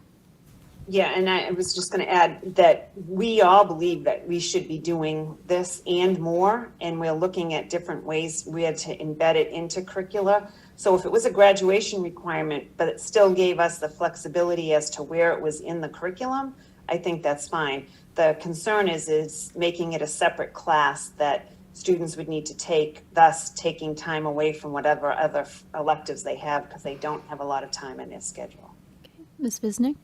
Yeah, and I was just going to add that we all believe that we should be doing this and more, and we're looking at different ways we had to embed it into curricula. So if it was a graduation requirement, but it still gave us the flexibility as to where it was in the curriculum, I think that's fine. The concern is making it a separate class that students would need to take, thus taking time away from whatever other electives they have because they don't have a lot of time in their schedule. Ms. Visnick?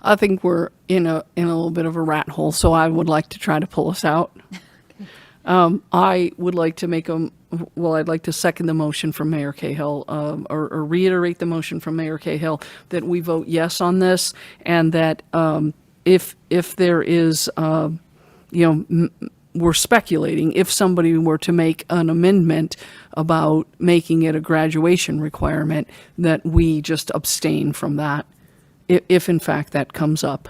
I think we're in a little bit of a rat hole, so I would like to try to pull us out. I would like to I'd like to second the motion from Mayor Cahill, or reiterate the motion from Mayor Cahill that we vote yes on this, and that if there is, we're speculating, if somebody were to make an amendment about making it a graduation requirement, that we just abstain from that, if in fact that comes up.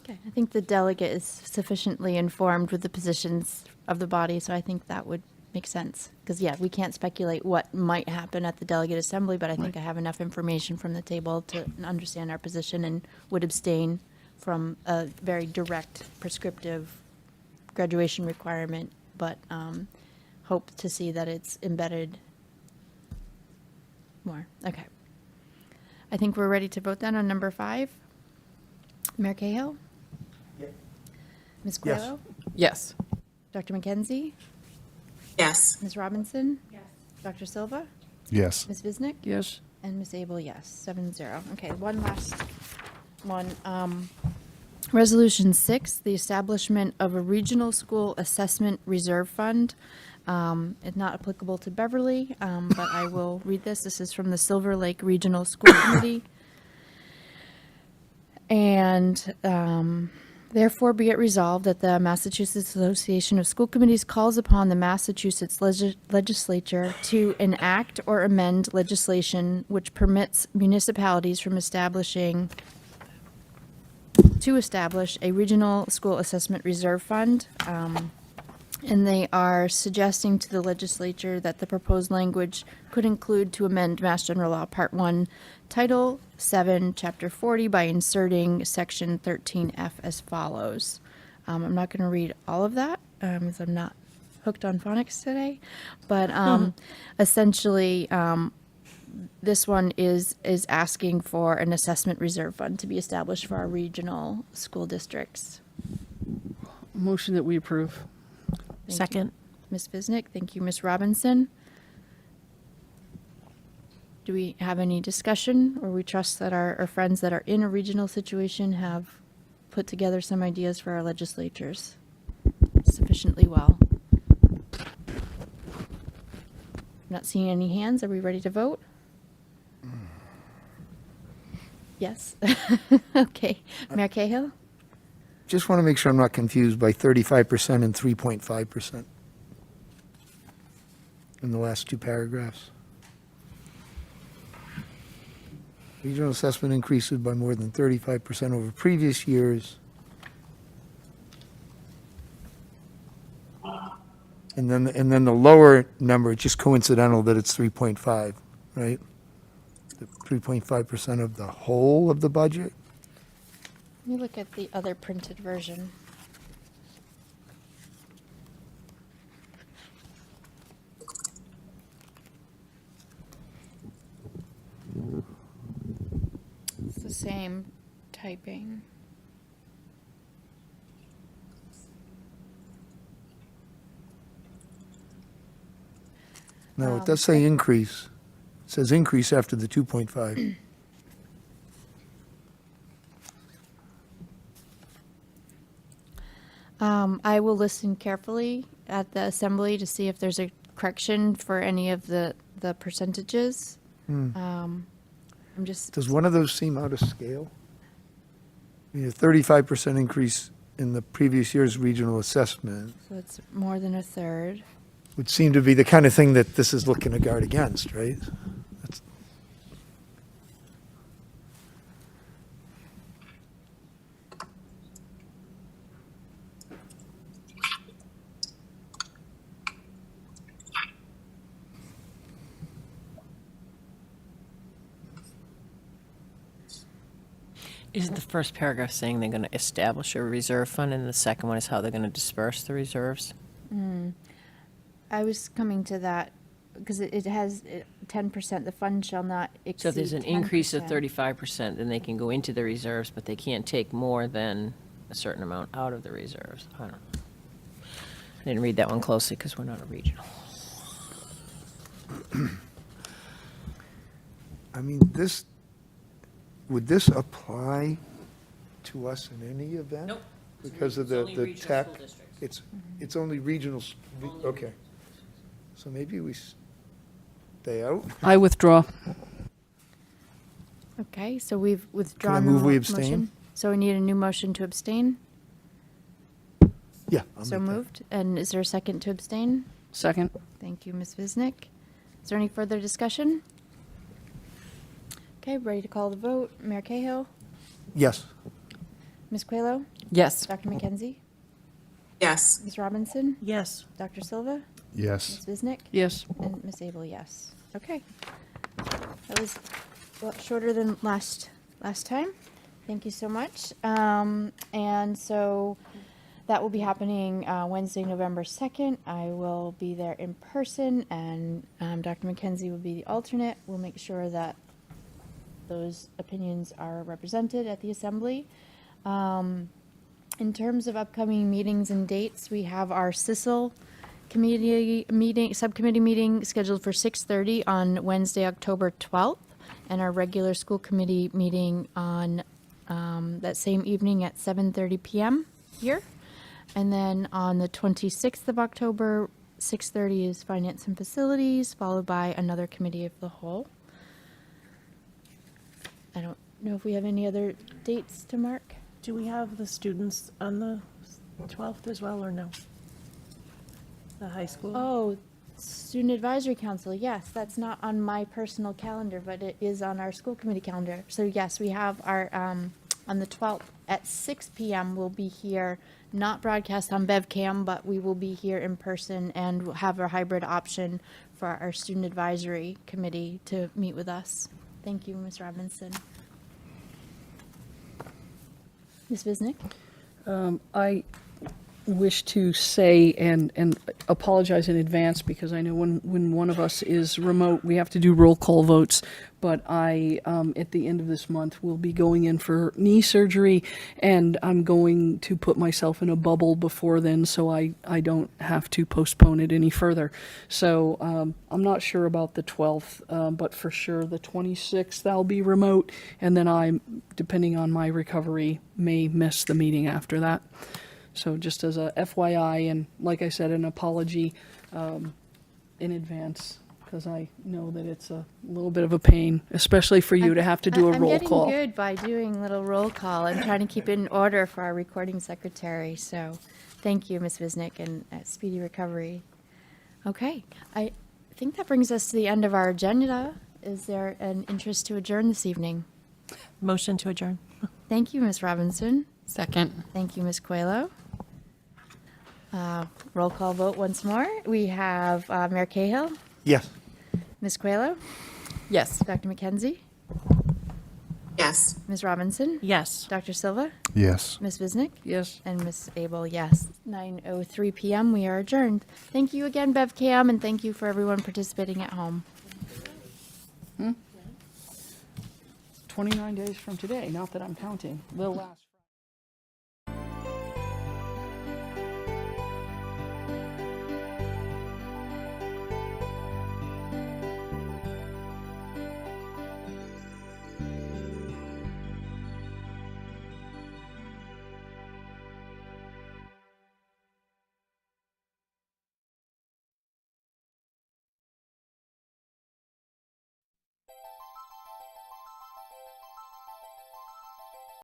Okay, I think the delegate is sufficiently informed with the positions of the body, so I think that would make sense. Because, we can't speculate what might happen at the delegate assembly, but I think I have enough information from the table to understand our position and would abstain from a very direct prescriptive graduation requirement, but hope to see that it's embedded more. Okay. I think we're ready to vote then on number 5. Mayor Cahill? Ms. Coelho? Yes. Dr. McKenzie? Yes. Ms. Robinson? Yes. Dr. Silva? Yes. Ms. Visnick? Yes. And Ms. Abel, yes. 7-0. Okay, one last one. Resolution 6, the establishment of a regional school assessment reserve fund. It's not applicable to Beverly, but I will read this. This is from the Silver Lake Regional School Committee. And therefore be it resolved that the Massachusetts Association of School Committees calls upon the Massachusetts legislature to enact or amend legislation which permits municipalities from establish a regional school assessment reserve fund. And they are suggesting to the legislature that the proposed language could include to amend Mass General Law Part 1, Title 7, Chapter 40 by inserting Section 13F as follows. I'm not going to read all of that because I'm not hooked on phonics today, but essentially this one is asking for an assessment reserve fund to be established for our regional school districts. Motion that we approve. Thank Second. you, Ms. Visnick. Thank you, Ms. Robinson. Do we have any discussion, or we trust that our friends that are in a regional situation have put together some ideas for our legislatures sufficiently well? Not seeing any hands. Are we ready to vote? Yes. Okay. Mayor Cahill? Just want to make sure I'm not confused by 35% and 3.5% in the last two paragraphs. Regional assessment increases by more than 35% over previous years. And then the lower number, it's just coincidental that it's 3.5, right? 3.5% of the whole of the budget? Let me look at the other printed version. It's the same typing. No, it does say increase. It says increase after the 2.5. I will listen carefully at the assembly to see if there's a correction for any of the percentages. I'm just, Does one of those seem out of scale? I mean, a 35% increase in the previous year's regional assessment so it's more than a third. would seem to be the kind of thing that this is looking to guard against, right? That's- Isn't the first paragraph saying they're going to establish a reserve fund, and the second one is how they're going to disperse the reserves? I was coming to that because it has 10%, the fund shall not exceed 10%. So if there's an increase of 35%, then they can go into the reserves, but they can't take more than a certain amount out of the reserves. I don't know. I didn't read that one closely because we're not a regional. I mean, would this apply to us in any event? Nope. Because of It's only the regional tech? school districts. It's only regional, okay. So maybe we stay out? I withdraw. Okay, so we've withdrawn the move we motion. abstain? So we need a new motion to abstain. Yeah. I'll So make that. moved. And is there a second to abstain? Second. Thank you, Ms. Visnick. Is there any further discussion? Okay, ready to call the vote. Mayor Cahill? Yes. Ms. Quelo? Yes. Dr. McKenzie? Yes. Ms. Robinson? Yes. Dr. Silva? Yes. Ms. Visnick? Yes. And Ms. Abel, yes. Okay. That was a lot shorter than last time. Thank you so much. And so that will be happening Wednesday, November 2nd. I will be there in person, and Dr. McKenzie will be the alternate. We'll make sure that those opinions are represented at the assembly. In terms of upcoming meetings and dates, we have our CISL subcommittee meeting scheduled for 6:30 on Wednesday, October 12th, and our regular school committee meeting on that same evening at 7:30 p.m. here. And then on the 26th of October, 6:30 is Finance and Facilities, followed by another committee of the whole. I don't know if we have any other dates to mark. Do we have the students on the 12th as well, or no? The high school? Oh, Student Advisory Council, yes, that's not on my personal calendar, but it is on our school committee calendar. So yes, we have our, on the 12th at 6 p.m. we'll be here, not broadcast on BevCam, but we will be here in person, and we'll have a hybrid option for our Student Advisory Committee to meet with us. Thank you, Ms. Robinson. Ms. Visnick? I wish to say and apologize in advance, because I know when one of us is remote, we have to do roll call votes. But I, at the end of this month, will be going in for knee surgery, and I'm going to put myself in a bubble before then, so I don't have to postpone it any further. So I'm not sure about the 12th, but for sure the 26th I'll be remote, and then I, depending on my recovery, may miss the meeting after that. So just as a FYI, and like I said, an apology in advance, because I know that it's a little bit of a pain, especially for you to have to do a roll call. I'm getting good by doing little roll call. I'm trying to keep it in order for our recording secretary. So thank you, Ms. Visnick, and speedy recovery. Okay, I think that brings us to the end of our agenda. Is there an interest to adjourn this evening? Motion to adjourn. Thank you, Ms. Robinson. Second. Thank you, Ms. Coelho. Roll call vote once more. We have Mayor Cahill, Yes. Ms. Coelho, Yes. Dr. McKenzie, Yes. Ms. Robinson, Yes. Dr. Silva, Yes. Ms. Visnick, Yes. and Ms. Abel, yes. 9:03 p.m. We are adjourned. Thank you again, BevCam, and thank you for everyone participating at home. 29 days from today, not that I'm counting. The last